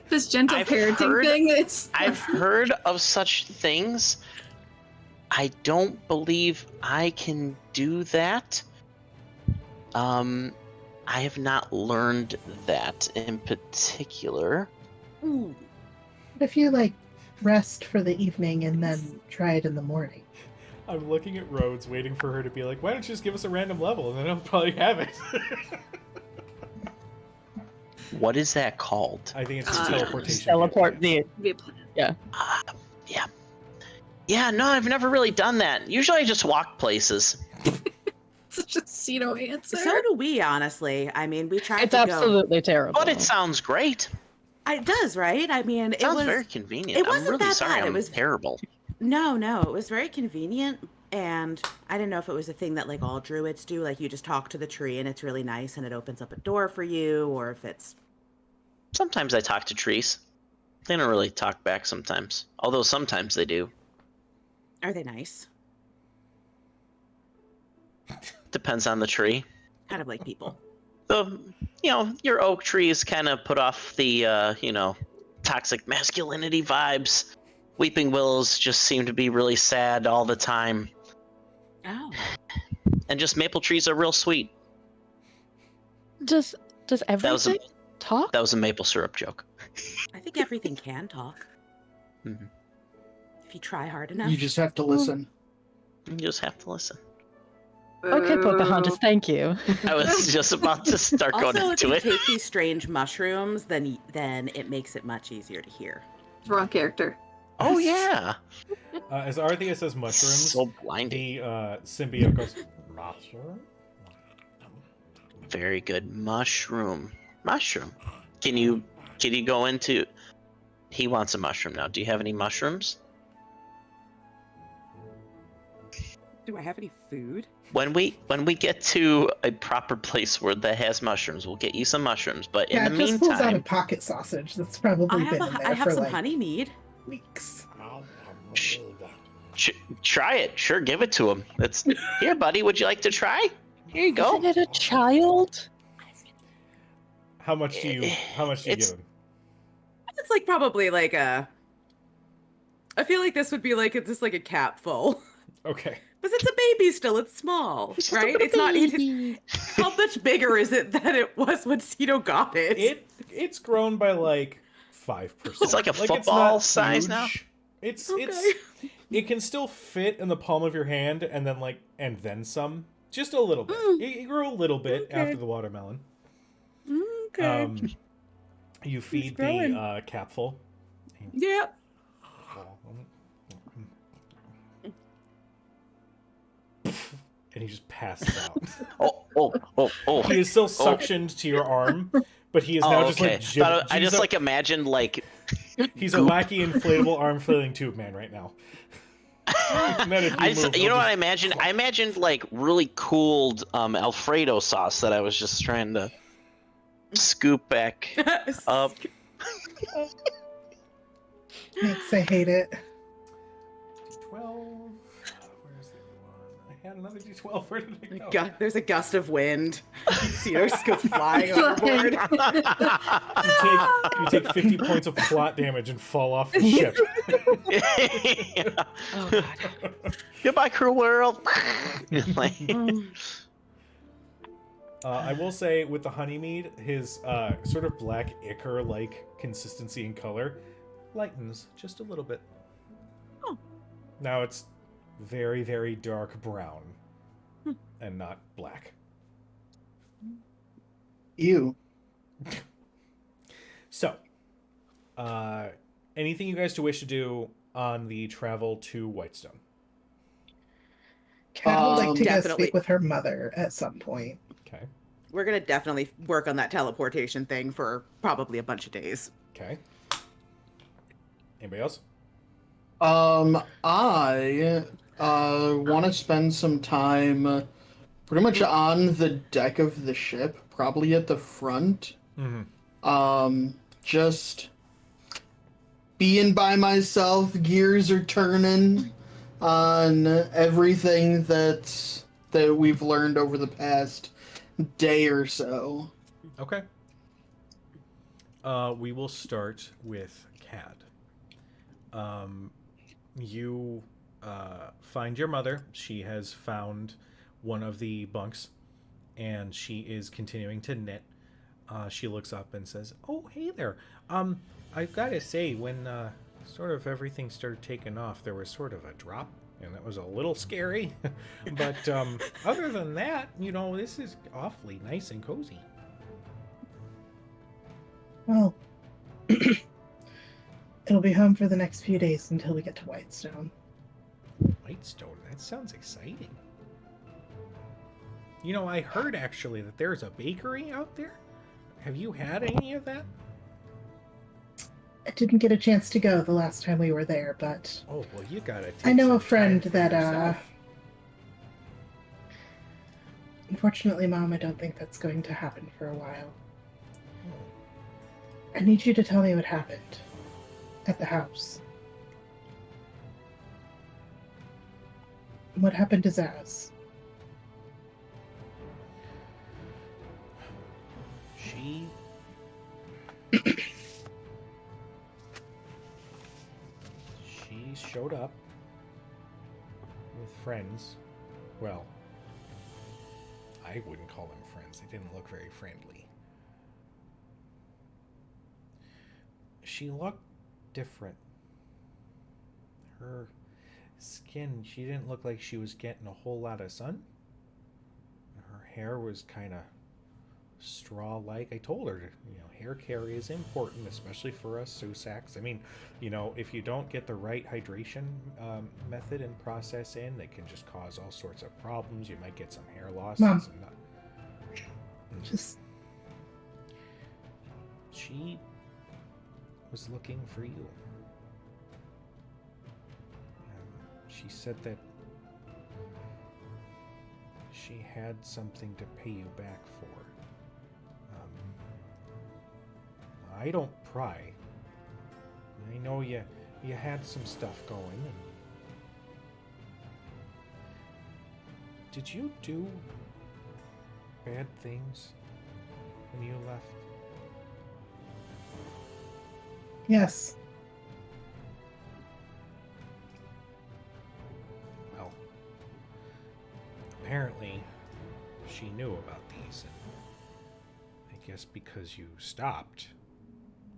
This gentle I've parenting heard- thing is. I've heard of such things. I don't believe I can do that. I have not learned that in particular. What if you rest for the evening and then try it in the morning? I'm looking at Rhodes, waiting for her to be like, why don't you just give us a random level, and then I'll probably have it. What is that called? I think it's just teleportation. Teleport via the plants. Via plan. Yeah. Yeah, no, I've never really done that. Usually I just walk places. Such a pseudo answer. So do we, honestly. I mean, we tried It's to absolutely terrible. But it sounds great. It does, right? I mean, It sounds very convenient. it wasn't I'm really that sorry bad. It I'm was- terrible. No, it was very convenient, and I didn't know if it was a thing that all druids do, like you just talk to the tree and it's really nice and it opens up a door for you, or if it's Sometimes I talk to trees. They don't really talk back sometimes. Although sometimes they do. are they nice? Depends on the tree. Kind of like people. Your oak trees kind of put off the, toxic masculinity vibes. Weeping willows just seem to be really sad all the time. Oh. And just maple trees are real sweet. Does That was everything talk? That was a maple syrup joke. I think everything can talk. Mhm. If you try hard enough. You just have to listen. You just have to listen. Okay, Pocahontas, thank you. I was just about to start going Also, if into you it. take these strange mushrooms, then it makes it much easier to hear. Wrong character. Oh yeah. As Arthea says mushrooms, So blinding. the symbiote goes, mushroom? Very good. Mushroom. Can you go into? He wants a mushroom now. Do you have any mushrooms? Do I have any food? When we get to a proper place where that has mushrooms, we'll get you some mushrooms. But in Yeah, the it just pulls out a meantime, pocket sausage that's probably been in there I have for some honey mead. weeks. try it. Sure, give it to him. It's here, buddy. Would you like to try? Here you go. Isn't it a child? How much do you give It's- him? It's probably a. I feel like this would be it's just a cap full. Okay. Because it's a baby still, it's small, It's just a right? little It's not. baby. How much bigger is it than it was when Cito got it? It's grown by 5%. It's like a not football size now? It's Okay. it can still fit in the palm of your hand, and then some, just a little bit. You grow a little bit Okay. after the watermelon. Okay. You feed growing. the capful. Yeah. And he just passes out. Oh. He is still suctioned to your arm, but he is now just like I just like imagined like he's a wacky inflatable arm flailing tube man right now. And then if you move, you he'll know what just- I imagined? I imagined like really cooled Alfredo sauce that I was just trying to scoop back up. Makes I hate it. 12. Where's the other one? I had another D12. Where did it go? God, there's a gust of wind. Cedar just goes flying overboard. You take 50 points of plot damage and fall off the ship. Oh, God. Goodbye, cruel world. Like, I will say, with the honeymead, his sort of black ichor-like consistency and color lightens just a little bit. Oh. Now it's very, very dark brown and not black. Ew. So, anything you guys to wish to do on the travel to Whitestone? Kat would like to go Definitely. speak with her mother at some point. Okay. We're gonna definitely work on that teleportation thing for probably a bunch of days. Okay. Anybody else? I want to spend some time pretty much on the deck of the ship, probably at the front. Mm-hmm. Just being by myself, gears are turning on everything that we've learned over the past day or so. Okay. We will start with Cad. You find your mother. She has found one of the bunks, and she is continuing to knit. She looks up and says, "Oh, hey there. I've got to say, when sort of everything started taking off, there was sort of a drop, and that was a little scary. But other than that, this is awfully nice and cozy." Well, it'll be home for the next few days until we get to Whitestone. Whitestone, that sounds exciting. I heard actually that there's a bakery out there. Have you had any of that? I didn't get a chance to go the last time we were there, but Oh, well, you gotta take I know some a friend time for that, yourself. unfortunately, Mom, I don't think that's going to happen for a while. Oh. I need you to tell me what happened at the house. What happened to Zaz? She showed up with friends. Well, I wouldn't call them friends. They didn't look very friendly. She looked different. Her skin, she didn't look like she was getting a whole lot of sun. Her hair was kind of straw-like. I told her, hair care is important, especially for us Susaks. I mean, if you don't get the right hydration method and process in, they can just cause all sorts of problems. You might get some hair loss. Mom. Just She was looking for you. She said that she had something to pay you back for. I don't pry. I know you had some stuff going. And did you do bad things when you left? yes. Well, apparently she knew about these, and I guess because you stopped,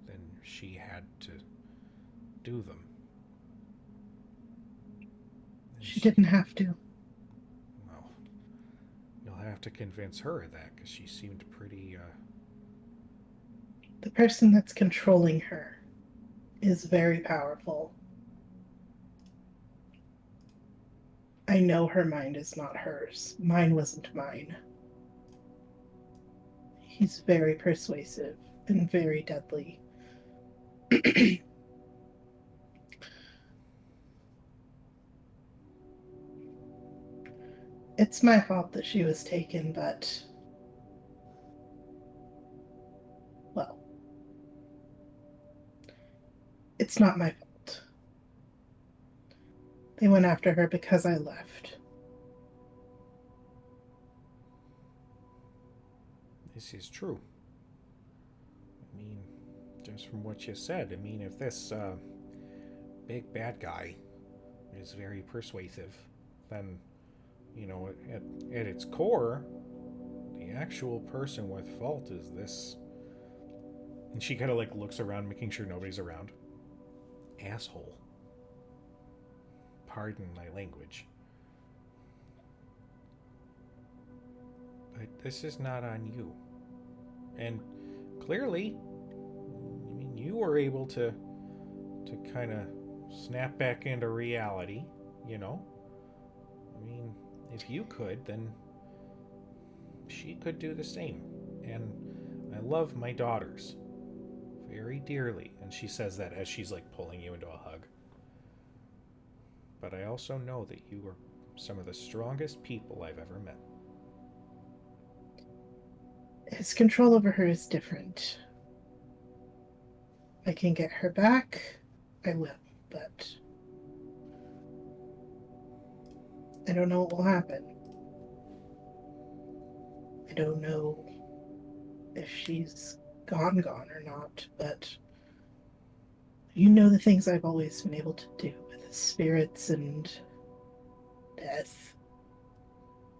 then she had to do them. She didn't have to. Well, you'll have to convince her of that, because she seemed pretty, The person that's controlling her is very powerful. I know her mind is not hers. Mine wasn't mine. He's very persuasive and very deadly. It's my fault that she was taken, but... well... it's not my fault. They went after her because I left. this is true. I mean, just from what you said, I mean, if this, big bad guy is very persuasive, then, you know, at its core, the actual person with fault is this. And she kind of like looks around, making sure nobody's around. Asshole. Pardon my language. But this is not on you. And clearly, I mean, you were able to kind of snap back into reality, you know? I mean, if you could, then she could do the same. And I love my daughters very dearly. And she says that as she's like pulling you into a hug. But I also know that you are some of the strongest people I've ever met. His control over her is different. I can get her back, I will, but I don't know what will happen. I don't know if she's gone or not, but you know the things I've always been able to do with spirits and death.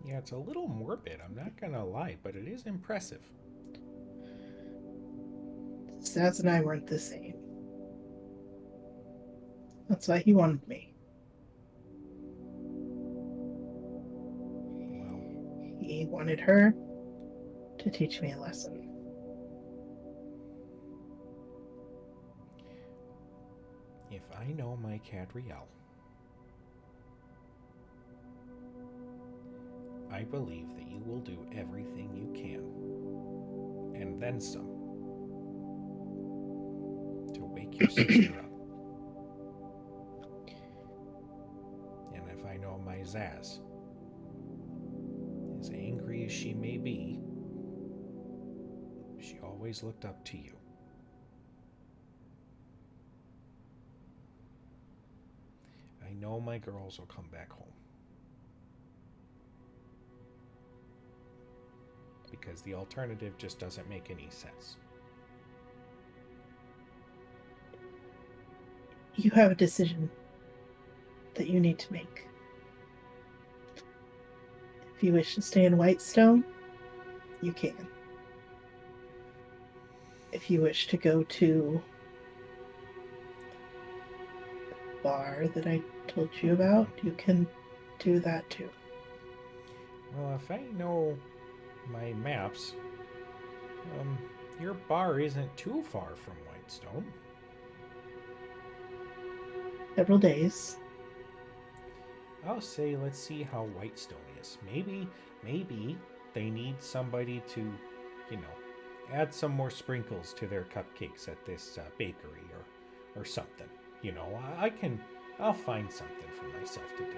Yeah, it's a little morbid, I'm not gonna lie, but it is impressive. Saz and I weren't the same. That's why he wanted me. Well, He wanted her to teach me a lesson. if I know my Cadriel, I believe that you will do everything you can, and then some, to wake your sister up. And if I know my Zaz, as angry as she may be, she always looked up to you. I know my girls will come back home. Because the alternative just doesn't make any sense. You have a decision that you need to make. If you wish to stay in Whitestone, you can. If you wish to go to the bar that I told you about, you can do that too. Well, if I know my maps, your bar isn't too far from Whitestone. Several days. I'll say let's see how Whitestone is. Maybe they need somebody to, you know, add some more sprinkles to their cupcakes at this bakery or something. You know, I'll find something for myself to do.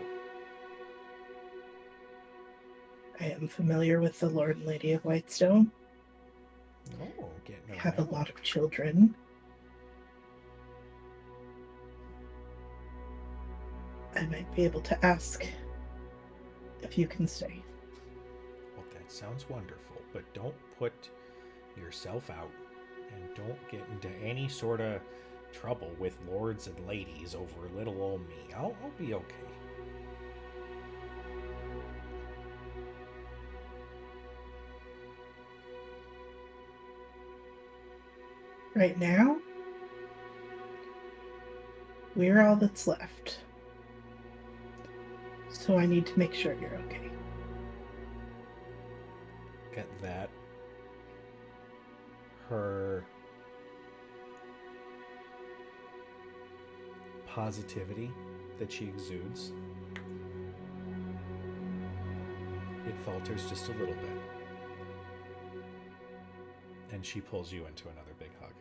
I am familiar with the Lord and Lady of Whitestone. Oh, getting I have a around. lot of children. I might be able to ask if you can stay. Well, that sounds wonderful, but don't put yourself out and don't get into any sort of trouble with lords and ladies over little old me. I'll be okay. Right now, we're all that's left. So I need to make sure you're okay. At that, her positivity that she exudes, it falters just a little bit. And she pulls you into another big hug.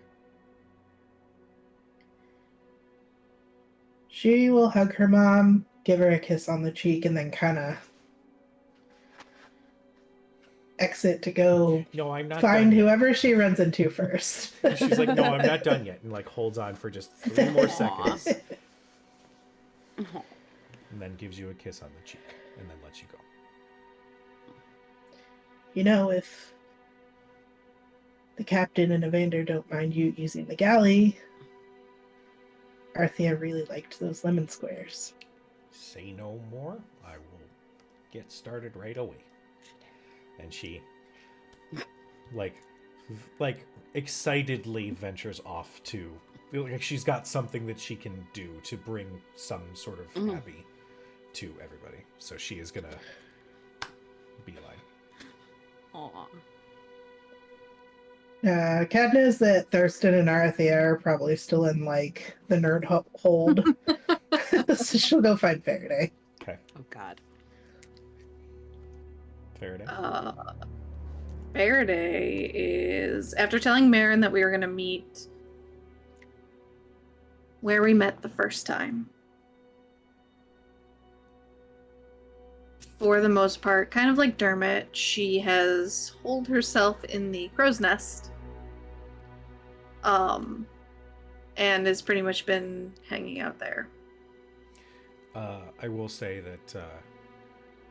She will hug her mom, give her a kiss on the cheek, and then kind of exit to go No, I'm not find done yet. whoever she runs into first. She's like, no, I'm not done yet. And like holds on for just 3 more seconds. And then gives you a kiss on the cheek. And then lets you go. You know, if the captain and Evander don't mind you using the galley, Arthea really liked those lemon squares. Say no more. I will get started right away. And she like excitedly ventures off to feel like she's got something that she can do to bring some sort of happy to everybody. So she is gonna beeline. Aw. Kat knows that Thurston and Arthea are probably still in like the nerd hold, so she'll go find Faraday. Okay. Oh God. Faraday. Faraday is, after telling Marin that we were going to meet where we met the first time, for the most part, kind of like Dermot, she has holed herself in the crow's nest, and has pretty much been hanging out there. I will say that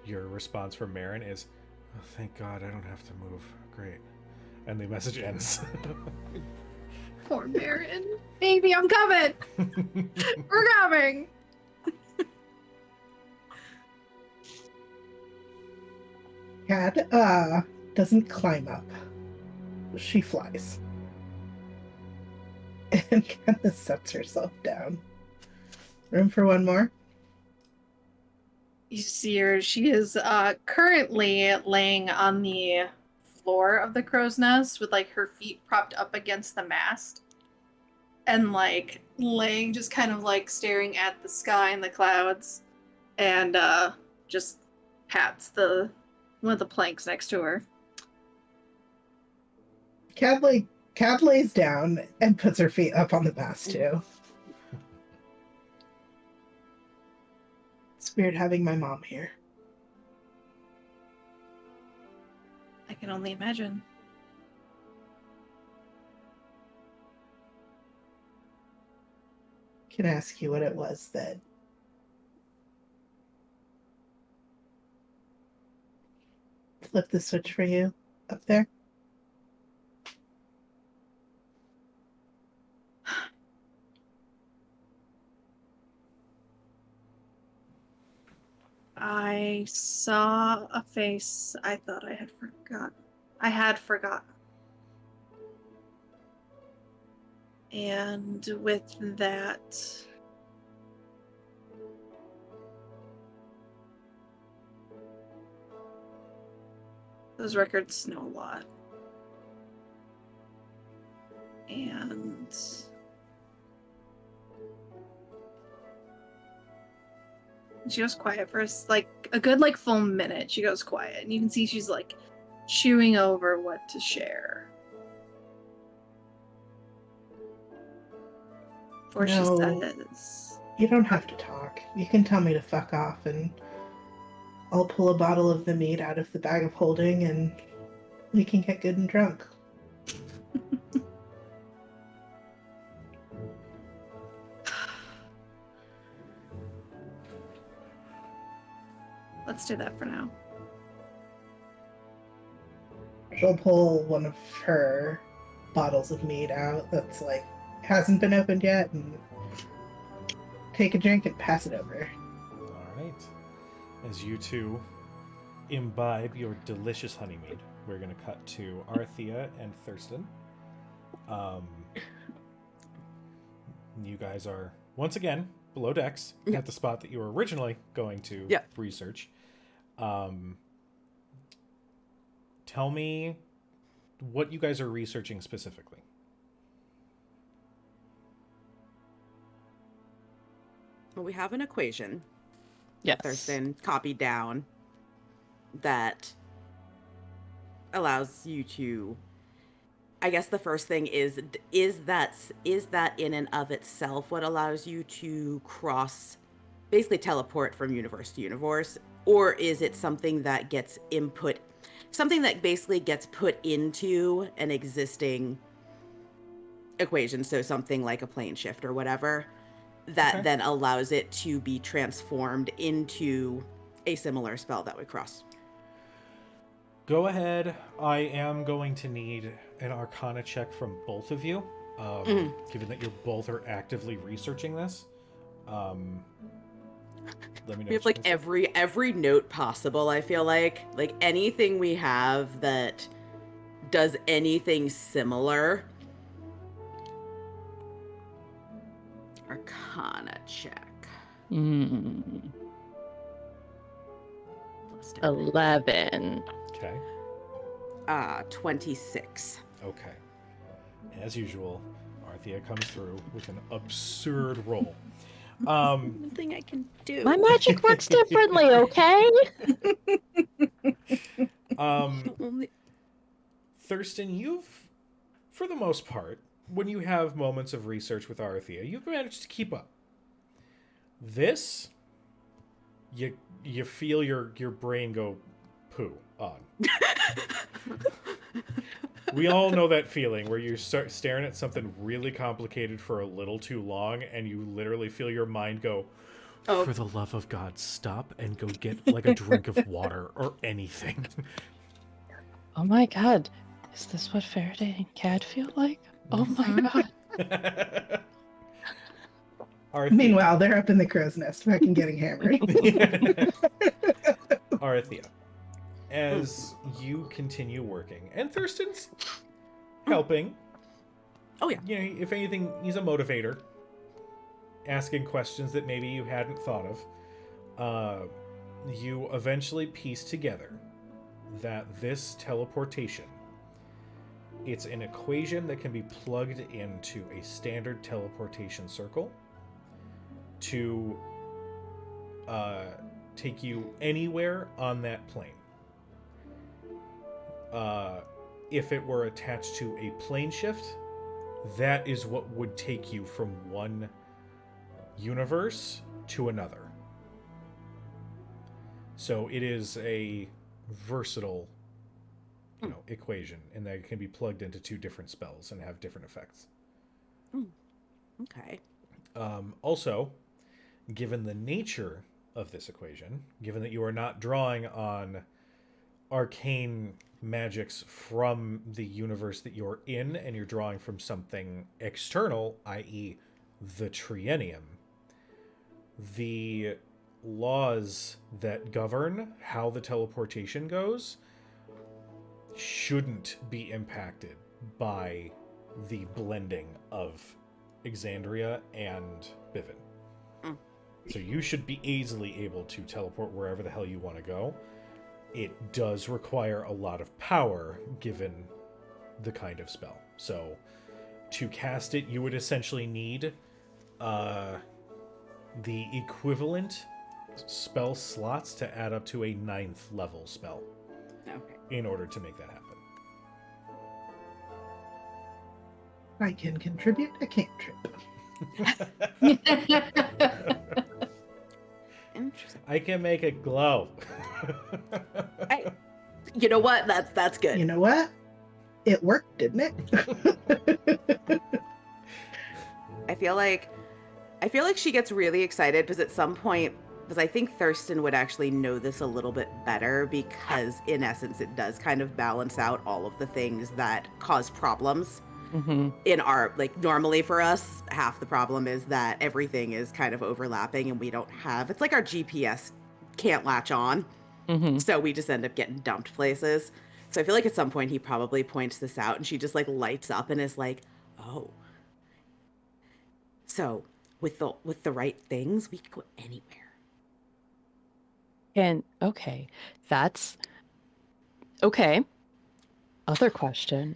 your response from Marin is, oh, thank God I don't have to move. Great. And the message ends. Poor Marin. Baby, I'm coming! We're coming! Kat doesn't climb up. She flies. And kind of sets herself down. Room for one more? You see her, she is currently laying on the floor of the crow's nest with like her feet propped up against the mast. And like laying, just kind of like staring at the sky and the clouds. And just pats one of the planks next to her. Kat lays down and puts her feet up on the mast too. It's weird having my mom here. I can only imagine. Can I ask you what it was that flipped the switch for you up there? I saw a face I thought I had forgotten. I had forgotten. And with that, those records know a lot. And she goes quiet for like a good like full minute. She goes quiet, and you can see she's like chewing over what to share. Before she says, You don't have to talk. You can tell me to fuck off, and I'll pull a bottle of the mead out of the bag of holding, and we can get good and drunk. let's do that for now. She'll pull one of her bottles of mead out that's like hasn't been opened yet, and take a drink and pass it over. All right. As you two imbibe your delicious honey mead, we're going to cut to Arthea and Thurston. You guys are once again below decks Yeah. at the spot that you were originally going to Yeah. research. Tell me what you guys are researching specifically. Well, we have an equation Yes. that Thurston copied down that allows you to. I guess the first thing is that in and of itself what allows you to basically teleport from universe to universe, or is it something that gets basically gets put into an existing equation, so something like a plane shift or whatever, that Okay. then allows it to be transformed into a similar spell that would cross. Go ahead. I am going to need an Arcana check from both of you, given that you both are actively researching this. Let me know. We have like every note possible. I feel like anything we have that does anything similar. Arcana check. Mm, Plus 10. 11. Okay. 26. Okay. As usual, Arthea comes through with an absurd roll. Nothing I can do. My magic works differently, okay? Only- Thurston, you've, for the most part, when you have moments of research with Arthea, you've managed to keep up. This, you feel your brain go poo on. We all know that feeling where you start staring at something really complicated for a little too long, and you literally feel your mind go, Oh. for the love of God, stop and go get like a drink of water or anything. Oh my god. Is this what Faraday and Cad feel like? Oh my god. Arthea. Meanwhile, they're up in the crow's nest, fucking getting hammered. Arthea, as you continue working, and Thurston's helping. Oh yeah. You know, if anything, he's a motivator, asking questions that maybe you hadn't thought of. You eventually piece together that this teleportation, it's an equation that can be plugged into a standard teleportation circle to take you anywhere on that plane. If it were attached to a plane shift, that is what would take you from one universe to another. So it is a versatile, equation, and that it can be plugged into two different spells and have different effects. Okay. Also, given the nature of this equation, given that you are not drawing on arcane magics from the universe that you're in, and you're drawing from something external, i.e. the Triennium, the laws that govern how the teleportation goes shouldn't be impacted by the blending of Exandria and Bivin. So you should be easily able to teleport wherever the hell you want to go. It does require a lot of power given the kind of spell. So to cast it, you would essentially need the equivalent spell slots to add up to a 9th level spell Okay. in order to make that happen. I can contribute a cantrip. Interesting. I can make it glow. You know what? That's good. You know what? It worked, didn't it? I feel like she gets really excited because at some point, because I think Thurston would actually know this a little bit better, because in essence it does kind of balance out all of the things that cause problems in our, like, normally for us, half the problem is that everything is kind of overlapping and we don't have, it's like our GPS can't latch on. So we just end up getting dumped places. So I feel like at some point he probably points this out and she just like lights up and is like, oh. So with the right things, we could go anywhere. And okay, that's okay. Other question.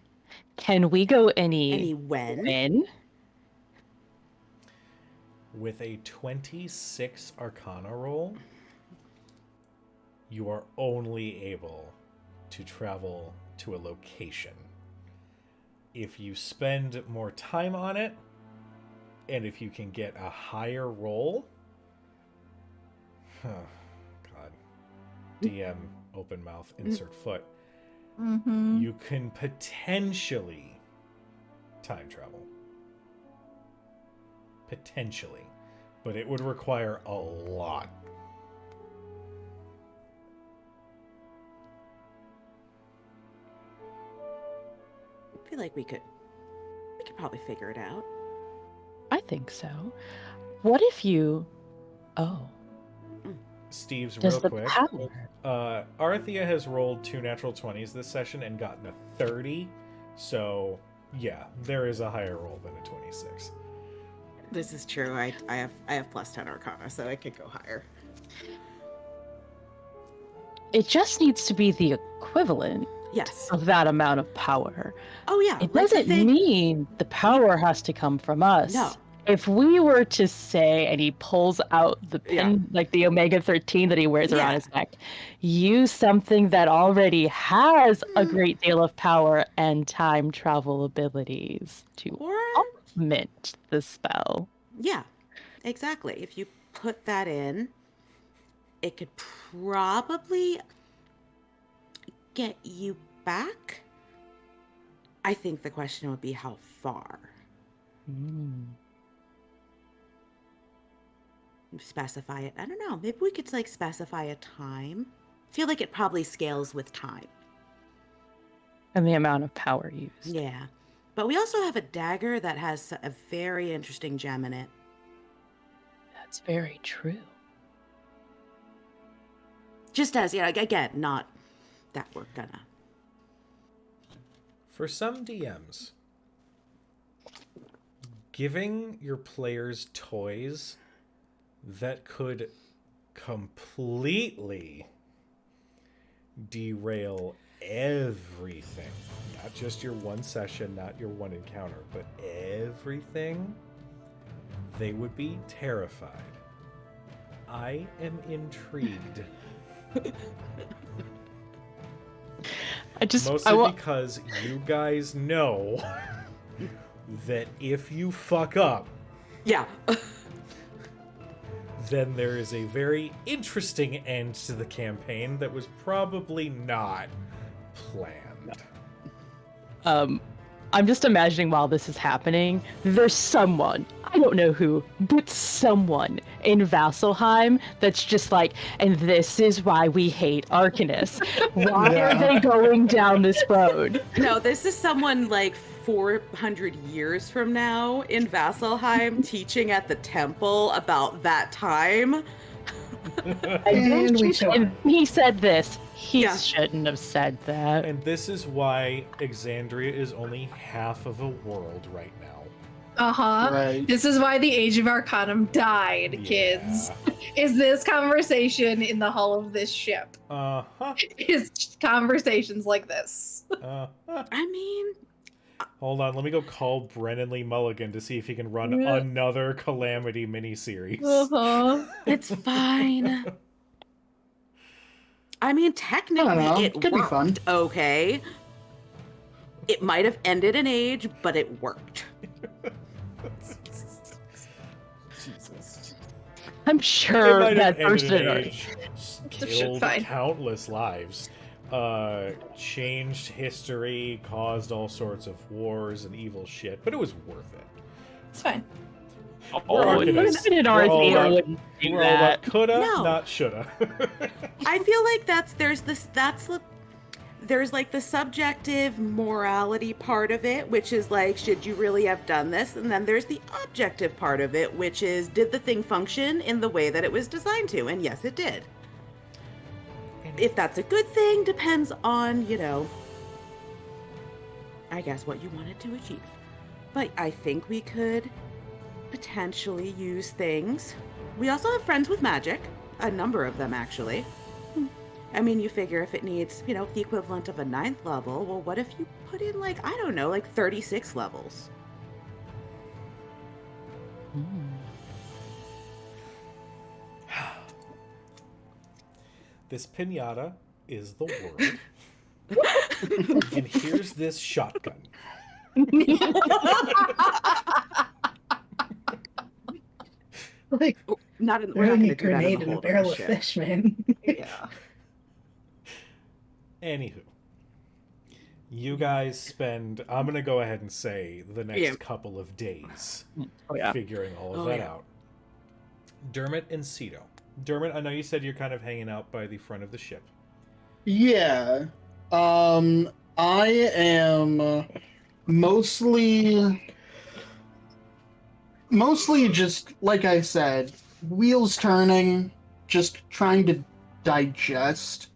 Can we go Any when? when? With a 26 Arcana roll, you are only able to travel to a location. If you spend more time on it, and if you can get a higher roll, God, DM, open mouth, insert foot, Mm-hmm. you can potentially time travel. Potentially. But it would require a lot. I feel like we could probably figure it out. I think so. What if you? Oh, Steve's does real the quick. power? Arthea has rolled 2 natural 20s this session and gotten a 30. So, yeah, there is a higher roll than a 26. This is true. I have plus 10 Arcana, so I could go higher. It just needs to be the equivalent Yes. of that amount of power. Oh yeah. It like the doesn't thing- mean the power has to come from us. No. If we were to say, and he pulls out the pin, like the Omega 13 that he wears around Yeah. his neck, use something that already has a great deal of power and time travel abilities to Or augment the spell. yeah, exactly. If you put that in, it could probably get you back. I think the question would be how far. Specify it. I don't know. Maybe we could like specify a time. I feel like it probably scales with time. And the amount of power used. Yeah. But we also have a dagger that has a very interesting gem in it. That's very true. Just as, yeah, again, not that we're gonna. For some DMs, giving your players toys that could completely derail everything, not just your one session, not your one encounter, but everything, they would be terrified. I am intrigued. Mostly because you guys know that if you fuck up, yeah, then there is a very interesting end to the campaign that was probably not planned. I'm just imagining while this is happening, there's someone, I don't know who, but someone in Vasselheim that's just like, and this is why we hate Arcanist. Why are they going down this road? No, this is someone like 400 years from now in Vasselheim teaching at the temple about that time. And he said this. He shouldn't have said that. And this is why Exandria is only half of a world right now. Uh-huh. Right. This is why the Age of Arcanum died, kids. Is this conversation in the hull of this ship? Uh-huh. Is conversations like this. Uh-huh. I mean... Hold on, let me go call Brennan Lee Mulligan to see if he can run another Calamity miniseries. Uh-huh. It's fine. I mean, technically, it could be fun. Okay. It might have ended an age, but it worked. Jesus. I'm sure that person killed countless lives. Changed history, caused all sorts of wars and evil shit, but it was worth it. It's fine. Oh, even an RC wouldn't do we're all about that. coulda, No. not shoulda. I feel like there's like the subjective morality part of it, which is like, should you really have done this? And then there's the objective part of it, which is, did the thing function in the way that it was designed to? And yes, it did. If that's a good thing depends on, I guess what you wanted to achieve. But I think we could potentially use things. We also have friends with magic, a number of them actually. I mean, you figure if it needs, the equivalent of a 9th level, well, what if you put in, like, I don't know, like 36 levels? This pinata is the word. And here's this shotgun. Like, We're not throwing going a to do that in grenade the in a whole barrel of ship. fish, man. Yeah. Anywho, you guys spend, I'm going to go ahead and say, the next Yeah. couple of days Oh yeah. figuring all of Oh, that yeah. out. Dermot and Cedo. Dermot, I know you said you're kind of hanging out by the front of the ship. Yeah. I am mostly just like I said, wheels turning, just trying to digest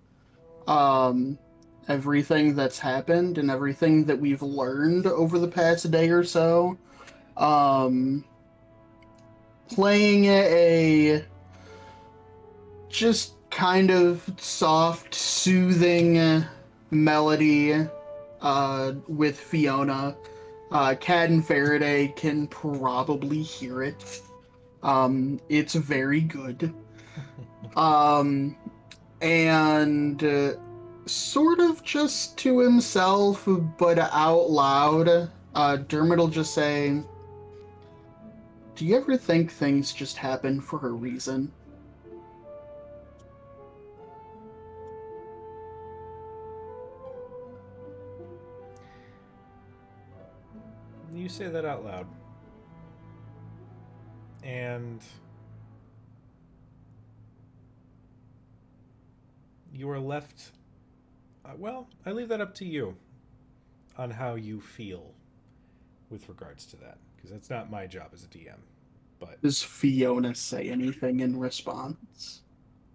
everything that's happened and everything that we've learned over the past day or so. Playing a just kind of soft, soothing melody with Fiona. Cad and Faraday can probably hear it. It's very good. And sort of just to himself, but out loud, Dermot will just say, "Do you ever think things just happen for a reason?" You say that out loud. And you are left. Well, I leave that up to you on how you feel with regards to that, because that's not my job as a DM. But Does Fiona say anything in response?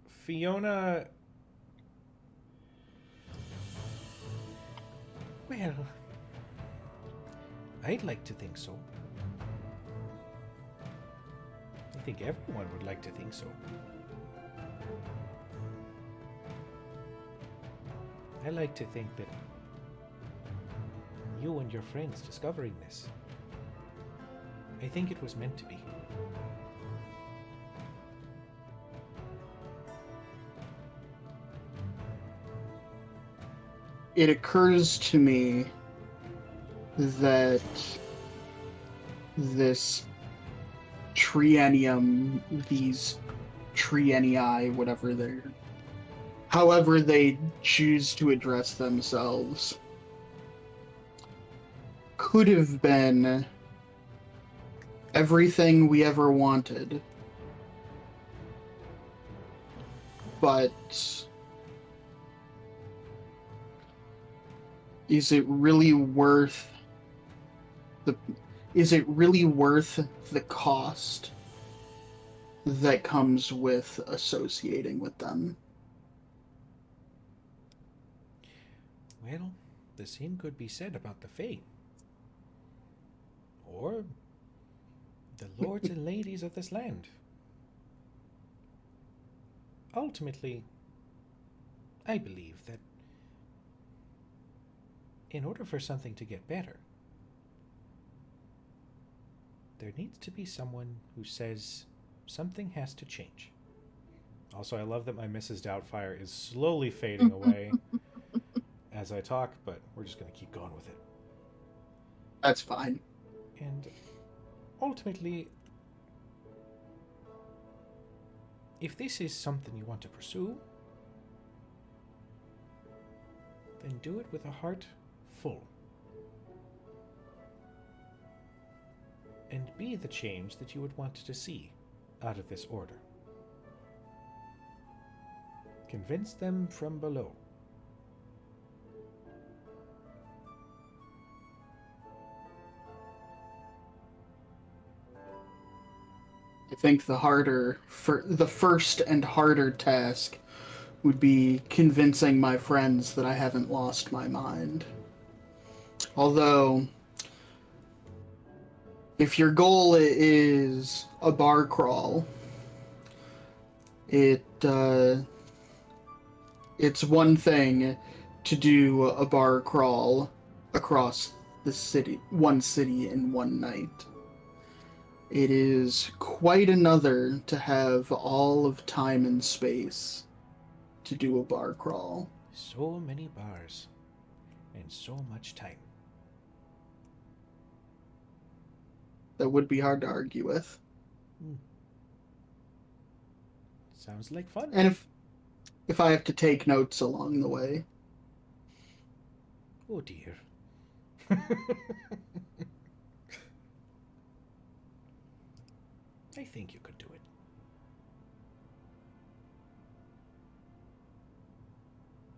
Fiona. Well, I'd like to think so. I think everyone would like to think so. I like to think that you and your friends discovering this, I think it was meant to be. It occurs to me that this triennium, these triennii, however they choose to address themselves, could have been everything we ever wanted. But is it really worth the cost that comes with associating with them? Well, the same could be said about the Fae. Or the lords and ladies of this land. Ultimately, I believe that in order for something to get better, there needs to be someone who says something has to change. Also, I love that my Mrs. Doubtfire is slowly fading away as I talk, but we're just going to keep going with it. That's fine. And ultimately, if this is something you want to pursue, then do it with a heart full. And be the change that you would want to see out of this order. Convince them from below. I think the first and harder task would be convincing my friends that I haven't lost my mind. Although, if your goal is a bar crawl, it's one thing to do a bar crawl across the city, one city in one night. It is quite another to have all of time and space to do a bar crawl. So many bars and so much time. That would be hard to argue with. Sounds like fun. And if I have to take notes along the way. Oh dear. I think you could do it.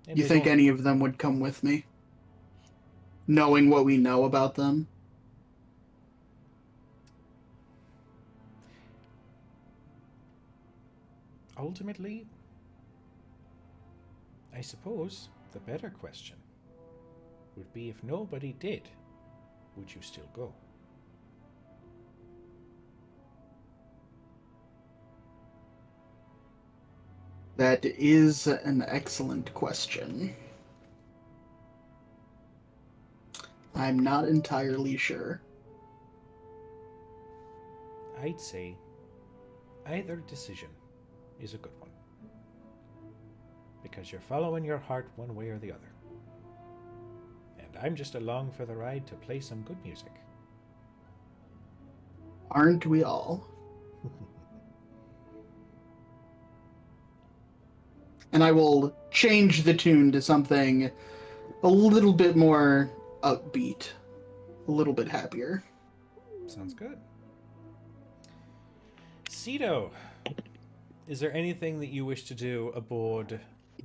And You there's think only- any of them would come with me? Knowing what we know about them? Ultimately, I suppose the better question would be if nobody did, would you still go? That is an excellent question. I'm not entirely sure. I'd say either decision is a good one. Because you're following your heart one way or the other. And I'm just along for the ride to play some good music. Aren't we all? And I will change the tune to something a little bit more upbeat, a little bit happier. Sounds good. Cedo, is there anything that you wish to do aboard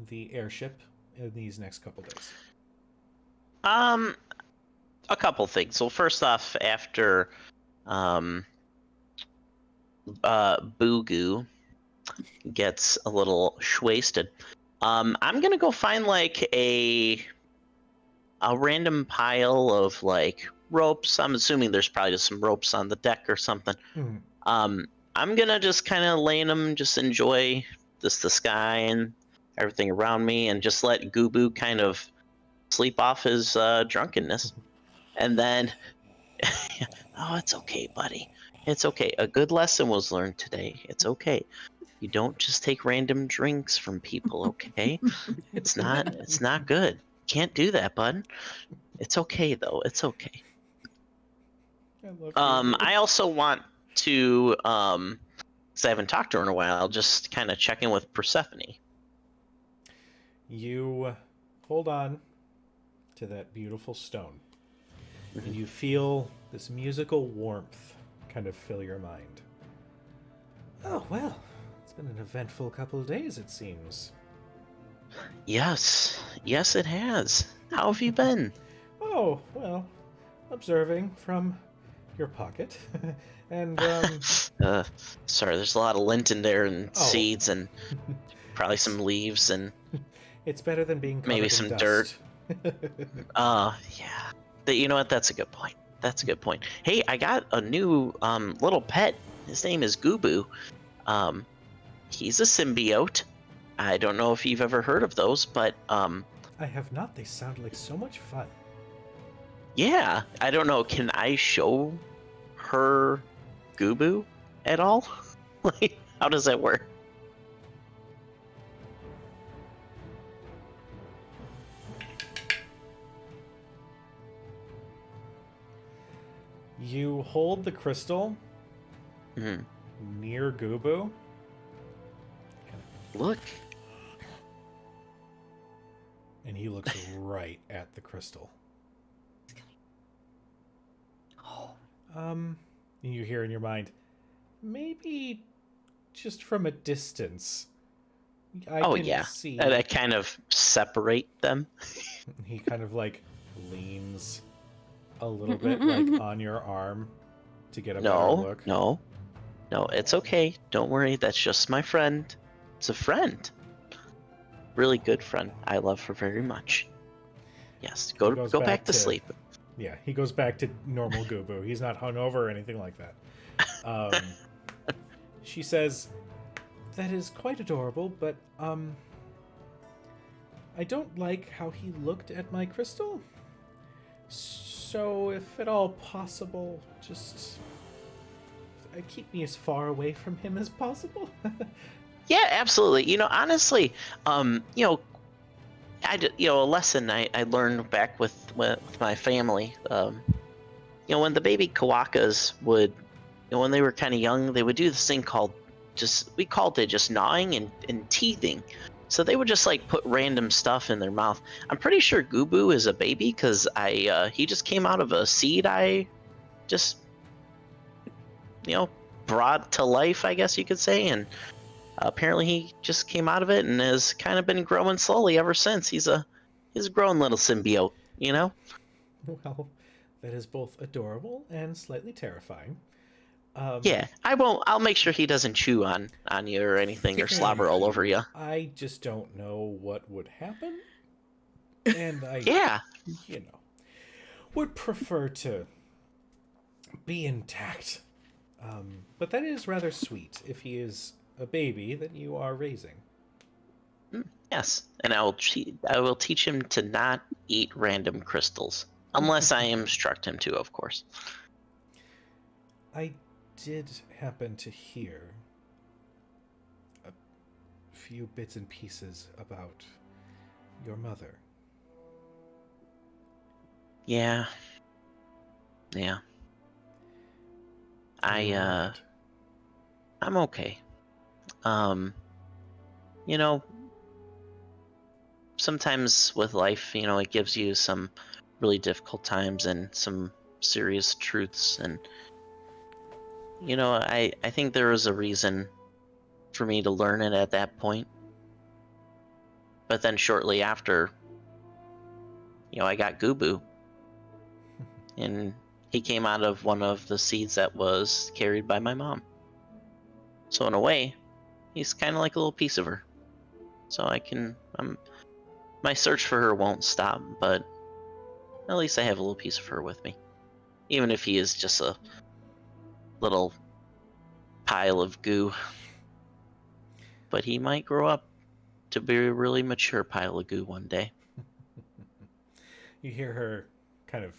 the airship in these next couple days? A couple things. Well, first off, after Boogu gets a little shwasted, I'm gonna go find like a random pile of like ropes. I'm assuming there's probably just some ropes on the deck or something. I'm gonna just kind of lay in them, just enjoy the sky and everything around me, and just let Goobu kind of sleep off his drunkenness. And then, oh, it's okay, buddy. It's okay. A good lesson was learned today. It's okay. You don't just take random drinks from people, okay? It's not good. Can't do that, bud. It's okay though. It's okay. I also want to because I haven't talked to her in a while, I'll just kind of check in with Persephone. You hold on to that beautiful stone, and you feel this musical warmth kind of fill your mind. Oh, well, it's been an eventful couple of days, it seems. Yes, it has. How have you been? Oh, well, observing from your pocket. And, sorry, there's a lot of lint in there, and Oh. seeds, and probably some leaves, and it's better than being covered maybe in some dust. dirt. Yeah. You know what? That's a good point. Hey, I got a new little pet. His name is Goobu. He's a symbiote. I don't know if you've ever heard of those, but I have not. They sound like so much fun. yeah. I don't know. Can I show her Goobu at all? Like, how does that work? You hold the crystal Mhm. near Goobu. Look. And he looks right at the crystal. You hear in your mind, maybe just from a distance. I Oh can yeah. see. I kind of separate them. He kind of like leans a little bit like on your arm to get a better look. No, it's okay. Don't worry. That's just my friend. It's a friend. Really good friend. I love her very much. Yes, He go goes back to to- sleep. Yeah, he goes back to normal Goobu. He's not hungover or anything like that. She says, "That is quite adorable, but I don't like how he looked at my crystal. So, if at all possible, just keep me as far away from him as possible." Yeah, absolutely. Honestly, a lesson I learned back with my family. When the baby Kawakas would, when they were kind of young, they would do this thing called we called it just gnawing and teething. So they would just like put random stuff in their mouth. I'm pretty sure Gubu is a baby because he just came out of a seed I just brought to life, I guess you could say, and apparently he just came out of it and has kind of been growing slowly ever since. He's a grown little symbiote, Well, that is both adorable and slightly terrifying. Yeah, I'll make sure he doesn't chew on you or anything or slobber all over you. I just don't know what would happen. And I, Yeah, would prefer to be intact. But that is rather sweet if he is a baby that you are raising. yes, and I will teach him to not eat random crystals. Unless I instruct him to, of course. I did happen to hear a few bits and pieces about your mother. Yeah. I'm okay. Sometimes with life, it gives you some really difficult times and some serious truths, and I think there was a reason for me to learn it at that point. But then shortly after, I got Gubu, and he came out of one of the seeds that was carried by my mom. So in a way, he's kind of like a little piece of her. So my search for her won't stop, but at least I have a little piece of her with me. Even if he is just a little pile of goo. But he might grow up to be a really mature pile of goo one day. You hear her kind of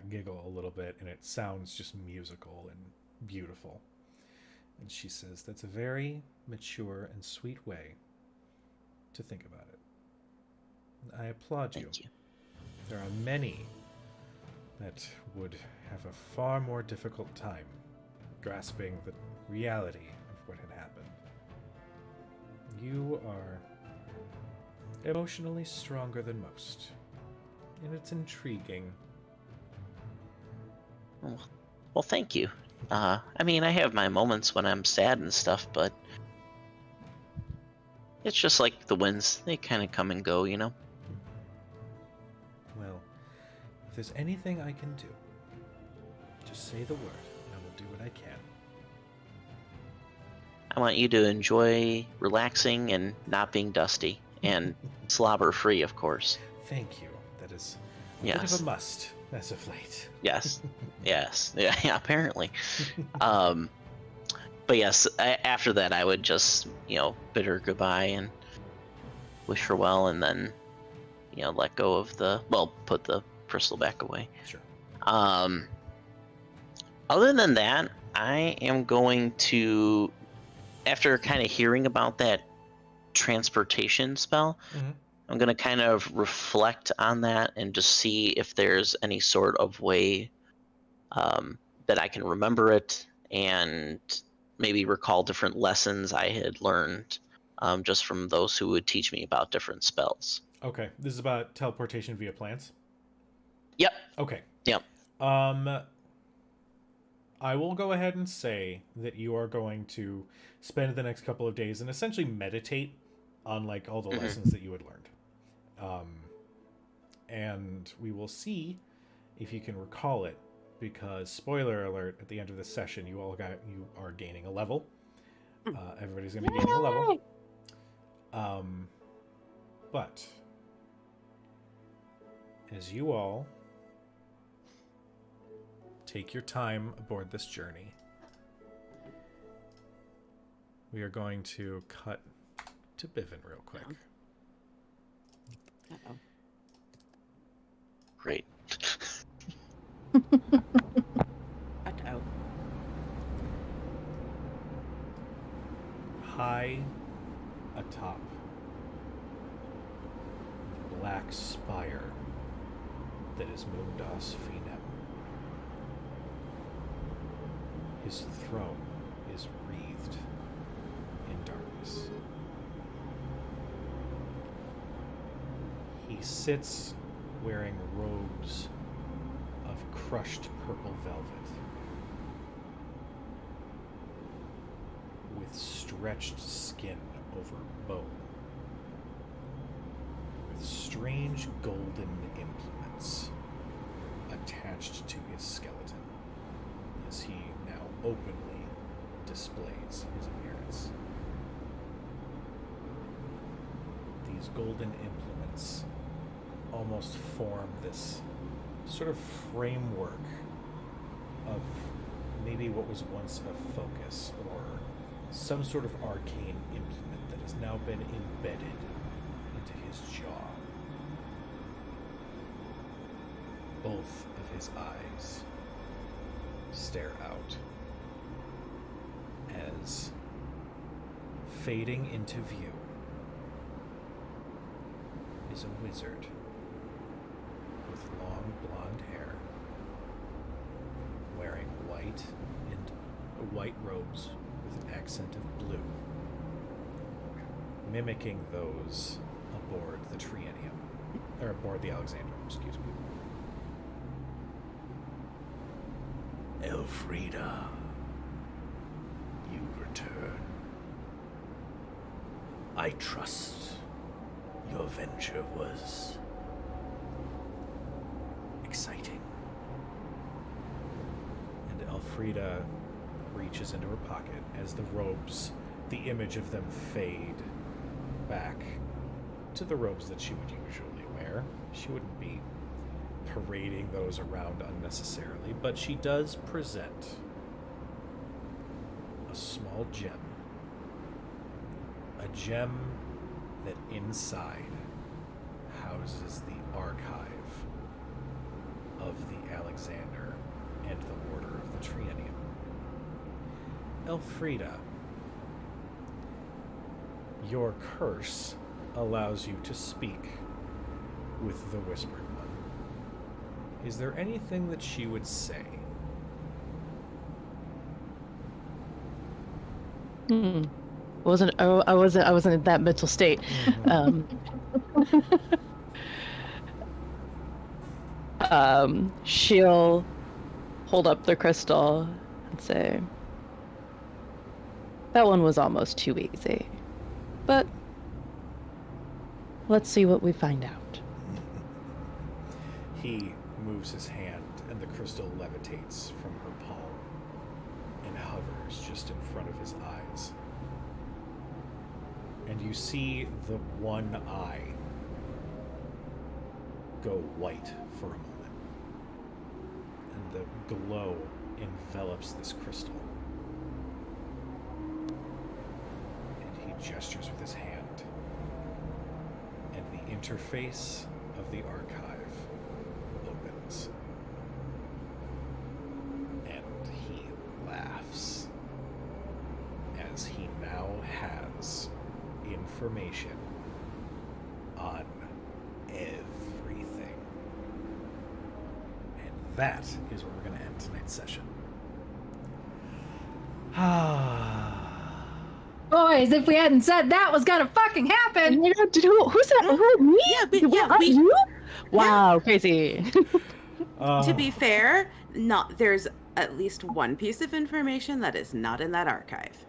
giggle a little bit, and it sounds just musical and beautiful. And she says, "That's a very mature and sweet way to think about it. I applaud you. Thank you. There are many that would have a far more difficult time grasping the reality of what had happened. You are emotionally stronger than most, and it's intriguing." Well, thank you. I have my moments when I'm sad and stuff, but it's just like the winds. They kind of come and go, Well, if there's anything I can do, just say the word, and I will do what I can. I want you to enjoy relaxing and not being dusty, and slobber free, of course. Thank you. That is a bit Yes. of a must as of late. Yes. Yes. Yeah, apparently. But yes, after that, I would just, bid her goodbye and wish her well, and then, let go of put the crystal back away. Sure. Other than that, I am going to, after kind of hearing about that transportation spell, Mhm. I'm going to kind of reflect on that and just see if there's any sort of way that I can remember it and maybe recall different lessons I had learned just from those who would teach me about different spells. Okay. This is about teleportation via plants? Yep. Okay. Yep. I will go ahead and say that you are going to spend the next couple of days and essentially meditate on like all the lessons that you had learned. And we will see if you can recall it, because spoiler alert, at the end of this session you are gaining a level. Everybody's gonna be gaining a level. But as you all take your time aboard this journey. We are going to cut to Bivin real quick. Uh-oh. Great. Uh-oh. High atop the black spire that is Moondas Finem. His throne is wreathed in darkness. He sits wearing robes of crushed purple velvet, with stretched skin over bone, with strange golden implements attached to his skeleton, as he now openly displays his appearance. These golden implements almost form this sort of framework of maybe what was once a focus or some sort of arcane implement that has now been embedded into his jaw. Both of his eyes stare out as, fading into view, is a wizard with long blonde hair, wearing white robes with an accent of blue, mimicking those aboard the Triennium, or aboard the Alexander, excuse me. Elfrida, you return. I trust your venture was exciting. And Elfrida reaches into her pocket as the robes, the image of them fade back to the robes that she would usually wear. She wouldn't be parading those around unnecessarily, but she does present a small gem. A gem that inside houses the archive of the Alexander and the Order of the Triennium. Elfrida, your curse allows you to speak with the Whispered One. Is there anything that she would say? I wasn't in that mental state. She'll hold up the crystal and say, "That one was almost too easy, but let's see what we find out." He moves his hand and the crystal levitates from her palm and hovers just in front of his eyes. And you see the one eye go white for a moment. And the glow envelops this crystal. And he gestures with his hand. And the interface of the archive opens. And he laughs as he now has information on everything. And that is where we're going to end tonight's session. Boys, if we hadn't said that was gonna fucking happen. Who's that? Who, me? Yeah, but yeah, You? Wow, crazy. To be fair, there's at least one piece of information that is not in that archive.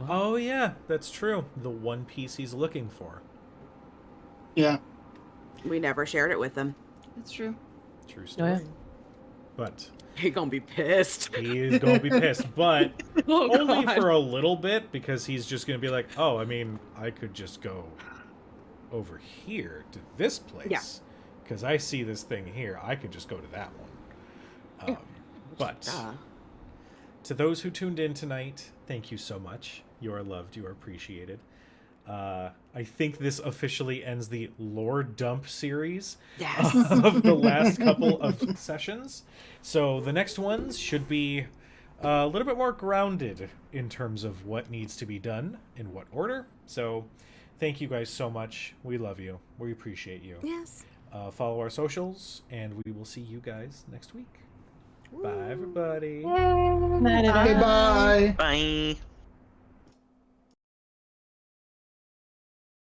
Oh yeah, that's true. The one piece he's looking for. Yeah. We never shared it with them. It's true. True story. yeah. But He's gonna be pissed. he is going to be pissed, but Oh, only God. for a little bit, because he's just going to be like, oh, I mean, I could just go over here to this place, because I see this thing here. I could just go to that one. But to those who tuned in tonight, thank you so much. You are loved. You are appreciated. I think this officially ends the lore dump series of the last couple of sessions. So the next ones should be a little bit more grounded in terms of what needs to be done in what order. So thank you guys so much. We love you. We appreciate you. Yes. Follow our socials, and we will see you guys next week. Bye, everybody. Okay, bye. Bye.